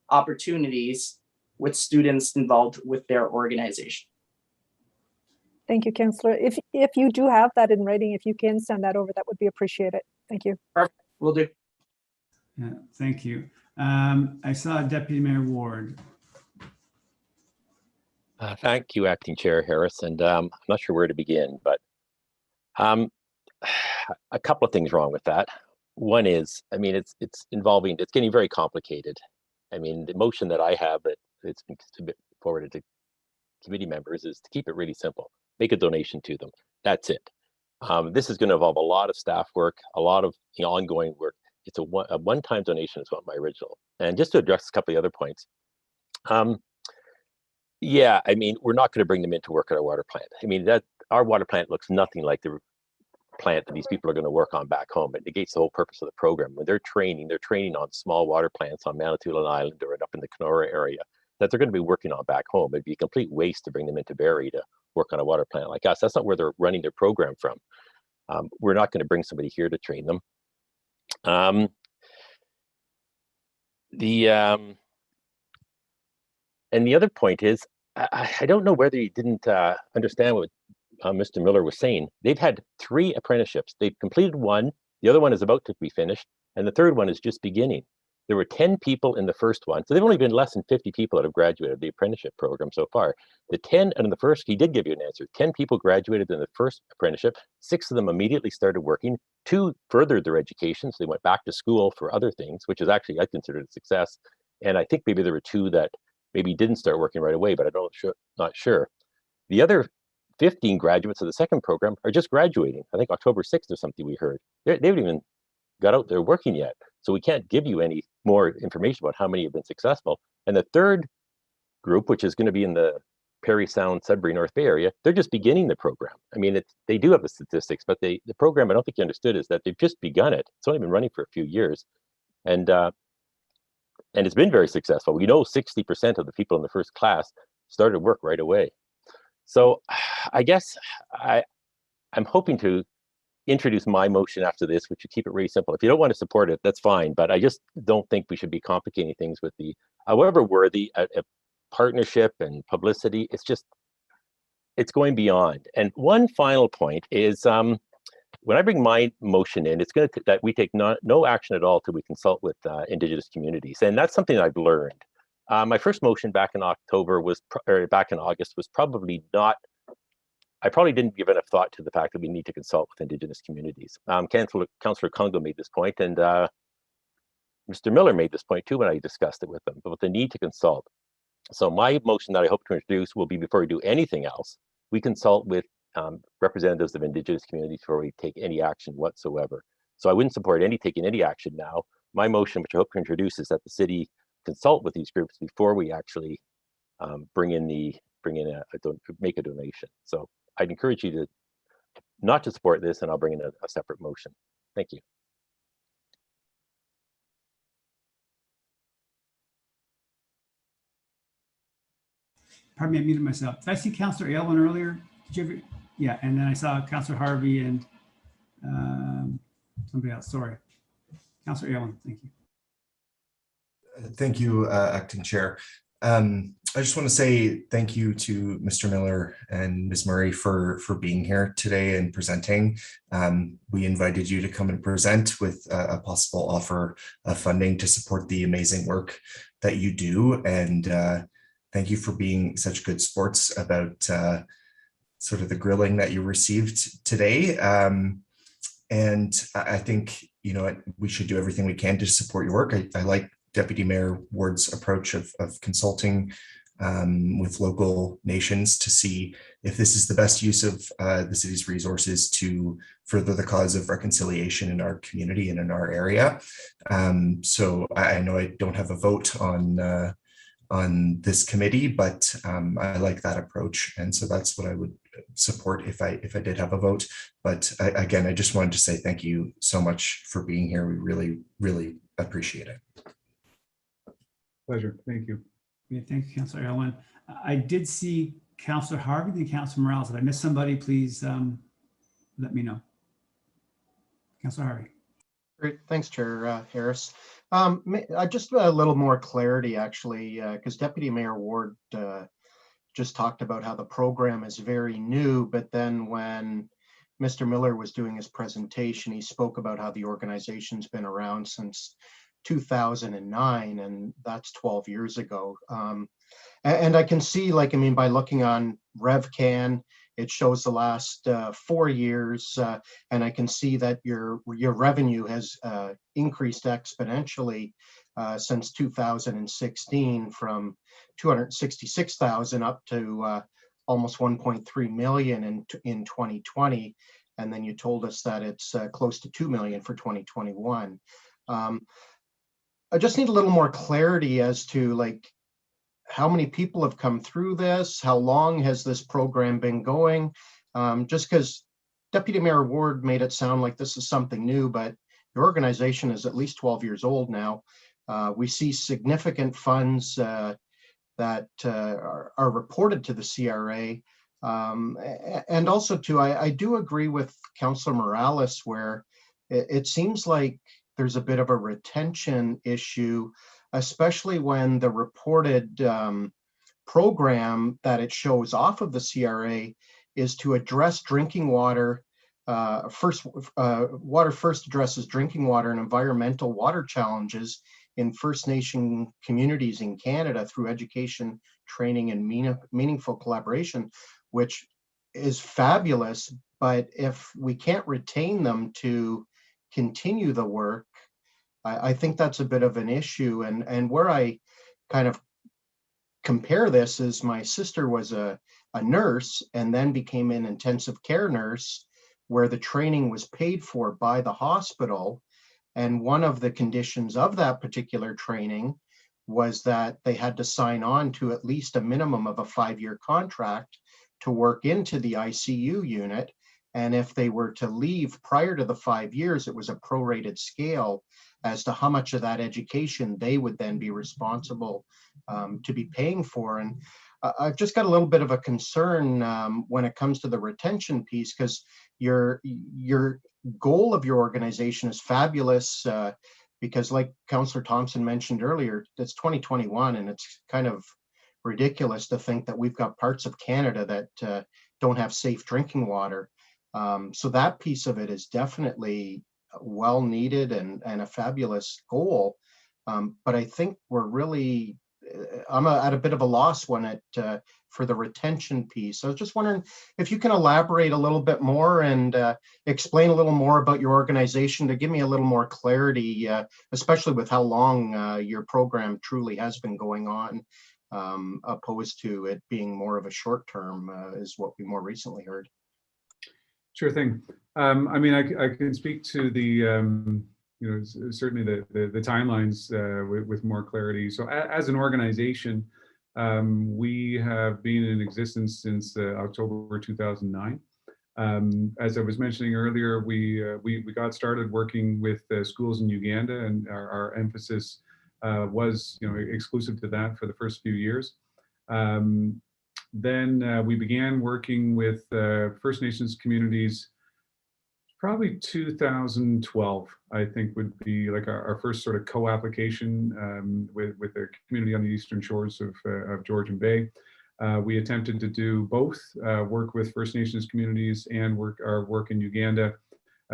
opportunities with students involved with their organization. Thank you, Councillor. If you do have that in writing, if you can send that over, that would be appreciated. Thank you. Perfect, will do. Yeah, thank you. I saw Deputy Mayor Ward. Thank you, Acting Chair Harris. And I'm not sure where to begin, but a couple of things wrong with that. One is, I mean, it's getting very complicated. I mean, the motion that I have that it's been forwarded to committee members is to keep it really simple. Make a donation to them. That's it. This is going to involve a lot of staff work, a lot of ongoing work. it's a one-time donation is what my original. And just to address a couple of the other points. Yeah, I mean, we're not going to bring them in to work at our water plant. I mean, that our water plant looks nothing like the plant that these people are going to work on back home. It negates the whole purpose of the program. When they're training on small water plants on Manitoulin Island or up in the Kenora area that they're going to be working on back home. It'd be a complete waste to bring them into Barrie to work on a water plant like us. That's not where they're running their program from. We're not going to bring somebody here to train them. And the other point is, I don't know whether you didn't understand what Mr. Miller was saying. They've had 3 apprenticeships. They've completed 1. The other one is about to be finished. And the third one is just beginning. There were 10 people in the first one. So they've only been less than 50 people that have graduated the apprenticeship program so far. The 10 and in the first, he did give you an answer. 10 people graduated in the first apprenticeship. 6 of them immediately started working. 2 furthered their education. So they went back to school for other things, which is actually, I considered a success. And I think maybe there were 2 that maybe didn't start working right away, but not sure. The other 15 graduates of the second program are just graduating. I think October 6th or something we heard. They haven't even got out there working yet. So we can't give you any more information about how many have been successful. And the third group, which is going to be in the Parry Sound, Sudbury, North Bay area, they're just beginning the program. I mean, they do have the statistics, but the program I don't think you understood is that they've just begun it. It's only been running for a few years. And it's been very successful. We know 60% of the people in the first class started work right away. So I guess I'm hoping to introduce my motion after this, which would keep it really simple. If you don't want to support it, that's fine. But I just don't think we should be complicating things with the, however worthy, a partnership and publicity. It's going beyond. And one final point is, when I bring my motion in, it's going to that we take no action at all till we consult with Indigenous communities, and that's something I've learned. My first motion back in August was probably not. I probably didn't give enough thought to the fact that we need to consult with Indigenous communities. Councillor Congo made this point, and Mr. Miller made this point too when I discussed it with them about the need to consult. So my motion that I hope to introduce will be before we do anything else, we consult with representatives of Indigenous communities before we take any action whatsoever. So I wouldn't support taking any action now. My motion, which I hope to introduce, is that the city consult with these groups before we actually make a donation. So I'd encourage you to not to support this, and I'll bring in a separate motion. Thank you. Pardon me, I muted myself. Did I see Councillor Aylwin earlier? Did you ever? Yeah, and then I saw Councillor Harvey and somebody else. Sorry. Councillor Aylwin, thank you. Thank you, Acting Chair. I just want to say thank you to Mr. Miller and Ms. Murray for being here today and presenting. We invited you to come and present with a possible offer of funding to support the amazing work that you do. And thank you for being such good sports about sort of the grilling that you received today. And I think, we should do everything we can to support your work. I like Deputy Mayor Ward's approach of consulting with local nations to see if this is the best use of the city's resources to further the cause of reconciliation in our community and in our area. So I know I don't have a vote on this committee, but I like that approach, and so that's what I would support if I did have a vote. But again, I just wanted to say thank you so much for being here. We really, really appreciate it. Pleasure. Thank you. Yeah, thank you, Councillor Aylwin. I did see Councillor Harvey and Councillor Morales. If I missed somebody, please let me know. Councillor Harvey. Great. Thanks, Chair Harris. Just a little more clarity, actually, because Deputy Mayor Ward just talked about how the program is very new, but then when Mr. Miller was doing his presentation, he spoke about how the organization's been around since 2009, and that's 12 years ago. And I can see, by looking on RevCan, it shows the last 4 years, and I can see that your revenue has increased exponentially since 2016, from 266,000 up to almost 1.3 million in 2020, and then you told us that it's close to 2 million for 2021. I just need a little more clarity as to like how many people have come through this, how long has this program been going? Just because Deputy Mayor Ward made it sound like this is something new, but the organization is at least 12 years old now. We see significant funds that are reported to the CRA. And also too, I do agree with Councillor Morales where it seems like there's a bit of a retention issue, especially when the reported program that it shows off of the CRA is to address drinking water. Water First addresses drinking water and environmental water challenges in First Nation communities in Canada through education, training, and meaningful collaboration, which is fabulous. But if we can't retain them to continue the work, I think that's a bit of an issue. And where I kind of compare this is my sister was a nurse and then became an intensive care nurse where the training was paid for by the hospital. And one of the conditions of that particular training was that they had to sign on to at least a minimum of a 5-year contract to work into the ICU unit. And if they were to leave prior to the 5 years, it was a prorated scale as to how much of that education they would then be responsible to be paying for. And I've just got a little bit of a concern when it comes to the retention piece, because your goal of your organization is fabulous, because like Councillor Thompson mentioned earlier, it's 2021 and it's kind of ridiculous to think that we've got parts of Canada that don't have safe drinking water. So that piece of it is definitely well needed and a fabulous goal. But I think we're really, I'm at a bit of a loss when it for the retention piece. So I was just wondering if you can elaborate a little bit more and explain a little more about your organization to give me a little more clarity, especially with how long your program truly has been going on, opposed to it being more of a short term, is what we more recently heard. Sure thing. I mean, I can speak to the you know, certainly the timelines with more clarity. So as an organization, we have been in existence since October 2009. As I was mentioning earlier, we got started working with schools in Uganda, and our emphasis was, you know, exclusive to that for the first few years. Then we began working with First Nations communities. Probably 2012, I think, would be like our first sort of co-application with the community on the eastern shores of Georgian Bay. We attempted to do both, work with First Nations communities and our work in Uganda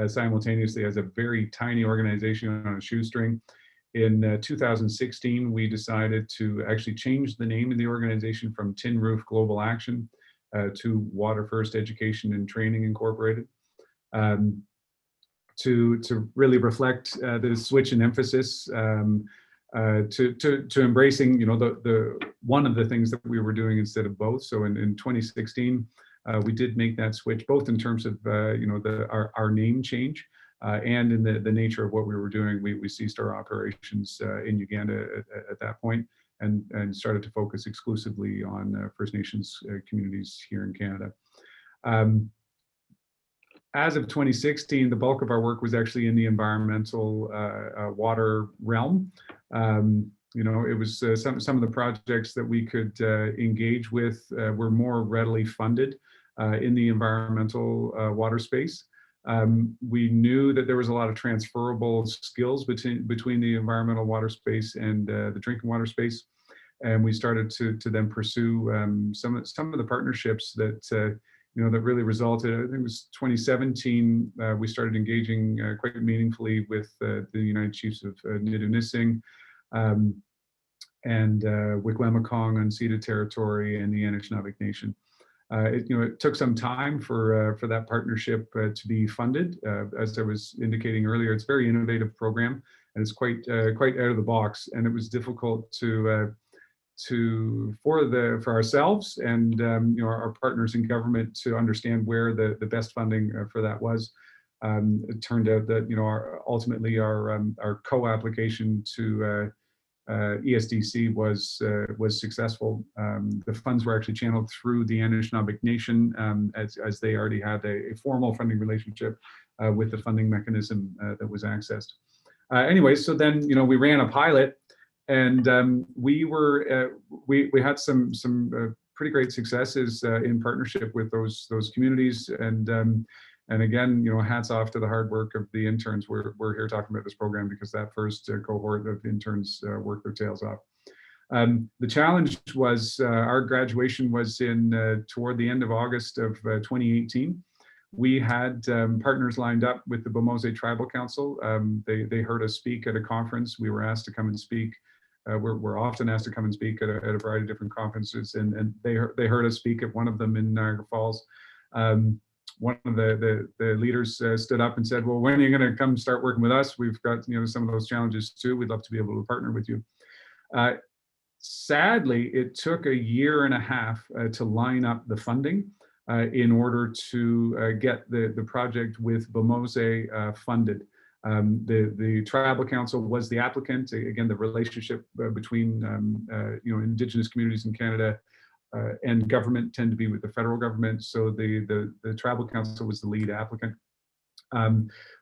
simultaneously as a very tiny organization on a shoestring. In 2016, we decided to actually change the name of the organization from Tin Roof Global Action to Water First Education and Training Incorporated. To really reflect the switch in emphasis, to embracing, you know, the one of the things that we were doing instead of both. So in 2016, we did make that switch, both in terms of you know, our name change and in the nature of what we were doing. We ceased our operations in Uganda at that point and started to focus exclusively on First Nations communities here in Canada. As of 2016, the bulk of our work was actually in the environmental water realm. You know, it was some of the projects that we could engage with were more readily funded in the environmental water space. We knew that there was a lot of transferable skills between the environmental water space and the drinking water space, and we started to then pursue some of the partnerships that you know, that really resulted. I think it was 2017. We started engaging quite meaningfully with the United Chiefs of Nidunissing and Wickwemikong unceded territory and the Anishinaabe Nation. You know, it took some time for that partnership to be funded. As I was indicating earlier, it's a very innovative program and it's quite out of the box. And it was difficult for ourselves and you know, our partners in government to understand where the best funding for that was. It turned out that ultimately our co-application to ESDC was successful. The funds were actually channeled through the Anishinaabe Nation, as they already had a formal funding relationship with the funding mechanism that was accessed. Anyway, so then we ran a pilot, and we had some pretty great successes in partnership with those communities, and again, hats off to the hard work of the interns. We're here talking about this program because that first cohort of interns worked their tails off. The challenge was our graduation was toward the end of August of 2018. We had partners lined up with the Bomose Tribal Council. They heard us speak at a conference. We were asked to come and speak. We're often asked to come and speak at a variety of different conferences, and they heard us speak at one of them in Niagara Falls. One of the leaders stood up and said, well, when are you going to come start working with us? We've got some of those challenges too. We'd love to be able to partner with you. Sadly, it took a year and a half to line up the funding in order to get the project with Bomose funded. The Tribal Council was the applicant. Again, the relationship between Indigenous communities in Canada and government tend to be with the federal government. So the Tribal Council was the lead applicant.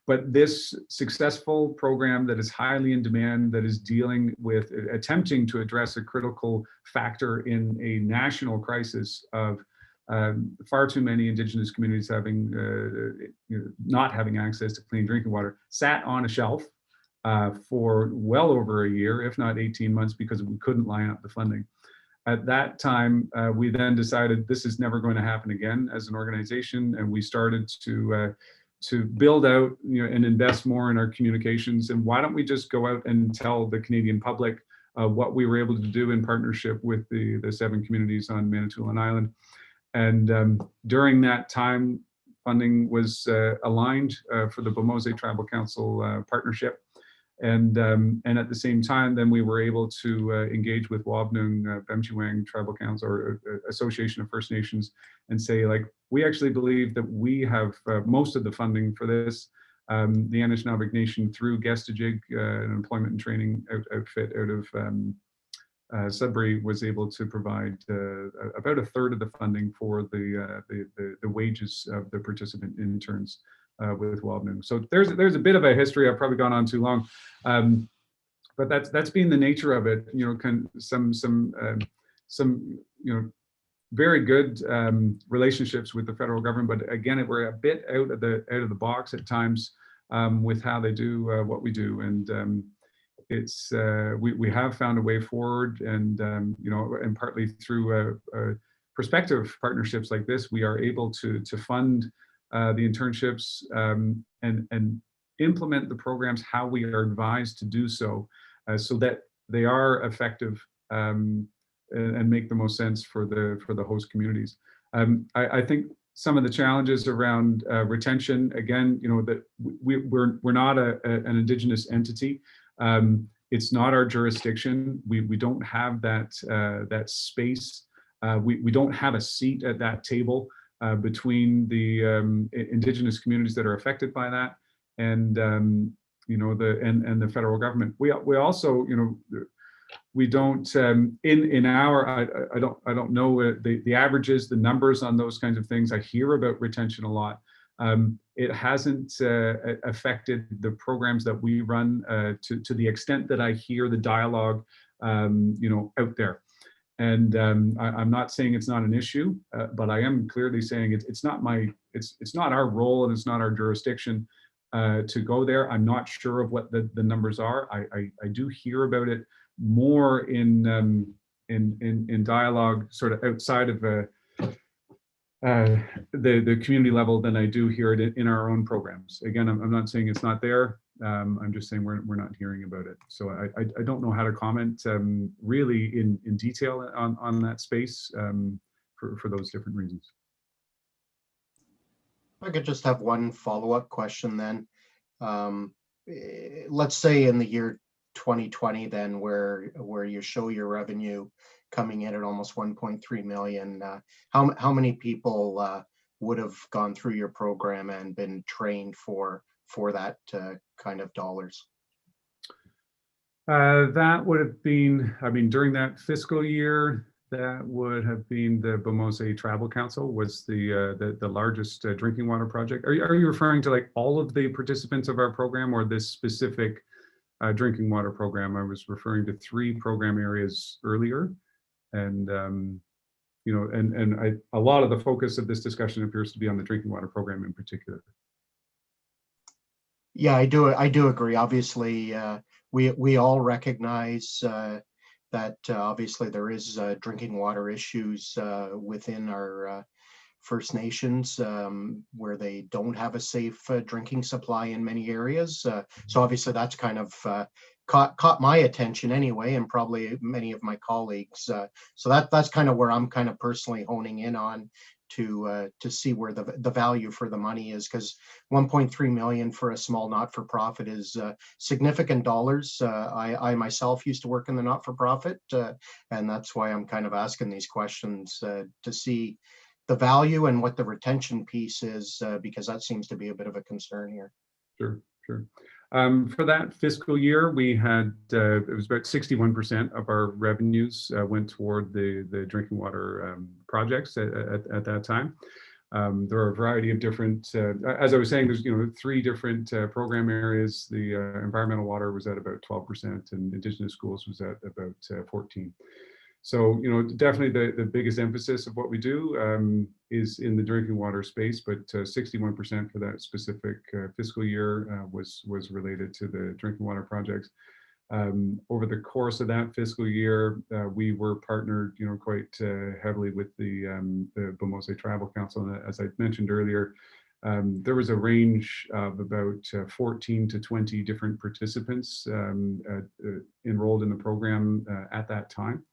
But this successful program that is highly in demand, that is dealing with, attempting to address a critical factor in a national crisis of far too many Indigenous communities having not having access to clean drinking water, sat on a shelf for well over a year, if not 18 months, because we couldn't line up the funding. At that time, we then decided this is never going to happen again as an organization, and we started to build out and invest more in our communications. And why don't we just go out and tell the Canadian public what we were able to do in partnership with the 7 communities on Manitoulin Island. And during that time, funding was aligned for the Bomose Tribal Council partnership. And at the same time, then we were able to engage with Wabnung Bemchiwang Tribal Council or Association of First Nations and say, like, we actually believe that we have most of the funding for this. The Anishinaabe Nation through Gestajig, an employment and training outfit out of Sudbury, was able to provide about a third of the funding for the wages of the participant interns with Wabnung. So there's a bit of a history. I've probably gone on too long, but that's been the nature of it. Some very good relationships with the federal government, but again, we're a bit out of the box at times with how they do what we do, and it's we have found a way forward, and and partly through prospective partnerships like this, we are able to fund the internships and implement the programs how we are advised to do so, so that they are effective and make the most sense for the host communities. I think some of the challenges around retention, again, that we're not an Indigenous entity. It's not our jurisdiction. We don't have that space. We don't have a seat at that table between the Indigenous communities that are affected by that and the federal government. We also we don't in our I don't know the averages, the numbers on those kinds of things. I hear about retention a lot. It hasn't affected the programs that we run to the extent that I hear the dialogue out there. And I'm not saying it's not an issue, but I am clearly saying it's not our role, and it's not our jurisdiction to go there. I'm not sure of what the numbers are. I do hear about it more in dialogue, sort of outside of the community level, than I do hear it in our own programs. Again, I'm not saying it's not there. I'm just saying we're not hearing about it. So I don't know how to comment really in detail on that space for those different reasons. I could just have one follow-up question then. Let's say in the year 2020 then, where you show your revenue coming in at almost 1.3 million, how many people would have gone through your program and been trained for that kind of dollars? That would have been, I mean, during that fiscal year, that would have been the Bomose Travel Council was the largest drinking water project. Are you referring to like all of the participants of our program or this specific drinking water program? I was referring to 3 program areas earlier. And, you know, and a lot of the focus of this discussion appears to be on the drinking water program in particular. Yeah, I do agree. Obviously, we all recognize that obviously there is drinking water issues within our First Nations where they don't have a safe drinking supply in many areas. So obviously that's kind of caught my attention anyway, and probably many of my colleagues. So that's kind of where I'm kind of personally honing in on to see where the value for the money is, because 1.3 million for a small not-for-profit is significant dollars. I myself used to work in the not-for-profit, and that's why I'm kind of asking these questions to see the value and what the retention piece is, because that seems to be a bit of a concern here. Sure. For that fiscal year, we had, it was about 61% of our revenues went toward the drinking water projects at that time. There are a variety of different, as I was saying, there's 3 different program areas. The environmental water was at about 12% and Indigenous schools was at about 14%. So, definitely the biggest emphasis of what we do is in the drinking water space, but 61% for that specific fiscal year was related to the drinking water projects. Over the course of that fiscal year, we were partnered, quite heavily with the Bomose Travel Council. And as I mentioned earlier, there was a range of about 14 to 20 different participants enrolled in the program at that time.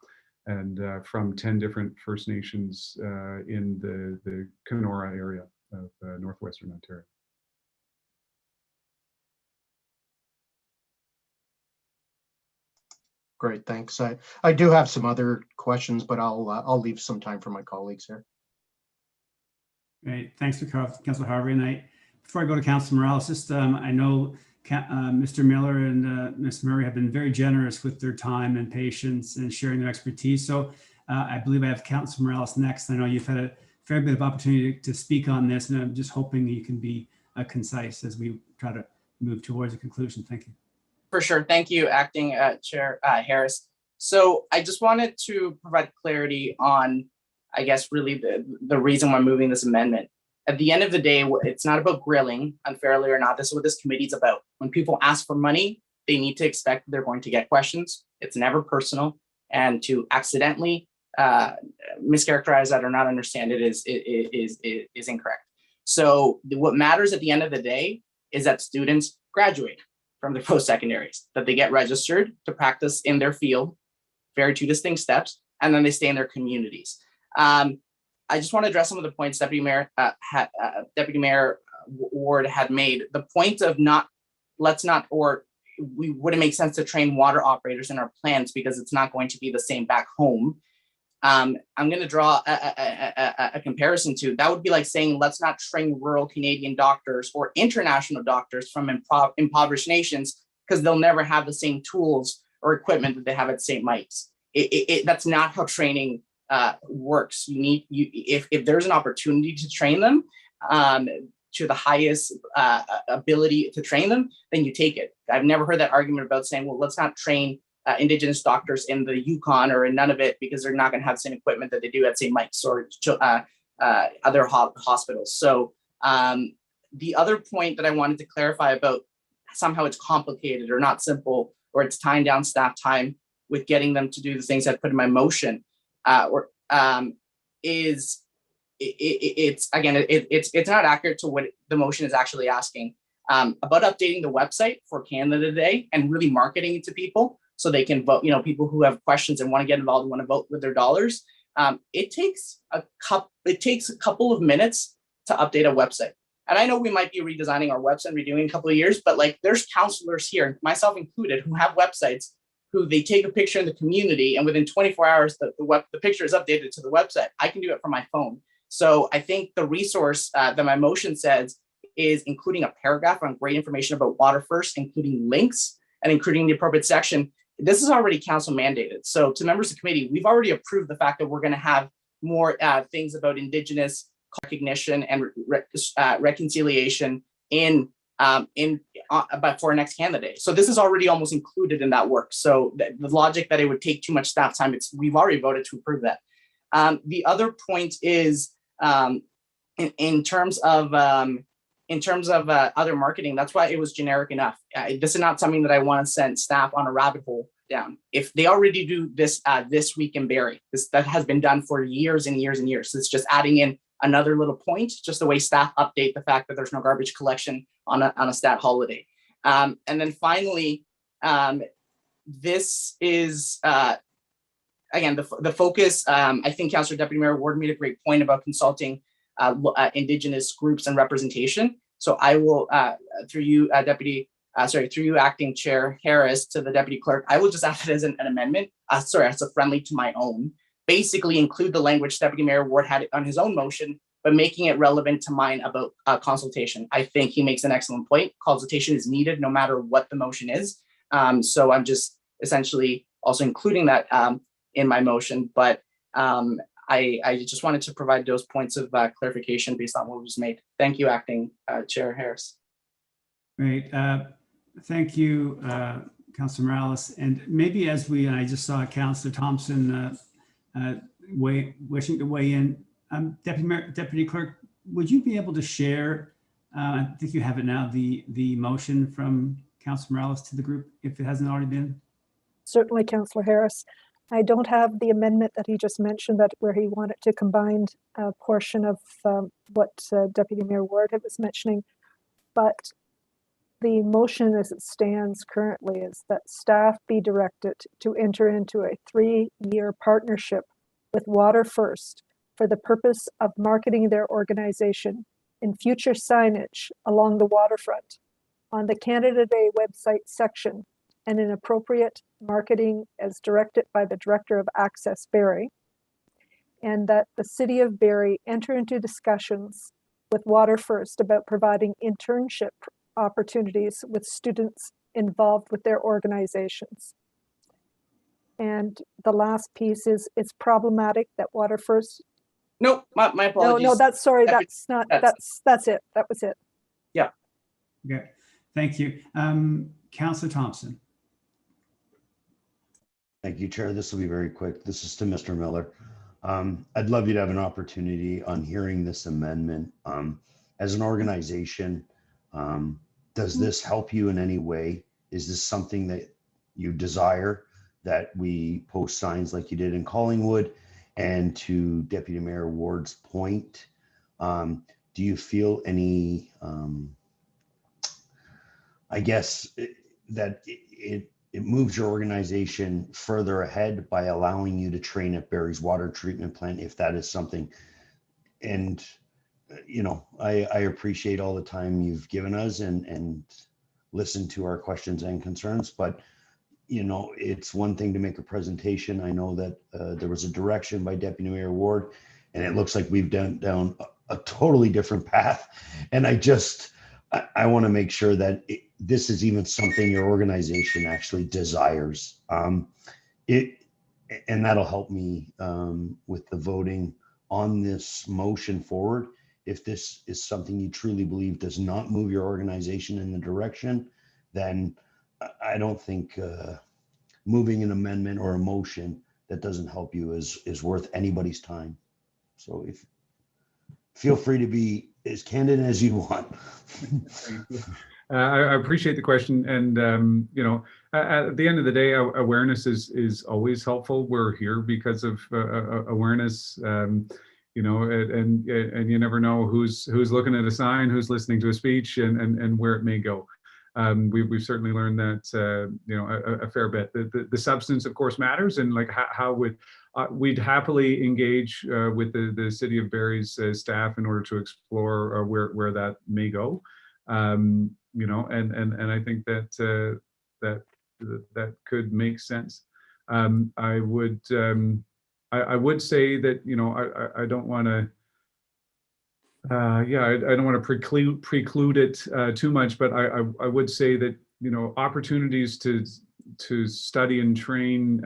And from 10 different First Nations in the Kenora area of northwestern Ontario. Great, thanks. I do have some other questions, but I'll leave some time for my colleagues here. Great, thanks for Councillor Harvey. And before I go to Councillor Morales, just I know Mr. Miller and Ms. Murray have been very generous with their time and patience and sharing their expertise. So I believe I have Councillor Morales next. I know you've had a fair bit of opportunity to speak on this, and I'm just hoping you can be concise as we try to move towards a conclusion. Thank you. For sure. Thank you, Acting Chair Harris. So I just wanted to provide clarity on, I guess, really the reason why I'm moving this amendment. At the end of the day, it's not about grilling unfairly or not. This is what this committee is about. When people ask for money, they need to expect they're going to get questions. It's never personal. And to accidentally mischaracterize that or not understand it is incorrect. So what matters at the end of the day is that students graduate from their post-secondaries, that they get registered to practice in their field, very 2 distinct steps, and then they stay in their communities. I just want to address some of the points Deputy Mayor Ward had made. The point of we wouldn't make sense to train water operators in our plans because it's not going to be the same back home. I'm going to draw a comparison to that would be like saying let's not train rural Canadian doctors or international doctors from impoverished nations because they'll never have the same tools or equipment that they have at St. Mike's. That's not how training works. If there's an opportunity to train them to the highest ability to train them, then you take it. I've never heard that argument about saying, well, let's not train Indigenous doctors in the Yukon or in none of it because they're not going to have the same equipment that they do at St. Mike's or other hospitals. So the other point that I wanted to clarify about somehow it's complicated or not simple, or it's tying down staff time with getting them to do the things I put in my motion, it's not accurate to what the motion is actually asking about updating the website for Canada Day and really marketing it to people so they can vote. People who have questions and want to get involved and want to vote with their dollars. It takes a couple of minutes to update a website. And I know we might be redesigning our website, redoing in a couple of years, but like there's counselors here, myself included, who have websites who they take a picture in the community and within 24 hours, the picture is updated to the website. I can do it from my phone. So I think the resource that my motion says is including a paragraph on great information about water first, including links and including the appropriate section. This is already council mandated. So to members of the committee, we've already approved the fact that we're going to have more things about Indigenous recognition and reconciliation but for our next candidate. So this is already almost included in that work. So the logic that it would take too much staff time, we've already voted to approve that. The other point is in terms of other marketing, that's why it was generic enough. This is not something that I want to send staff on a rabbit hole down. If they already do this this week in Barrie, that has been done for years and years and years. So it's just adding in another little point, just the way staff update the fact that there's no garbage collection on a stat holiday. And then finally, this is again the focus. I think Councillor Deputy Mayor Ward made a great point about consulting Indigenous groups and representation. So I will through you, through you, Acting Chair Harris, to the Deputy Clerk, I will just add it as an amendment. As a friendly to my own. Basically include the language Deputy Mayor Ward had on his own motion, but making it relevant to mine about consultation. I think he makes an excellent point. Consultation is needed no matter what the motion is. So I'm just essentially also including that in my motion, but I just wanted to provide those points of clarification based on what was made. Thank you, Acting Chair Harris. Great. Thank you, Councilor Morales. And maybe I just saw Councilor Thompson wishing to weigh in. Deputy Clerk, would you be able to share, I think you have it now, the motion from Councilor Morales to the group, if it hasn't already been? Certainly, Councillor Harris. I don't have the amendment that he just mentioned, that where he wanted to combine a portion of what Deputy Mayor Ward was mentioning, but the motion as it stands currently is that staff be directed to enter into a 3-year partnership with Water First for the purpose of marketing their organization in future signage along the waterfront, on the Canada Day website section, and in appropriate marketing as directed by the Director of Access Barrie, and that the City of Barrie enter into discussions with Water First about providing internship opportunities with students involved with their organizations. And the last piece is, it's problematic that Water First. No, my apologies. No, that's sorry. That's not. That's it. That was it. Yeah. Okay. Thank you, Councillor Thompson. Thank you, Chair. This will be very quick. This is to Mr. Miller. I'd love you to have an opportunity on hearing this amendment. As an organization, does this help you in any way? Is this something that you desire, that we post signs like you did in Collingwood? And to Deputy Mayor Ward's point, do you feel any, I guess, that it moves your organization further ahead by allowing you to train at Barrie's water treatment plant, if that is something? And you know, I appreciate all the time you've given us and listened to our questions and concerns, but you know, it's one thing to make a presentation. I know that there was a direction by Deputy Mayor Ward, and it looks like we've done down a totally different path. And I want to make sure that this is even something your organization actually desires. And that'll help me with the voting on this motion forward. If this is something you truly believe does not move your organization in the direction, then I don't think moving an amendment or a motion that doesn't help you is worth anybody's time. So feel free to be as candid as you want. I appreciate the question, and you know, at the end of the day, awareness is always helpful. We're here because of awareness. You know, and you never know who's looking at a sign, who's listening to a speech, and where it may go. We've certainly learned that you know, a fair bit. The substance, of course, matters, and like how we'd happily engage with the City of Barrie's staff in order to explore where that may go. You know, and I think that that could make sense. I would say that, you know, I don't want to Yeah, I don't want to preclude it too much, but I would say that, you know, opportunities to study and train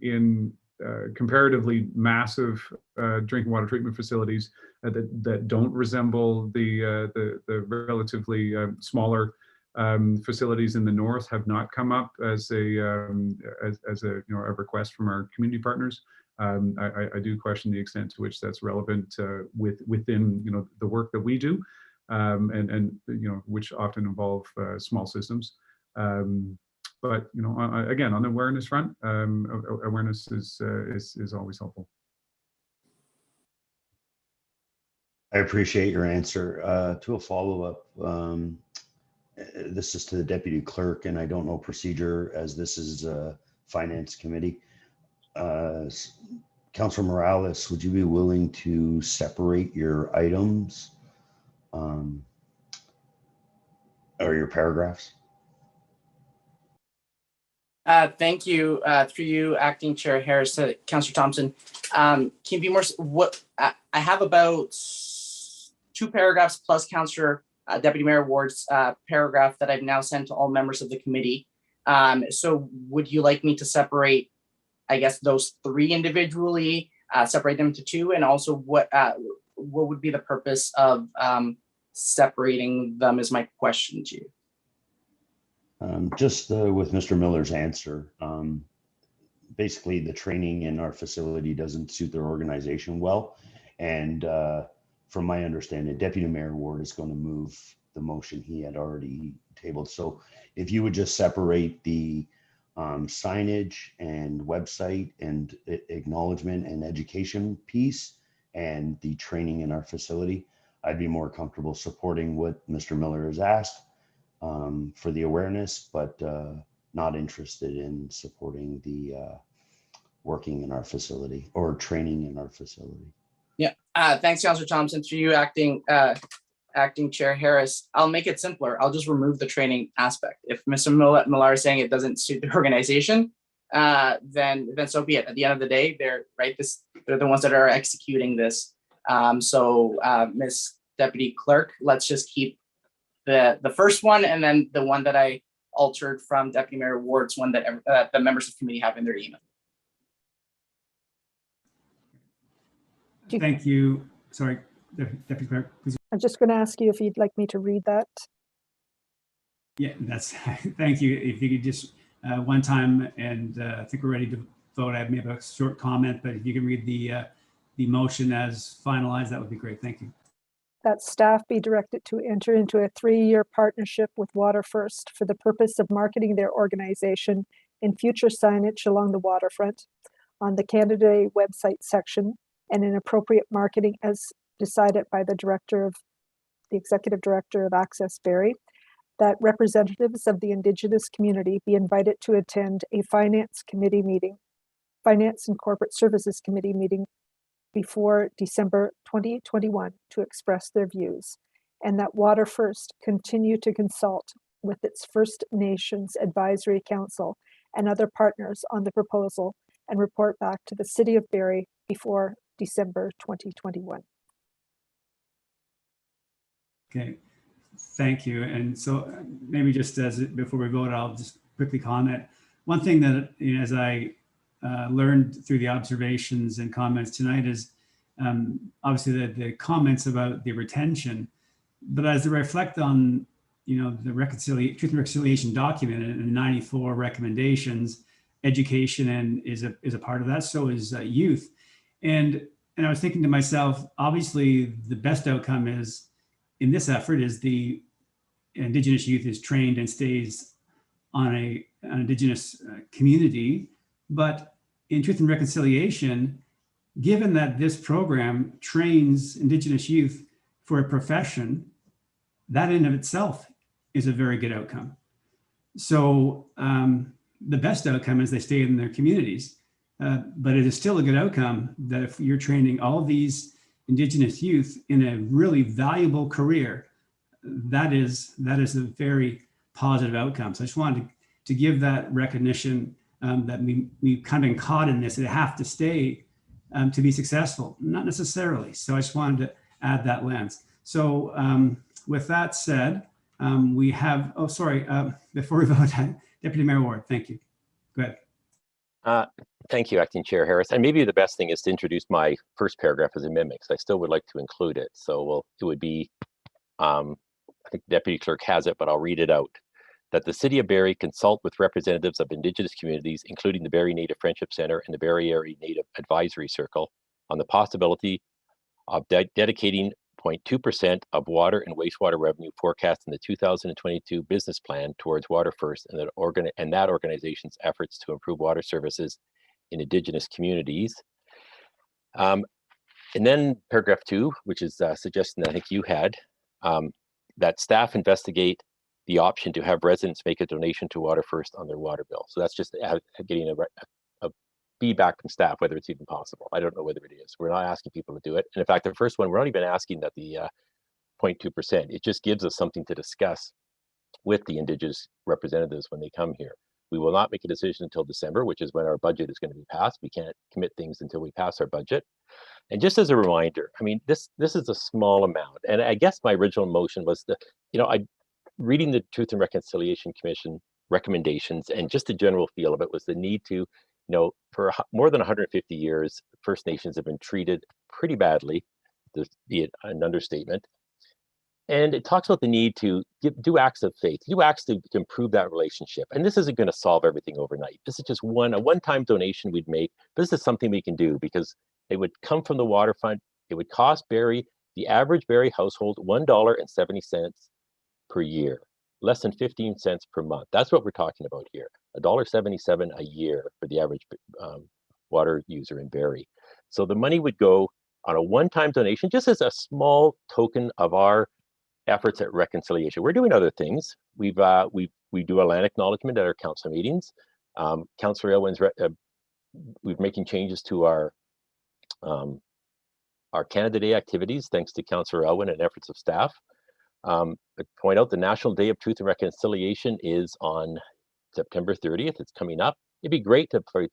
in comparatively massive drinking water treatment facilities that don't resemble the relatively smaller facilities in the north have not come up as a a request from our community partners. I do question the extent to which that's relevant within the work that we do, and which often involve small systems. But again, on the awareness front, awareness is always helpful. I appreciate your answer. To a follow-up, this is to the deputy clerk, and I don't know procedure as this is a finance committee. Councilor Morales, would you be willing to separate your items or your paragraphs? Thank you. Through you, Acting Chair Harris, Councillor Thompson. Can you be more? I have about 2 paragraphs plus Councillor Deputy Mayor Ward's paragraph that I've now sent to all members of the committee. So would you like me to separate, I guess, those 3 individually, separate them to 2, and also what would be the purpose of separating them is my question to you. Just with Mr. Miller's answer, basically the training in our facility doesn't suit their organization well. And from my understanding, Deputy Mayor Ward is going to move the motion he had already tabled. So if you would just separate the signage and website and acknowledgement and education piece and the training in our facility, I'd be more comfortable supporting what Mr. Miller has asked for the awareness, but not interested in supporting the working in our facility or training in our facility. Yeah, thanks, Councillor Thompson. Through you, Acting Chair Harris, I'll make it simpler. I'll just remove the training aspect. If Mr. Millar is saying it doesn't suit the organization, then so be it. At the end of the day, they're the ones that are executing this. So Ms. Deputy Clerk, let's just keep the first one, and then the one that I altered from Deputy Mayor Ward's one that the members of the committee have in their email. Thank you. Sorry, Deputy Clerk, please. I'm just going to ask you if you'd like me to read that. Yeah, that's, thank you. If you could just one time, and I think we're ready to vote. I may have a short comment, but if you can read the motion as finalized, that would be great. Thank you. That staff be directed to enter into a 3-year partnership with Water First for the purpose of marketing their organization in future signage along the waterfront, on the candidate website section, and in appropriate marketing as decided by the Executive Director of Access Barrie, that representatives of the Indigenous community be invited to attend a Finance and Corporate Services Committee meeting before December 2021 to express their views, and that Water First continue to consult with its First Nations Advisory Council and other partners on the proposal and report back to the City of Barrie before December 2021. Okay, thank you. And so maybe just before we vote, I'll just quickly comment. One thing that, as I learned through the observations and comments tonight is obviously the comments about the retention, but as I reflect on, the Truth and Reconciliation document and 94 recommendations, education is a part of that. So is youth. And I was thinking to myself, obviously the best outcome is in this effort is the Indigenous youth is trained and stays on an Indigenous community. But in Truth and Reconciliation, given that this program trains Indigenous youth for a profession, that in of itself is a very good outcome. So the best outcome is they stay in their communities, but it is still a good outcome that if you're training all these Indigenous youth in a really valuable career, that is a very positive outcome. So I just wanted to give that recognition that we've kind of been caught in this. They have to stay to be successful, not necessarily. So I just wanted to add that lens. So with that said, we have, oh, sorry, before we vote, Deputy Mayor Ward, thank you. Go ahead. Thank you, Acting Chair Harris. And maybe the best thing is to introduce my first paragraph as amendment, because I still would like to include it. So it would be, I think the Deputy Clerk has it, but I'll read it out. That the City of Barrie consult with representatives of Indigenous communities, including the Barrie Native Friendship Center and the Barrie Area Native Advisory Circle, on the possibility of dedicating 0.2% of water and wastewater revenue forecast in the 2022 business plan towards Water First and that organization's efforts to improve water services in Indigenous communities. And then paragraph 2, which is a suggestion that I think you had, that staff investigate the option to have residents make a donation to Water First on their water bill. So that's just getting a feedback from staff, whether it's even possible. I don't know whether it is. We're not asking people to do it. And in fact, the first one, we're not even asking that the 0.2%. It just gives us something to discuss with the Indigenous representatives when they come here. We will not make a decision until December, which is when our budget is going to be passed. We can't commit things until we pass our budget. And just as a reminder, I mean, this is a small amount. And I guess my original motion was reading the Truth and Reconciliation Commission recommendations, and just the general feel of it was the need to, for more than 150 years, First Nations have been treated pretty badly, to be it an understatement. And it talks about the need to do acts of faith, do acts to improve that relationship. And this isn't going to solve everything overnight. This is just a one-time donation we'd make. But this is something we can do because it would come from the waterfront. It would cost Barrie, the average Barrie household, $1.70 per year, less than 15 cents per month. That's what we're talking about here. $1.77 a year for the average water user in Barrie. So the money would go on a one-time donation, just as a small token of our efforts at reconciliation. We're doing other things. We do a land acknowledgement at our council meetings. Councillor Elwin's we're making changes to our Canada Day activities, thanks to Councillor Elwin and efforts of staff. I point out the National Day of Truth and Reconciliation is on September 30th. It's coming up. It'd be great to for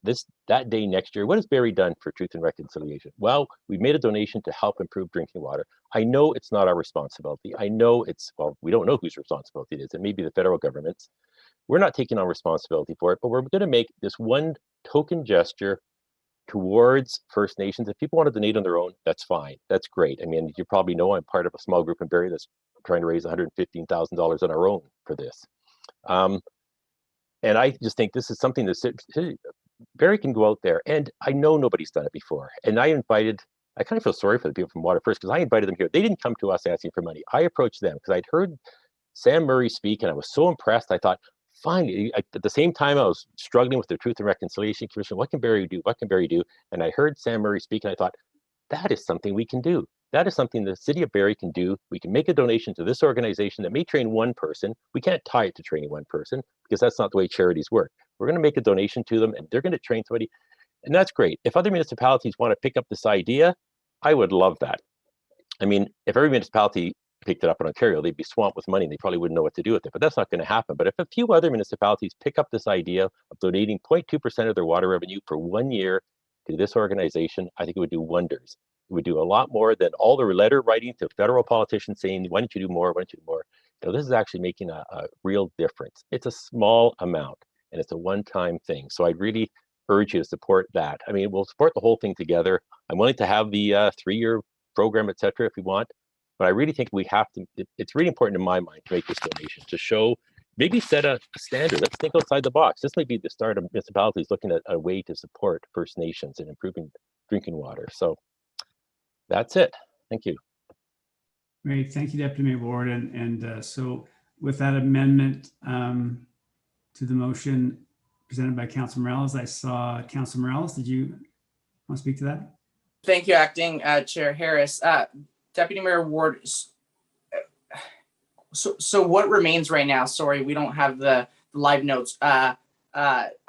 that day next year. What has Barrie done for Truth and Reconciliation? Well, we've made a donation to help improve drinking water. I know it's not our responsibility. I know we don't know whose responsibility it is. It may be the federal government's. We're not taking on responsibility for it, but we're going to make this one token gesture towards First Nations. If people want to donate on their own, that's fine. That's great. I mean, you probably know I'm part of a small group in Barrie that's trying to raise $115,000 on our own for this. And I just think this is something that Barrie can go out there, and I know nobody's done it before. And I kind of feel sorry for the people from Water First because I invited them here. They didn't come to us asking for money. I approached them because I'd heard Sam Murray speak, and I was so impressed. I thought, finally, at the same time I was struggling with the Truth and Reconciliation Commission, what can Barrie do? What can Barrie do? And I heard Sam Murray speak, and I thought, that is something we can do. That is something the City of Barrie can do. We can make a donation to this organization that may train one person. We can't tie it to training one person because that's not the way charities work. We're going to make a donation to them and they're going to train somebody. And that's great. If other municipalities want to pick up this idea, I would love that. I mean, if every municipality picked it up in Ontario, they'd be swamped with money and they probably wouldn't know what to do with it, but that's not going to happen. But if a few other municipalities pick up this idea of donating 0.2% of their water revenue for 1 year to this organization, I think it would do wonders. It would do a lot more than all the letter writing to federal politicians saying, why don't you do more? Why don't you do more? This is actually making a real difference. It's a small amount and it's a one-time thing. So I'd really urge you to support that. I mean, we'll support the whole thing together. I'm willing to have the 3-year program, et cetera, if we want. But I really think we have to, it's really important in my mind to make this donation, to show, maybe set a standard. Let's think outside the box. This may be the start of municipalities looking at a way to support First Nations and improving drinking water. So that's it. Thank you. Great. Thank you, Deputy Mayor Ward. And so with that amendment to the motion presented by Councilor Morales, I saw Councilor Morales. Did you want to speak to that? Thank you, Acting Chair Harris. Deputy Mayor Ward, so what remains right now? Sorry, we don't have the live notes. I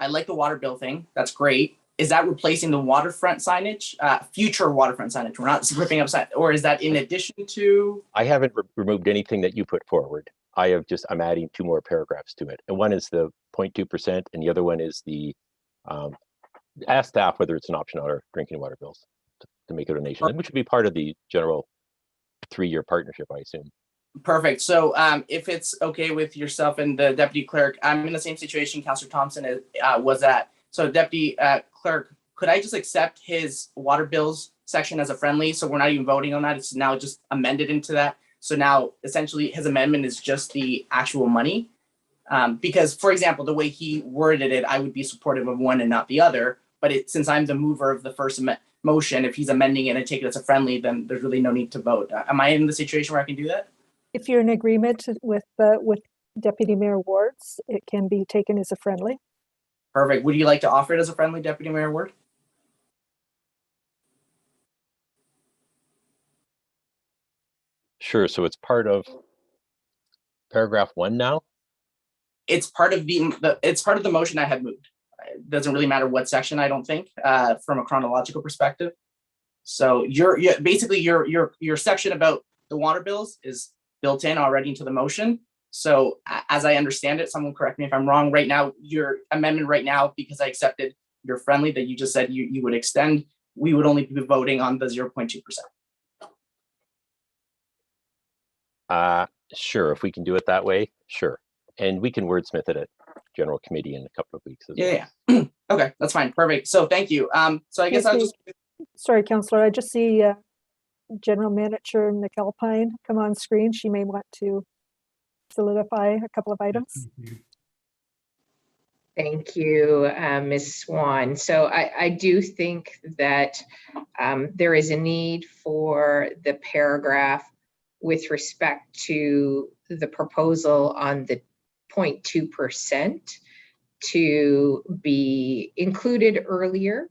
like the water bill thing. That's great. Is that replacing the waterfront signage, future waterfront signage? We're not ripping up sign, or is that in addition to? I haven't Removed anything that you put forward. I'm adding 2 more paragraphs to it. And one is the 0.2% and the other one is the, ask staff whether it's an option on our drinking water bills to make a donation, which would be part of the general 3-year partnership, I assume. Perfect. So if it's okay with yourself and the deputy clerk, I'm in the same situation Councillor Thompson was at. So deputy clerk, could I just accept his water bills section as a friendly? So we're not even voting on that. It's now just amended into that. So now essentially his amendment is just the actual money. Because for example, the way he worded it, I would be supportive of one and not the other. But since I'm the mover of the first motion, if he's amending it and take it as a friendly, then there's really no need to vote. Am I in the situation where I can do that? If you're in agreement with Deputy Mayor Ward's, it can be taken as a friendly. Perfect. Would you like to offer it as a friendly, Deputy Mayor Ward? Sure. So it's part of paragraph 1 now? It's part of it's part of the motion I had moved. It doesn't really matter what section, I don't think, from a chronological perspective. So basically your section about the water bills is built in already into the motion. So as I understand it, someone correct me if I'm wrong, right now, your amendment right now, because I accepted your friendly that you just said you would extend, we would only be voting on the 0.2%. Sure, if we can do it that way, sure. And we can wordsmith it at general committee in a couple of weeks as well. Yeah. Okay, that's fine. Perfect. So thank you. So I guess I'll just... Sorry, Councillor, I just see General Manager McAlpine come on screen. She may want to solidify a couple of items. Thank you, Ms. Swan. So I do think that there is a need for the paragraph with respect to the proposal on the 0.2% to be included earlier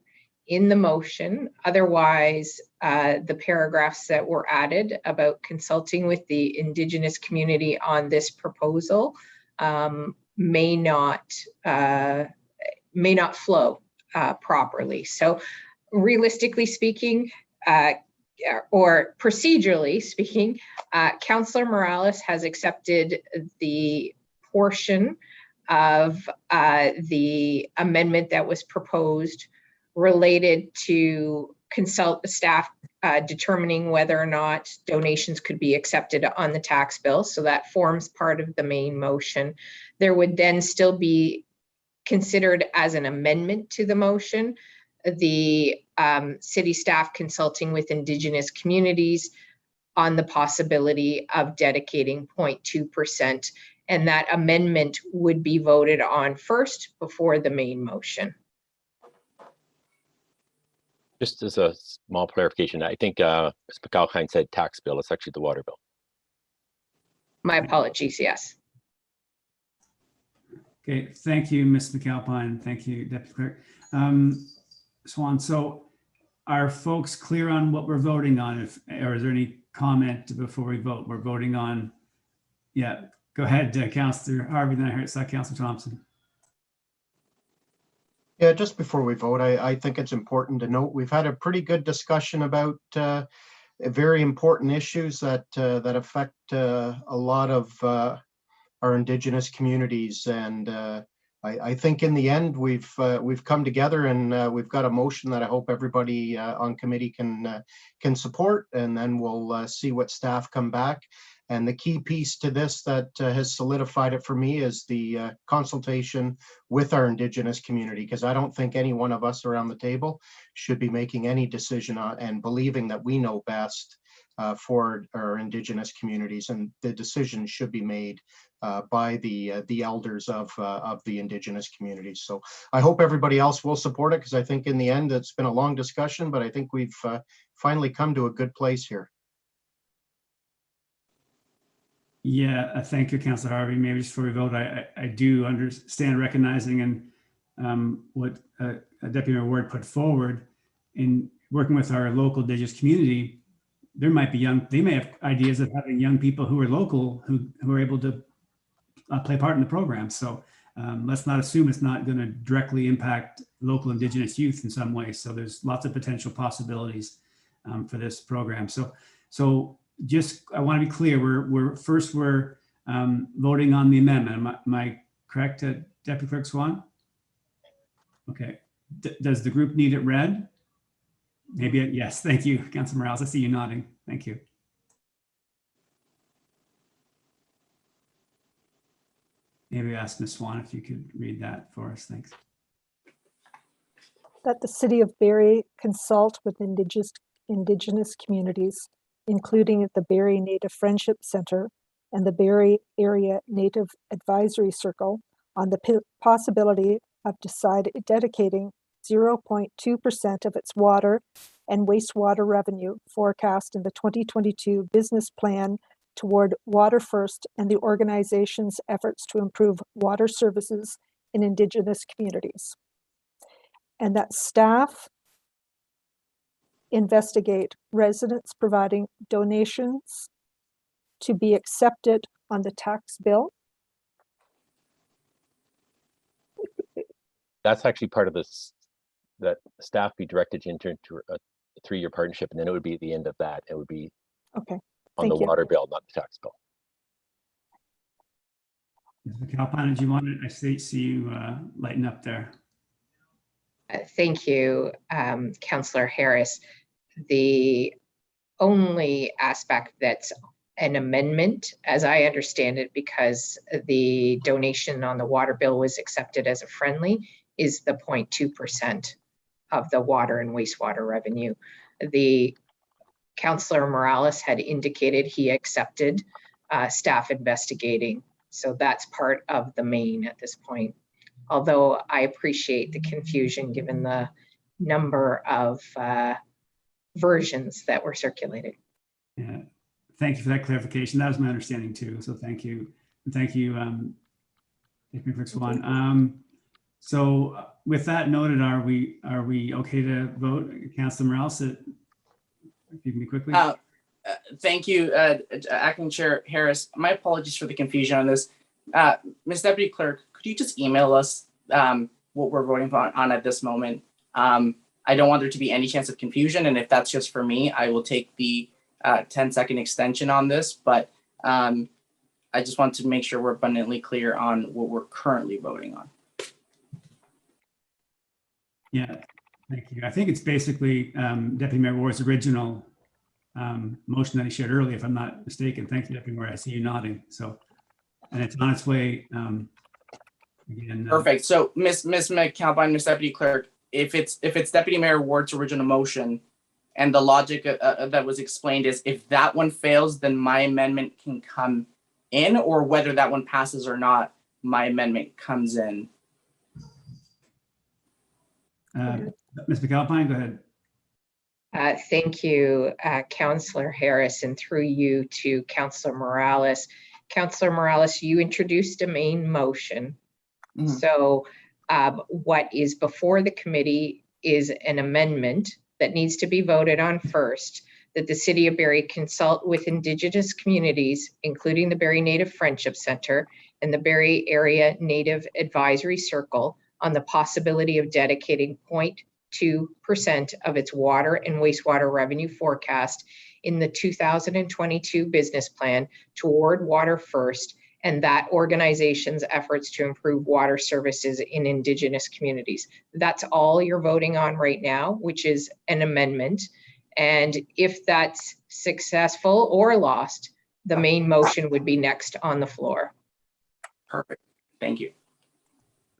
in the motion. Otherwise, the paragraphs that were added about consulting with the Indigenous community on this proposal may not flow properly. So realistically speaking, or procedurally speaking, Councillor Morales has accepted the portion of the amendment that was proposed related to consult the staff determining whether or not donations could be accepted on the tax bill. So that forms part of the main motion. There would then still be considered as an amendment to the motion the city staff consulting with Indigenous communities on the possibility of dedicating 0.2%, and that amendment would be voted on first before the main motion. Just as a small clarification, I think Ms. McAlpine said tax bill. It's actually the water bill. My apologies, yes. Okay, thank you, Ms. McAlpine. Thank you, Deputy Clerk. Swan, so are folks clear on what we're voting on? Or is there any comment before we vote? We're voting on, yeah, go ahead, Councillor Harvey, then I heard Councillor Thompson. Yeah, just before we vote, I think it's important to note we've had a pretty good discussion about very important issues that affect a lot of our Indigenous communities, and I think in the end we've come together, and we've got a motion that I hope everybody on committee can support, and then we'll see what staff come back. And the key piece to this that has solidified it for me is the consultation with our Indigenous community, because I don't think any one of us around the table should be making any decision on and believing that we know best for our Indigenous communities, and the decision should be made by the elders of the Indigenous communities. So I hope everybody else will support it, because I think in the end it's been a long discussion, but I think we've finally come to a good place here. Yeah, thank you, Councillor Harvey. Maybe just before we vote, I do understand, recognizing and what Deputy Mayor Ward put forward in working with our local Indigenous community. There might be they may have ideas of having young people who are local who are able to play part in the program. So let's not assume it's not going to directly impact local Indigenous youth in some way. So there's lots of potential possibilities for this program. So just, I want to be clear, we're voting on the amendment. Am I correct, Deputy Clerk Swan? Okay. Does the group need it read? Maybe, yes, thank you, Councilor Morales. I see you nodding. Thank you. maybe ask Ms. Swan if you could read that for us. Thanks. That the City of Barrie consult with Indigenous communities, including the Barrie Native Friendship Center and the Barrie Area Native Advisory Circle, on the possibility of dedicating 0.2% of its water and wastewater revenue forecast in the 2022 business plan toward Water First and the organization's efforts to improve water services in Indigenous communities. And that staff investigate residents providing donations to be accepted on the tax bill. That's actually part of this, that staff be directed to enter into a 3-year partnership, and then it would be at the end of that. It would be okay on the water bill, not the tax bill. Ms. McAlpine, did you want to, I see you lighten up there. Thank you, Councillor Harris. The only aspect that's an amendment, as I understand it, because the donation on the water bill was accepted as a friendly, is the 0.2% of the water and wastewater revenue. The Councillor Morales had indicated he accepted staff investigating. So that's part of the main at this point. Although I appreciate the confusion given the number of versions that were circulated. Yeah, thank you for that clarification. That was my understanding too. So thank you. And thank you, Ms. Swan. So with that noted, are we okay to vote? Councillor Morales, if you can be quickly. Thank you, Acting Chair Harris. My apologies for the confusion on this. Ms. Deputy Clerk, could you just email us what we're voting on at this moment? I don't want there to be any chance of confusion, and if that's just for me, I will take the 10-second extension on this, but I just want to make sure we're abundantly clear on what we're currently voting on. Yeah, thank you. I think it's basically Deputy Mayor Ward's original motion that he shared earlier, if I'm not mistaken. Thank you, Deputy Mayor. I see you nodding. So, and it's on its way. Again, perfect. So, Ms. McAlpine, Ms. Deputy Clerk, if it's Deputy Mayor Ward's original motion, and the logic that was explained is if that one fails, then my amendment can come in, or whether that one passes or not, my amendment comes in. Ms. McAlpine, go ahead. Thank you, Councillor Harris, and through you to Councillor Morales. Councillor Morales, you introduced a main motion. Mm-hmm. So what is before the committee is an amendment that needs to be voted on first, that the City of Barrie consult with Indigenous communities, including the Barrie Native Friendship Center and the Barrie Area Native Advisory Circle, on the possibility of dedicating 0.2% of its water and wastewater revenue forecast in the 2022 business plan toward Water First and that organization's efforts to improve water services in Indigenous communities. That's all you're voting on right now, which is an amendment. And if that's successful or lost, the main motion would be next on the floor. Perfect. Thank you.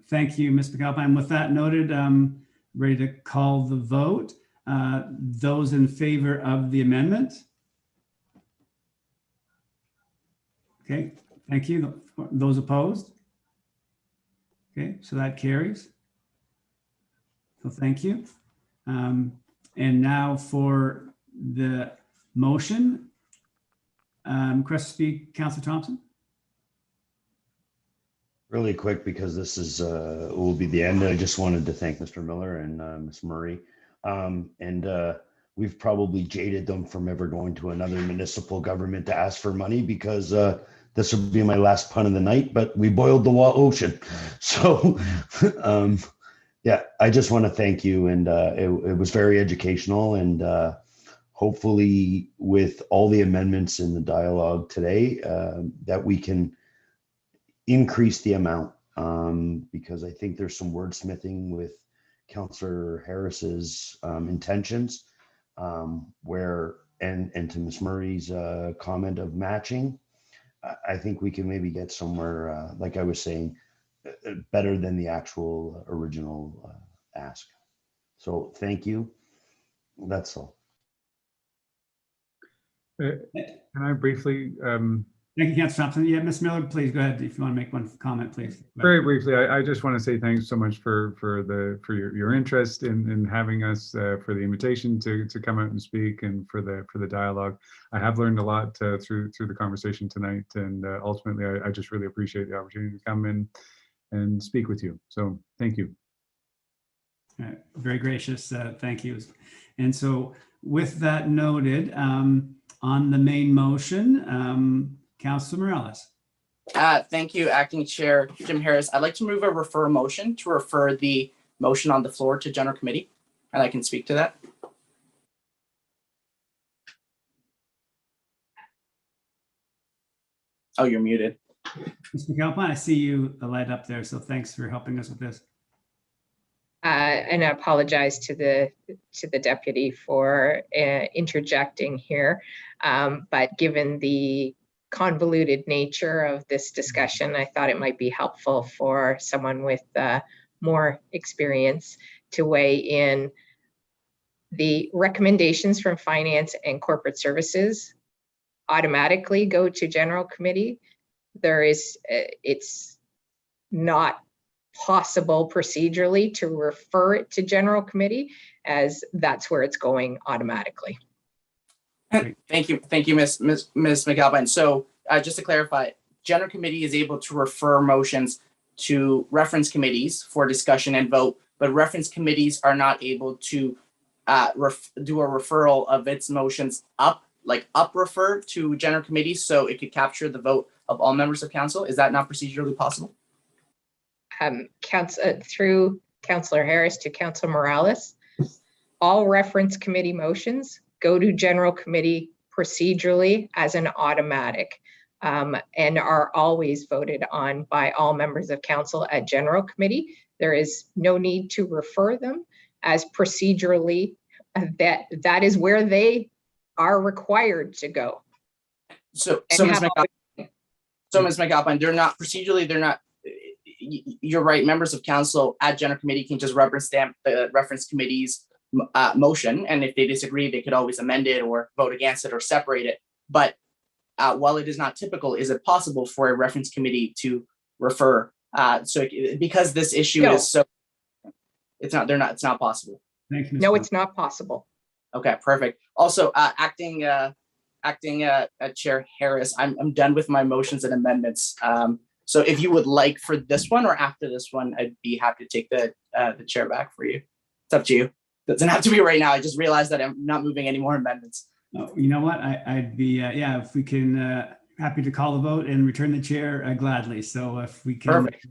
Thank you, Ms. McAlpine. With that noted, ready to call the vote. Those in favor of the amendment? Okay, thank you. Those opposed? Okay, so that carries. So thank you. And now for the motion. Request to speak, Councillor Thompson. Really quick, because this is will be the end. I just wanted to thank Mr. Miller and Ms. Murray. We've probably jaded them from ever going to another municipal government to ask for money, because this will be my last pun of the night, but we boiled the ocean. So yeah, I just want to thank you. And it was very educational, and hopefully with all the amendments in the dialogue today, that we can increase the amount, because I think there's some wordsmithing with Councillor Harris's intentions, where, and to Ms. Murray's comment of matching. I think we can maybe get somewhere, like I was saying, better than the actual original ask. So thank you. That's all. Can I briefly? Thank you, Councillor Thompson. Yeah, Ms. Miller, please go ahead if you want to make one comment, please. Very briefly, I just want to say thanks so much for your interest in having us, for the invitation to come out and speak, and for the dialogue. I have learned a lot through the conversation tonight, and ultimately, I just really appreciate the opportunity to come in and speak with you. So thank you. Very gracious. Thank you. And so, with that noted, on the main motion, Councillor Morales. Thank you, Acting Chair Jim Harris. I'd like to move a refer motion to refer the motion on the floor to General Committee, and I can speak to that. Oh, you're muted. Mr. McAlpine, I see you light up there, so thanks for helping us with this. And I apologize to the deputy for interjecting here, but given the convoluted nature of this discussion, I thought it might be helpful for someone with more experience to weigh in. The recommendations from Finance and Corporate Services automatically go to General Committee. It's not possible procedurally to refer it to General Committee, as that's where it's going automatically. Thank you, Ms. McAlpine. So just to clarify, General Committee is able to refer motions to reference committees for discussion and vote, but reference committees are not able to do a referral of its motions up refer to General Committee so it could capture the vote of all members of council. Is that not procedurally possible? Through Councillor Harris to Councillor Morales, all reference committee motions go to General Committee procedurally as an automatic, and are always voted on by all members of council at General Committee. There is no need to refer them, as procedurally that is where they are required to go. So Ms. McAlpine, they're not procedurally, they're not. You're right. Members of council at General Committee can just rubber stamp the reference committee's motion, and if they disagree, they could always amend it or vote against it or separate it. But while it is not typical, is it possible for a reference committee to refer? Because this issue is so, it's not possible. Thank you. No, it's not possible. Okay, perfect. Also, acting Chair Harris, I'm done with my motions and amendments. So if you would like for this one or after this one, I'd be happy to take the chair back for you. It's up to you. It doesn't have to be right now. I just realized that I'm not moving any more amendments. Oh, you know what? I'd be, yeah, if we can, happy to call the vote and return the chair gladly. So if we can, perfect.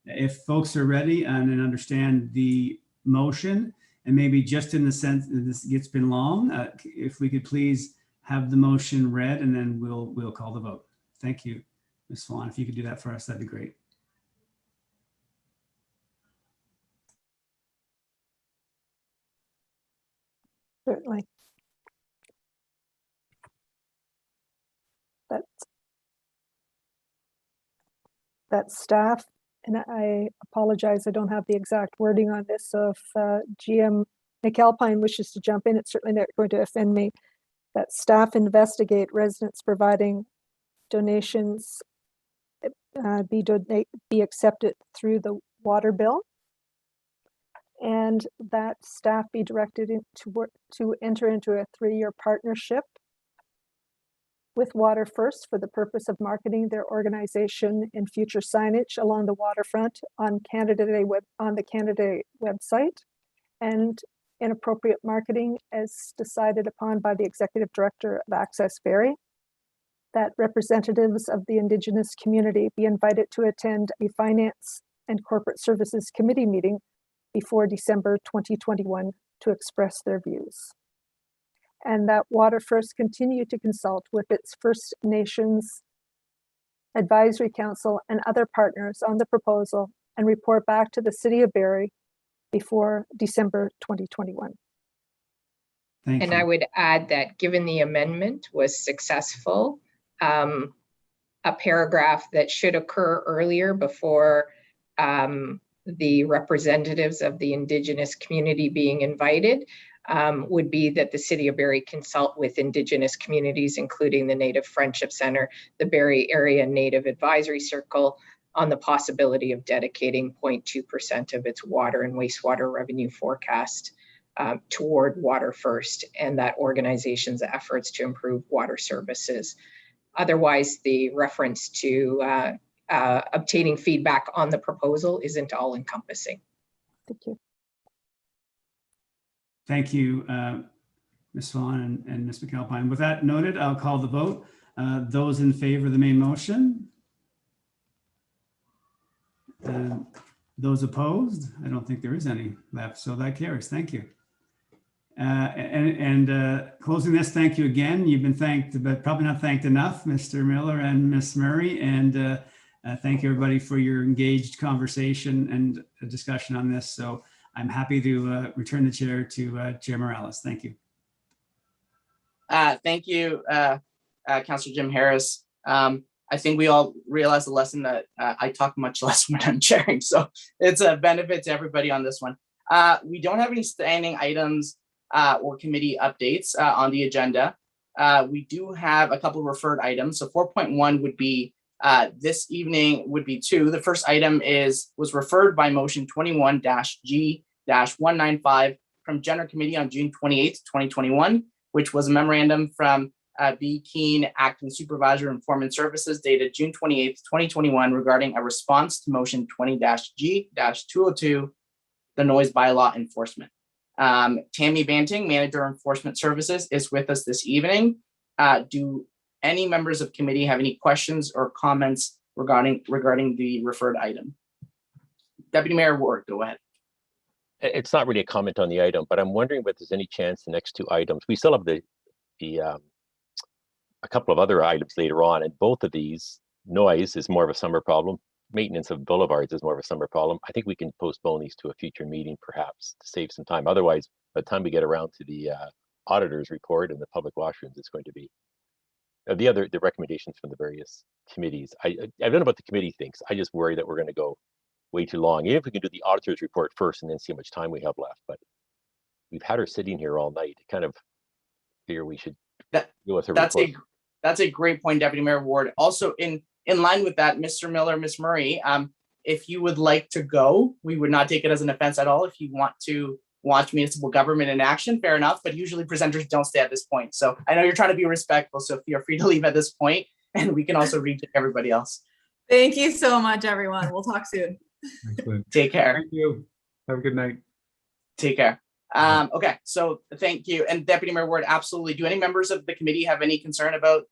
If folks are ready and understand the motion, and maybe just in the sense that this gets been long, if we could please have the motion read and then we'll call the vote. Thank you. Ms. Swan, if you could do that for us, that'd be great. Certainly. That's staff, and I apologize, I don't have the exact wording on this, so if GM McAlpine wishes to jump in, it's certainly not going to offend me. That staff investigate residents providing donations be accepted through the water bill, and that staff be directed to enter into a 3-year partnership with Water First for the purpose of marketing their organization in future signage along the waterfront on the candidate website, and inappropriate marketing as decided upon by the Executive Director of Access Barrie. That representatives of the Indigenous community be invited to attend a Finance and Corporate Services Committee meeting before December 2021 to express their views. And that Water First continue to consult with its First Nations Advisory Council and other partners on the proposal and report back to the City of Barrie before December 2021. Thank you. And I would add that given the amendment was successful, a paragraph that should occur earlier before the representatives of the Indigenous community being invited would be that the City of Barrie consult with Indigenous communities, including the Native Friendship Center, the Barrie Area Native Advisory Circle, on the possibility of dedicating 0.2% of its water and wastewater revenue forecast toward Water First and that organization's efforts to improve water services. Otherwise, the reference to obtaining feedback on the proposal isn't all encompassing. Thank you. Thank you, Ms. Swan and Ms. McAlpine. With that noted, I'll call the vote. Those in favor of the main motion? Those opposed? I don't think there is any left, so that carries. Thank you. Closing this, thank you again. You've been thanked, but probably not thanked enough, Mr. Miller and Ms. Murray. And thank you, everybody, for your engaged conversation and discussion on this. So I'm happy to return the chair to Chair Morales. Thank you. Thank you, Councillor Jim Harris. I think we all realize the lesson that I talk much less when I'm chairing. So it's a benefit to everybody on this one. We don't have any standing items or committee updates on the agenda. We do have a couple of referred items. So 4.1 would be this evening would be two. The first item was referred by motion 21-G-195 from General Committee on June 28th, 2021, which was a memorandum from B. Keene, Acting Supervisor of Informant Services, dated June 28th, 2021, regarding a response to motion 20-G-202, the noise bylaw enforcement. Tammy Banting, Manager of Enforcement Services, is with us this evening. Do any members of committee have any questions or comments regarding the referred item? Deputy Mayor Ward, go ahead. It's not really a comment on the item, but I'm wondering if there's any chance the next two items, we still have a couple of other items later on, and both of these, noise is more of a summer problem. Maintenance of boulevards is more of a summer problem. I think we can postpone these to a future meeting, perhaps, to save some time. Otherwise, by the time we get around to the auditor's report and the public washrooms, it's going to be the recommendations from the various committees. I don't know what the committee thinks. I just worry that we're going to go way too long. Even if we can do the auditor's report first and then see how much time we have left. But we've had her sitting here all night. Kind of figure we should deal with her report. That's a great point, Deputy Mayor Ward. Also, in line with that, Mr. Miller, Ms. Murray, if you would like to go, we would not take it as an offense at all. If you want to watch municipal government in action, fair enough, but usually presenters don't stay at this point. So I know you're trying to be respectful, so feel free to leave at this point, and we can also reach everybody else. Thank you so much, everyone. We'll talk soon. Excellent. Take care. Thank you. Have a good night. Take care. Okay, so thank you. And Deputy Mayor Ward, absolutely. Do any members of the committee have any concern about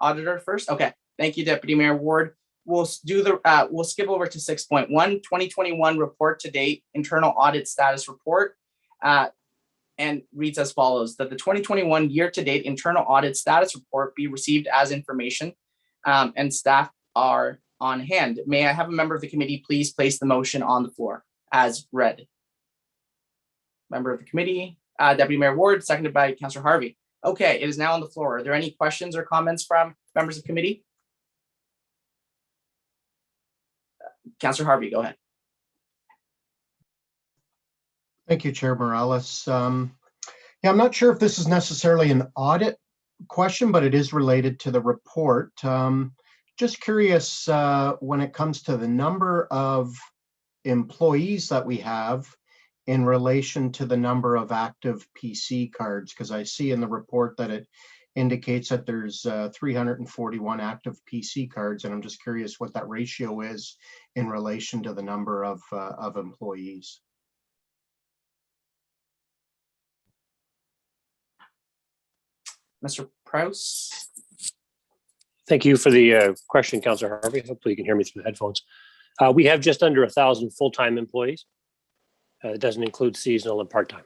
auditor first? Okay, thank you, Deputy Mayor Ward. We'll do we'll skip over to 6.1, 2021 report to date, internal audit status report, and reads as follows: that the 2021 year-to-date internal audit status report be received as information, and staff are on hand. May I have a member of the committee please place the motion on the floor as read? Member of the committee, Deputy Mayor Ward, seconded by Councillor Harvey. Okay, it is now on the floor. Are there any questions or comments from members of committee? Councillor Harvey, go ahead. Thank you, Chair Morales. Yeah, I'm not sure if this is necessarily an audit question, but it is related to the report. Just curious when it comes to the number of employees that we have in relation to the number of active PC cards, because I see in the report that it indicates that there's 341 active PC cards, and I'm just curious what that ratio is in relation to the number of employees. Mr. Prowse. Thank you for the question, Councillor Harvey. Hopefully you can hear me through the headphones. We have just under 1,000 full-time employees. It doesn't include seasonal and part-time.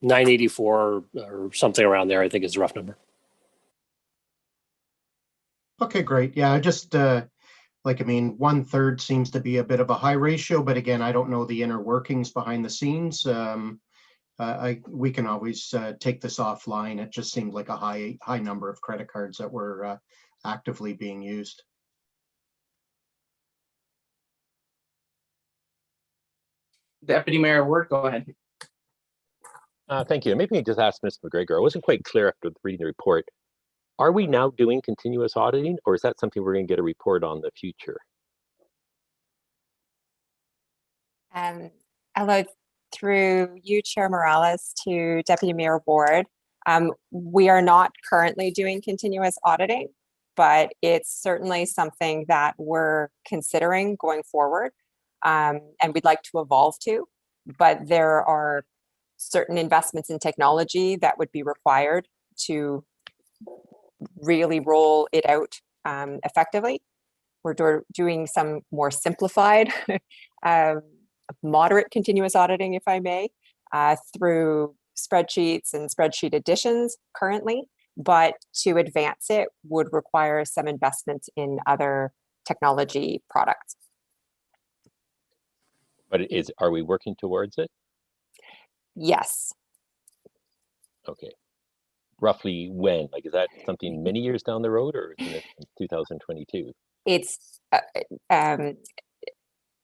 984 or something around there, I think is the rough number. Okay, great. Yeah, I just I mean, 1/3 seems to be a bit of a high ratio, but again, I don't know the inner workings behind the scenes. we can always take this offline. It just seemed like a high number of credit cards that were actively being used. Deputy Mayor Ward, go ahead. Thank you. Maybe I just ask Ms. McGregor. I wasn't quite clear after reading the report. Are we now doing continuous auditing, or is that something we're going to get a report on in the future? Hello, through you, Chair Morales, to Deputy Mayor Ward. We are not currently doing continuous auditing, but it's certainly something that we're considering going forward, and we'd like to evolve to. But there are certain investments in technology that would be required to really roll it out effectively. We're doing some more simplified, moderate continuous auditing, if I may, through spreadsheets and spreadsheet additions currently, but to advance it would require some investment in other technology products. But are we working towards it? Yes. Okay. Roughly when? Like, is that something many years down the road, or is it 2022?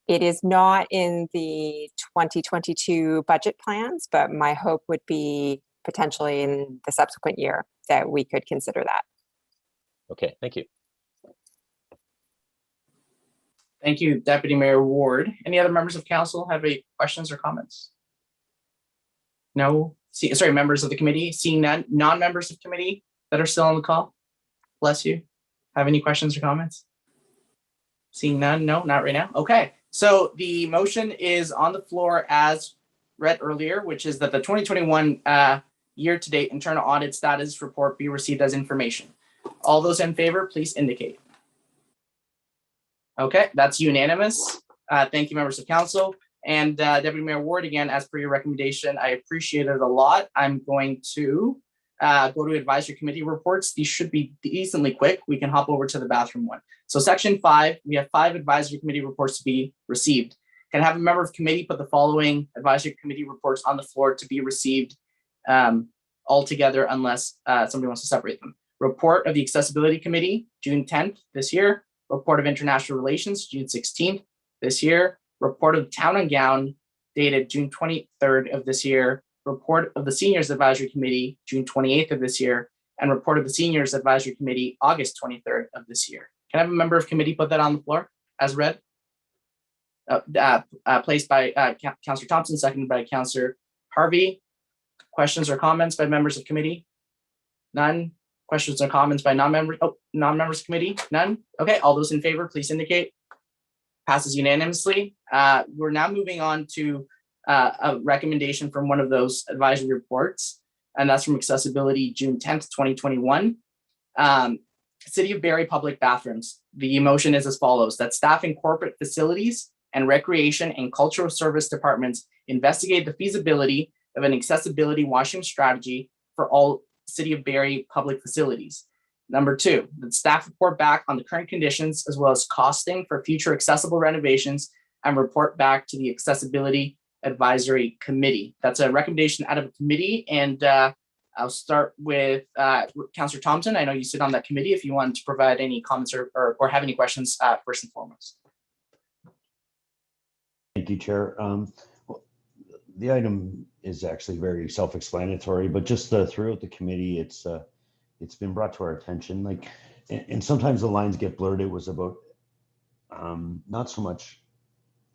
It is not in the 2022 budget plans, but my hope would be potentially in the subsequent year that we could consider that. Okay, thank you. Thank you, Deputy Mayor Ward. Any other members of council have any questions or comments? No? Sorry, members of the committee, seeing none, non-members of committee that are still on the call. Bless you. Have any questions or comments? Seeing none, no, not right now. Okay, so the motion is on the floor as read earlier, which is that the 2021 year-to-date internal audit status report be received as information. All those in favor, please indicate. Okay, that's unanimous. Thank you, members of council. And Deputy Mayor Ward, again, as per your recommendation, I appreciate it a lot. I'm going to go to advisory committee reports. These should be decently quick. We can hop over to the bathroom one. So section 5, we have 5 advisory committee reports to be received. Can I have a member of committee put the following advisory committee reports on the floor to be received all together unless somebody wants to separate them. Report of the Accessibility Committee, June 10th this year. Report of International Relations, June 16th this year. Report of Town and Gown, dated June 23rd of this year. Report of the Seniors Advisory Committee, June 28th of this year. And report of the Seniors Advisory Committee, August 23rd of this year. Can I have a member of committee put that on the floor as read? Placed by Councillor Thompson, seconded by Councillor Harvey. Questions or comments by members of committee? None. Questions or comments by non-members? Oh, non-members of committee? None. Okay, all those in favor, please indicate. Passes unanimously. We're now moving on to a recommendation from one of those advisory reports, and that's from Accessibility, June 10th, 2021. City of Barrie Public Bathrooms. The motion is as follows: that staff in corporate facilities and recreation and cultural service departments investigate the feasibility of an accessibility washroom strategy for all City of Barrie public facilities. Number 2, that staff report back on the current conditions as well as costing for future accessible renovations and report back to the Accessibility Advisory Committee. That's a recommendation out of a committee, and I'll start with Councillor Thompson. I know you sit on that committee if you want to provide any comments or have any questions first and foremost. Thank you, Chair. The item is actually very self-explanatory, but just throughout the committee, it's been brought to our attention. Like, and sometimes the lines get blurred. It was about not so much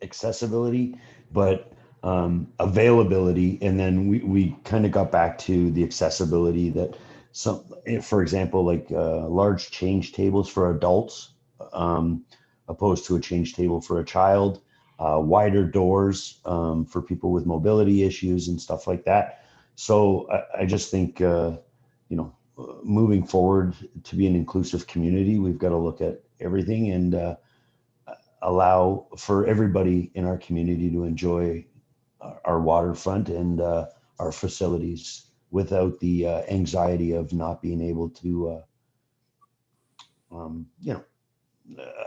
accessibility, but availability, and then we kind of got back to the accessibility that some, for example, like large change tables for adults opposed to a change table for a child. Wider doors for people with mobility issues and stuff like that. So I just think, moving forward to be an inclusive community, we've got to look at everything and allow for everybody in our community to enjoy our waterfront and our facilities without the anxiety of not being able to,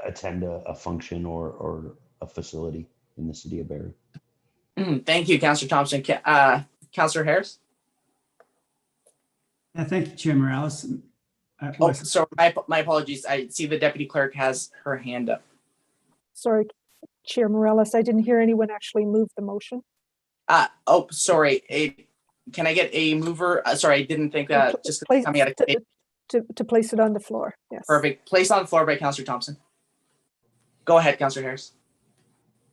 attend a function or a facility in the City of Barrie. Thank you, Councillor Thompson. Councillor Harris? Yeah, thank you, Chair Morales. Oh, sorry, my apologies. I see the deputy clerk has her hand up. Sorry, Chair Morales, I didn't hear anyone actually move the motion. Oh, sorry. Can I get a mover? Sorry, I didn't think that. Just coming out of to place it on the floor. Yes. Perfect. Placed on the floor by Councillor Thompson. Go ahead, Councillor Harris.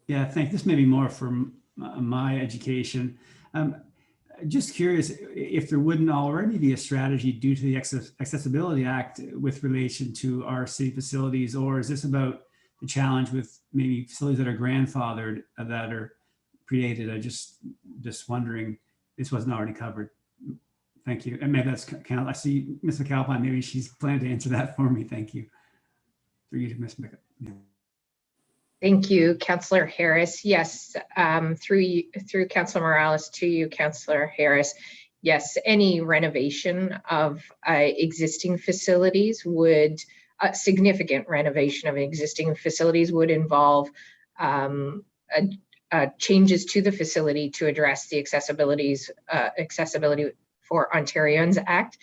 Yeah, thank. This may be more from my education. Just curious if there wouldn't already be a strategy due to the Accessibility Act with relation to our city facilities, or is this about the challenge with maybe facilities that are grandfathered that are created? I just wondering, this wasn't already covered. Thank you. And maybe that's, I see Ms. McAlpine, maybe she's planned to answer that for me. Thank you. For you to Ms. McAlpine. Thank you, Councillor Harris. Yes, through Councillor Morales to you, Councillor Harris. Yes, any renovation of existing facilities would, significant renovation of existing facilities would involve changes to the facility to address the Accessibility for Ontarians Act.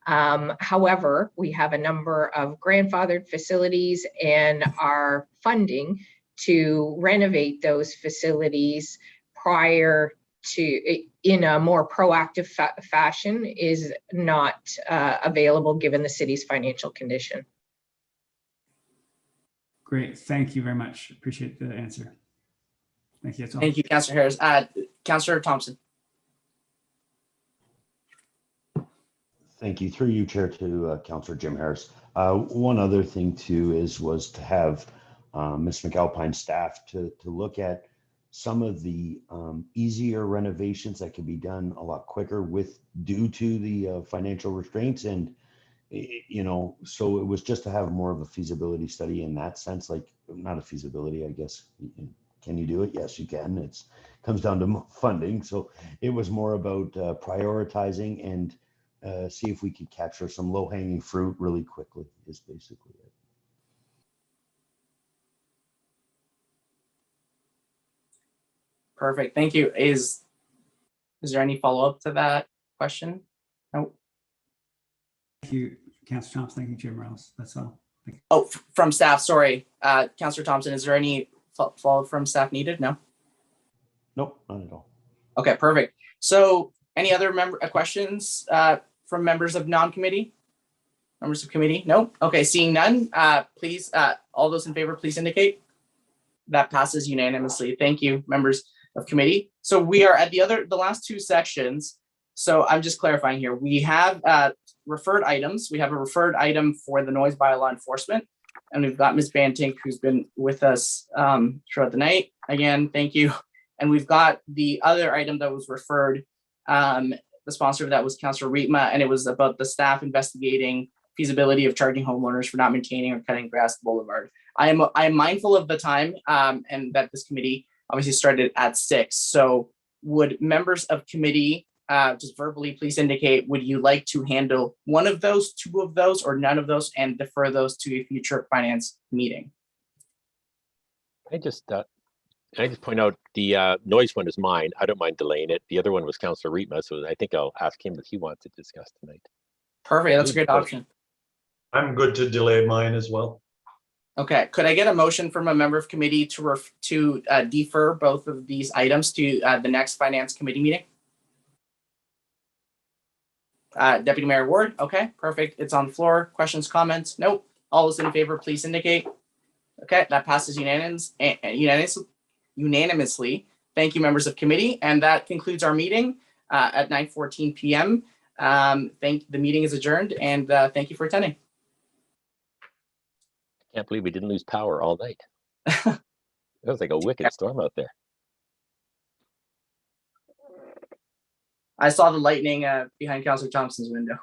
However, we have a number of grandfathered facilities and our funding to renovate those facilities prior to, in a more proactive fashion, is not available given the city's financial condition. Great, thank you very much. Appreciate the answer. Thank you. That's all. Thank you, Councillor Harris. Councillor Thompson. Thank you. Through you, Chair, to Councillor Jim Harris. One other thing too was to have Ms. McAlpine's staff to look at some of the easier renovations that can be done a lot quicker due to the financial restraints. And, you know, so it was just to have more of a feasibility study in that sense, like not a feasibility, I guess. Can you do it? Yes, you can. It comes down to funding. So it was more about prioritizing and see if we could capture some low-hanging fruit really quickly is basically it. Perfect. Thank you. Is there any follow-up to that question? No. Thank you, Councillor Thompson. Thank you, Chair Morales. That's all. Thank you. Oh, from staff, sorry. Councillor Thompson, is there any follow-up from staff needed? No? Nope, not at all. Okay, perfect. So any other questions from members of non-committee? Members of committee? No? Okay, seeing none, please, all those in favor, please indicate. That passes unanimously. Thank you, members of committee. So we are at the last two sections. So I'm just clarifying here. We have referred items. We have a referred item for the noise bylaw enforcement. And we've got Ms. Bantink, who's been with us throughout the night. Again, thank you. And we've got the other item that was referred. The sponsor of that was Councillor Rietma, and it was about the staff investigating feasibility of charging homeowners for not maintaining or cutting grass boulevard. I am mindful of the time and that this committee obviously started at 6. So would members of committee just verbally please indicate, would you like to handle one of those, two of those, or none of those, and defer those to a future finance meeting? I just point out the noise one is mine. I don't mind delaying it. The other one was Councillor Rietma, so I think I'll ask him if he wants to discuss tonight. Perfect, that's a great option. I'm good to delay mine as well. Okay, could I get a motion from a member of committee to defer both of these items to the next finance committee meeting? Deputy Mayor Ward, okay, perfect. It's on the floor. Questions, comments? Nope. All those in favor, please indicate. Okay, that passes unanimously. Thank you, members of committee. And that concludes our meeting at 9:14 p.m. The meeting is adjourned, and thank you for attending. I can't believe we didn't lose power all night. It was like a wicked storm out there. I saw the lightning behind Councillor Thompson's window.